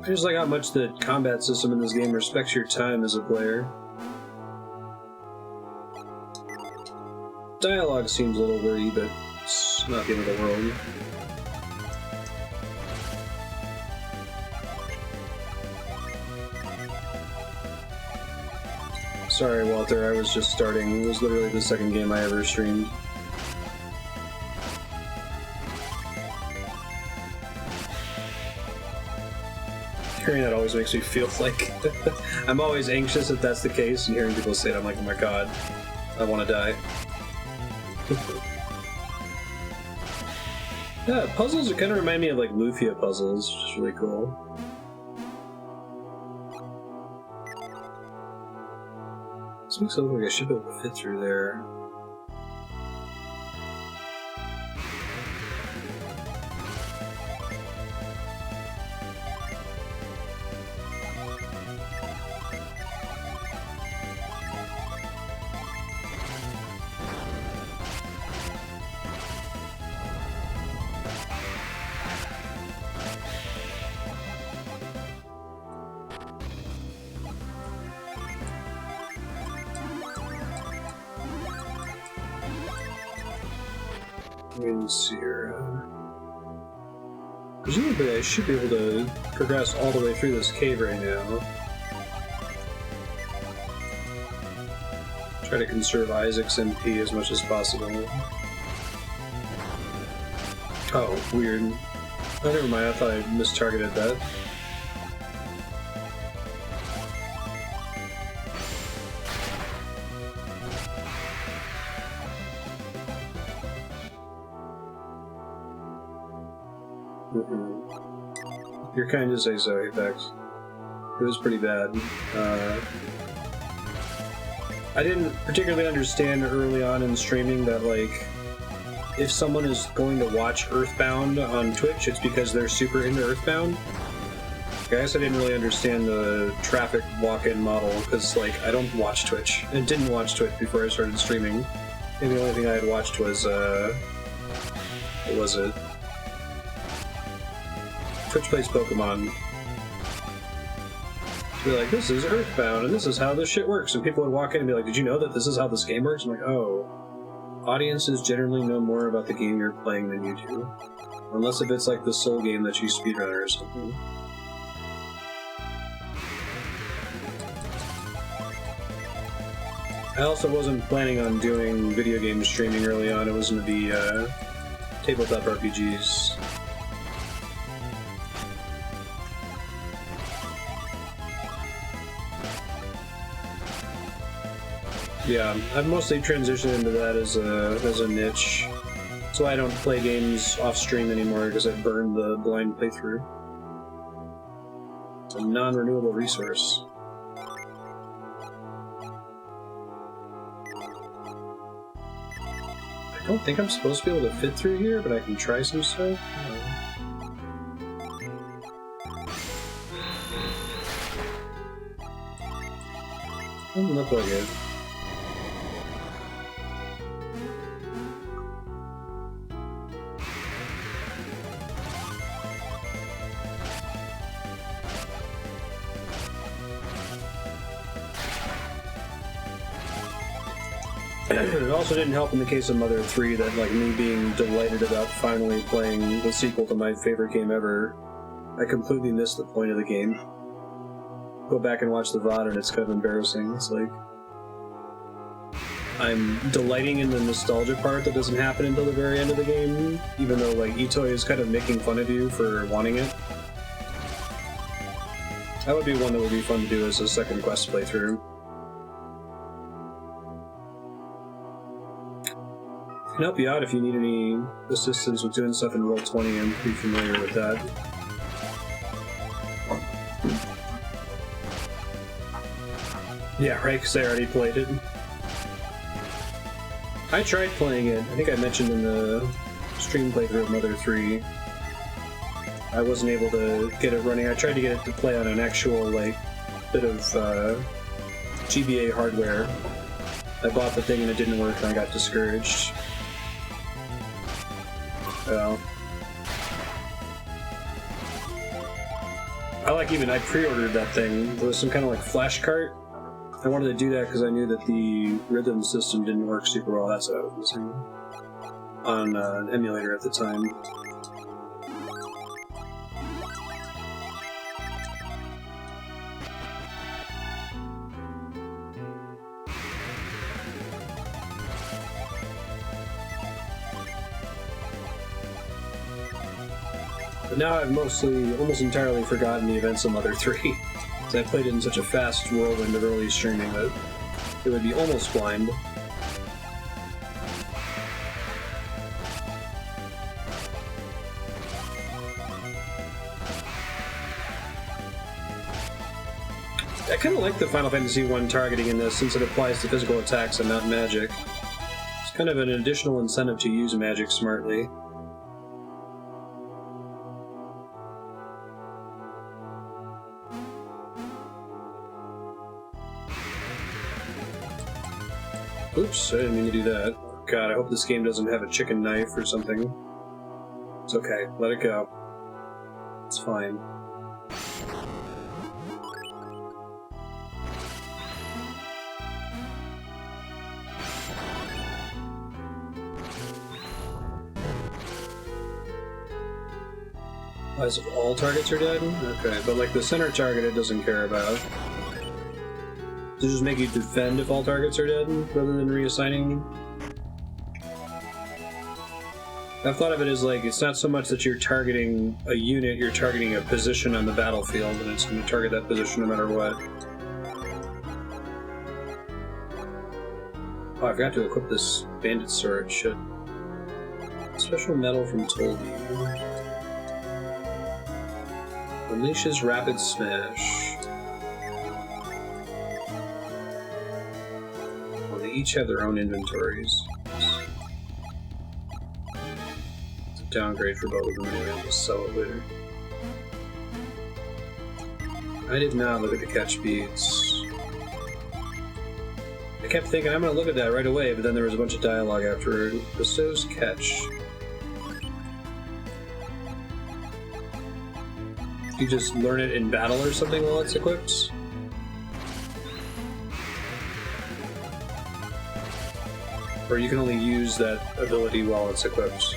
just like how much the combat system in this game respects your time as a player. Dialogue seems a little wordy, but it's not the end of the world. Sorry, Walter, I was just starting. It was literally the second game I ever streamed. Hearing that always makes me feel like I'm always anxious if that's the case, and hearing people say it, I'm like, oh my god, I want to die. Yeah, puzzles kind of remind me of like Lufia puzzles, which is really cool. This makes it look like I should be able to fit through there. Let's see here. Presumably I should be able to progress all the way through this cave right now. Try to conserve Isaac's MP as much as possible. Oh, weird. Oh, never mind, I thought I mistargeted that. You're kind to say so, Apex. It was pretty bad. I didn't particularly understand early on in streaming that, like, if someone is going to watch Earthbound on Twitch, it's because they're super into Earthbound. I guess I didn't really understand the traffic walk-in model, because, like, I don't watch Twitch. I didn't watch Twitch before I started streaming. And the only thing I had watched was, what was it? Twitch plays Pokemon. Be like, this is Earthbound, and this is how this shit works. And people would walk in and be like, did you know that this is how this game works? I'm like, oh. Audiences generally know more about the game you're playing than you do. Unless if it's like the Soul game that you speedrun or something. I also wasn't planning on doing video game streaming early on. It was going to be tabletop RPGs. Yeah, I've mostly transitioned into that as a niche. So I don't play games off stream anymore because I burned the blind playthrough. It's a non-renewable resource. I don't think I'm supposed to be able to fit through here, but I can try some stuff. Doesn't look like it. It also didn't help in the case of Mother 3 that, like, me being delighted about finally playing the sequel to my favorite game ever, I completely missed the point of the game. Go back and watch the VOD and it's kind of embarrassing. It's like, I'm delighting in the nostalgia part that doesn't happen until the very end of the game, even though, like, Itoi is kind of making fun of you for wanting it. That would be one that would be fun to do as a second quest playthrough. I can help you out if you need any assistance with doing stuff in Roll20. I'm pretty familiar with that. Yeah, right, because I already played it. I tried playing it. I think I mentioned in the stream playthrough of Mother 3. I wasn't able to get it running. I tried to get it to play on an actual, like, bit of GBA hardware. I bought the thing and it didn't work and I got discouraged. Well, I pre-ordered that thing. There was some kind of like flash cart. I wanted to do that because I knew that the rhythm system didn't work super well. That's what I was missing on an emulator at the time. But now I've almost entirely forgotten the events of Mother 3. Because I played it in such a fast whirlwind of early streaming that it would be almost blind. I kind of like the Final Fantasy I targeting in this since it applies to physical attacks and not magic. It's kind of an additional incentive to use magic smartly. Oops, I didn't mean to do that. God, I hope this game doesn't have a chicken knife or something. It's okay, let it go. It's fine. As if all targets are dead? Okay, but like the center target it doesn't care about. Does it just make you defend if all targets are dead, rather than reassigning? I've thought of it as like, it's not so much that you're targeting a unit, you're targeting a position on the battlefield, and it's going to target that position no matter what. Oh, I forgot to equip this bandit sword, shit. Special medal from Tolby. Unleashes Rapid Smash. Well, they each have their own inventories. It's a downgrade for both of them anyway, I'll just sell it later. I did not look at the catch beads. I kept thinking I'm gonna look at that right away, but then there was a bunch of dialogue afterward. Bestows catch. You just learn it in battle or something while it's equipped? Or you can only use that ability while it's equipped?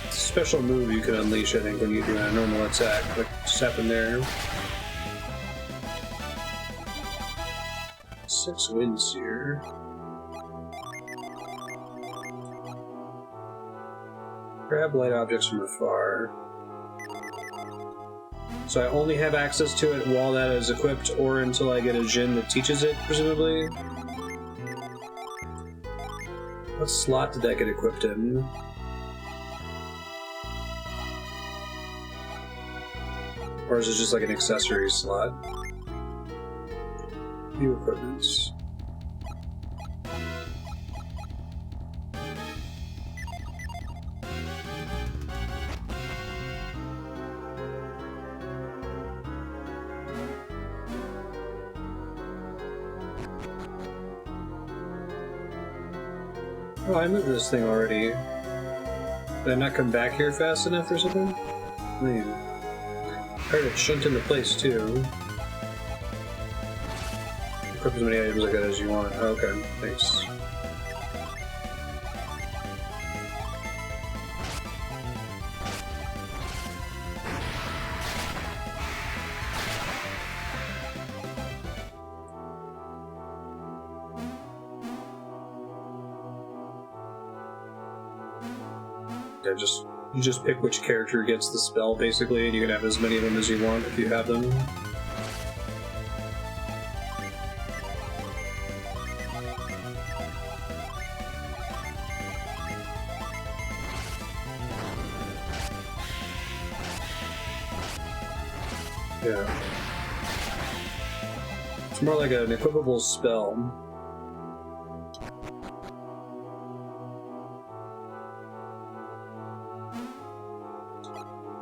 It's a special move you can unleash, I think, when you do a normal attack, like just happened there. 6 wins here. Grab light objects from afar. So I only have access to it while that is equipped, or until I get a Djinn that teaches it, presumably? What slot did that get equipped in? Or is it just like an accessory slot? New equipments. Oh, I moved this thing already. Did I not come back here fast enough or something? Man. I heard it shunt into place too. Equip as many items like that as you want. Oh, okay, thanks. Yeah, you just pick which character gets the spell basically, and you can have as many of them as you want if you have them. Yeah. It's more like an equipable spell.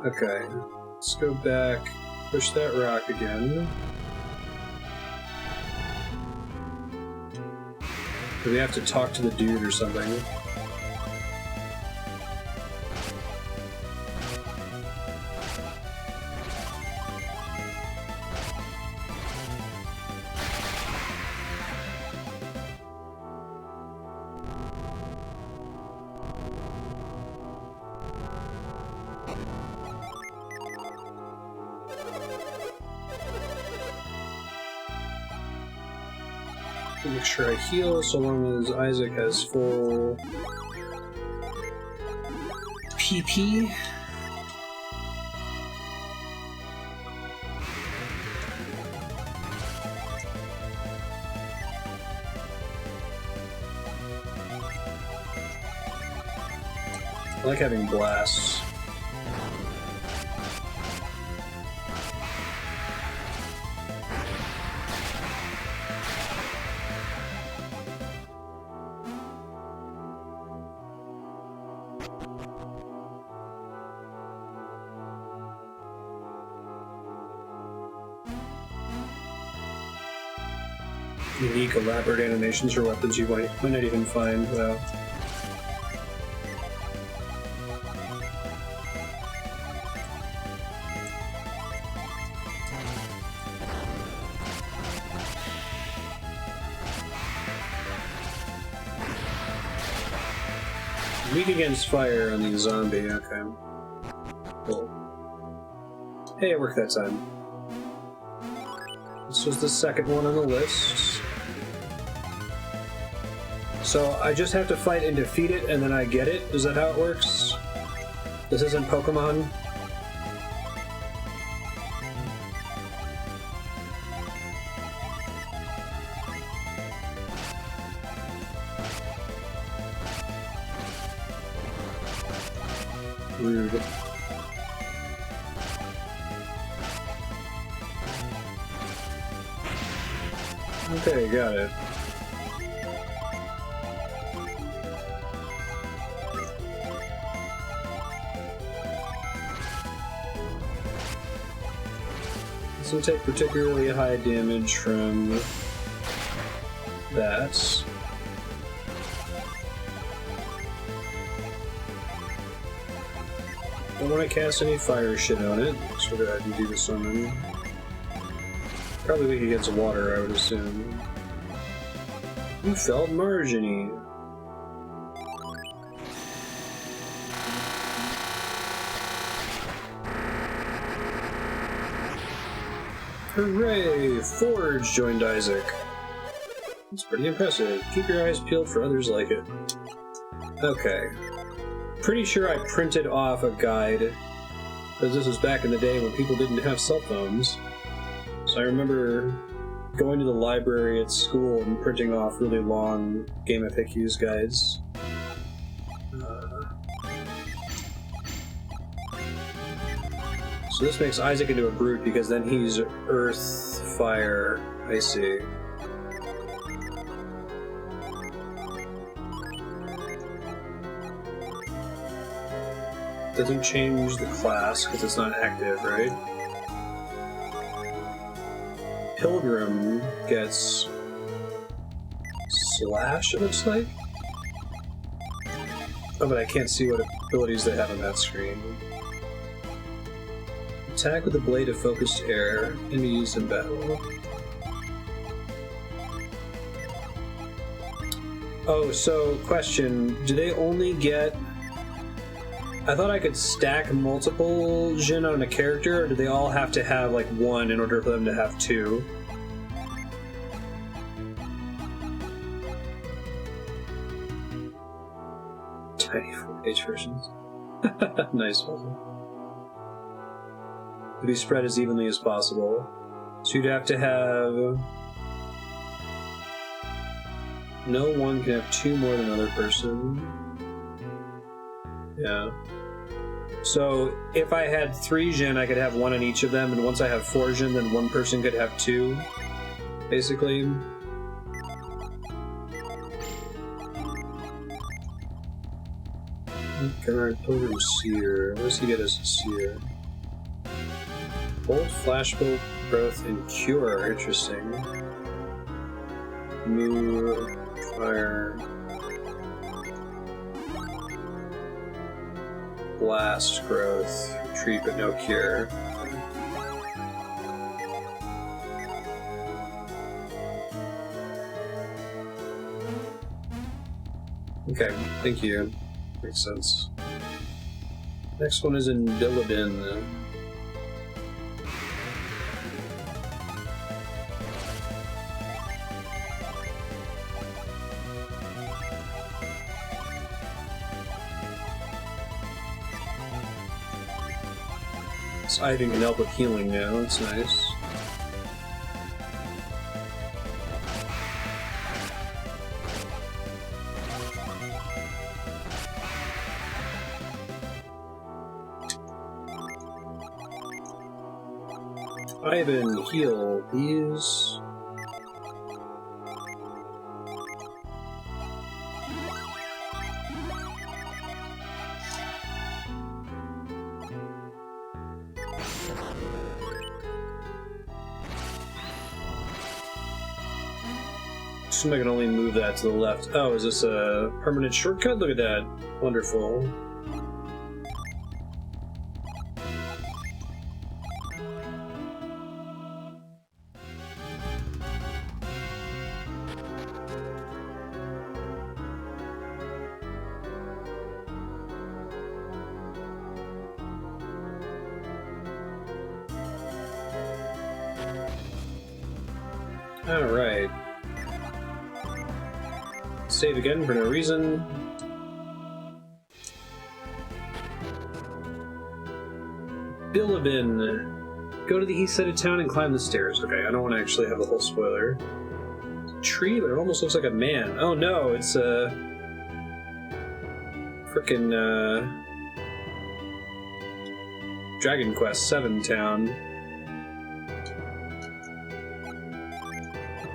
Okay, let's go back. Push that rock again. Do we have to talk to the dude or something? Make sure I heal so long as Isaac has full PP. I like having blasts. Unique, elaborate animations or weapons you might not even find without. Weak against fire on the zombie, okay. Cool. Hey, it worked that time. This was the second one on the list. So I just have to fight and defeat it and then I get it? Is that how it works? This isn't Pokemon? Rude. Okay, got it. Doesn't take particularly high damage from that. Don't want to cast any fire shit on it, so go ahead and do the summon. Probably weak against water, I would assume. You felt marginy. Hooray! Forge joined Isaac. That's pretty impressive. Keep your eyes peeled for others like it. Okay. Pretty sure I printed off a guide, because this was back in the day when people didn't have cell phones. So I remember going to the library at school and printing off really long Game FAQs guides. So this makes Isaac into a brute because then he's earth, fire, I see. Doesn't change the class because it's not active, right? Pilgrim gets slash, it looks like? Oh, but I can't see what abilities they have on that screen. Attack with the blade of focused air can be used in battle. Oh, so question, do they only get... I thought I could stack multiple Jin on a character, or do they all have to have like one in order for them to have two? Tiny 4-page versions. Nice one. To be spread as evenly as possible. So you'd have to have... No one can have two more than another person. Yeah. So if I had 3 Jin, I could have one on each of them, and once I have 4 Jin, then one person could have 2, basically. Guard Pilgrim Seer. What does he get as a Seer? Bolt, Flash Build, Growth, and Cure. Interesting. Move, Fire, Blast, Growth, Retreat, but no Cure. Okay, thank you. Makes sense. Next one is in Billabin. This Ivy can help with healing now, that's nice. Ivan, heal these. Assume I can only move that to the left. Oh, is this a permanent shortcut? Look at that. Wonderful. Alright. Save again for no reason. Billabin. Go to the east side of town and climb the stairs. Okay, I don't want to actually have a whole spoiler. Tree, but it almost looks like a man. Oh no, it's a frickin' Dragon Quest 7 town.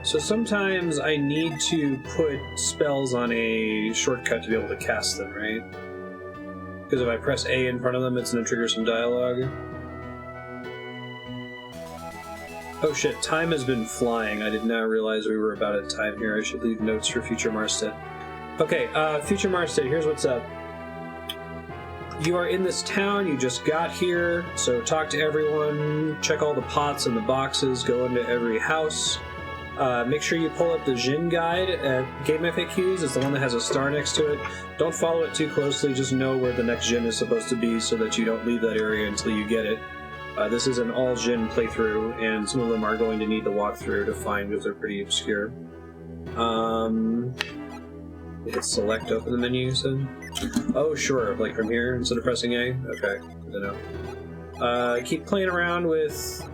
So sometimes I need to put spells on a shortcut to be able to cast them, right? Because if I press A in front of them, it's going to trigger some dialogue. Oh shit, time has been flying. I did not realize we were about at time here. I should leave notes for future Marstead. Okay, future Marstead, here's what's up. You are in this town, you just got here, so talk to everyone, check all the pots and the boxes, go into every house. Make sure you pull up the Jin guide at Game FAQs. It's the one that has a star next to it. Don't follow it too closely, just know where the next Jin is supposed to be so that you don't leave that area until you get it. This is an all Jin playthrough, and some of them are going to need to walk through to find because they're pretty obscure. Hit select, open the menu, you said? Oh, sure, like from here instead of pressing A? Okay, good to know. Keep playing around with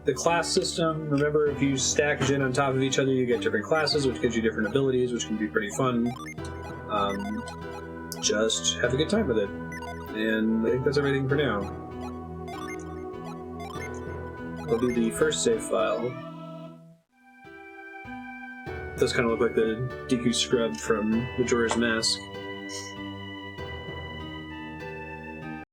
the class system. Remember, if you stack Jin on top of each other, you get different classes, which gives you different abilities, which can be pretty fun. Just have a good time with it. And I think that's everything for now. It'll be the first save file. It does kind of look like the Deku Scrub from Majora's Mask.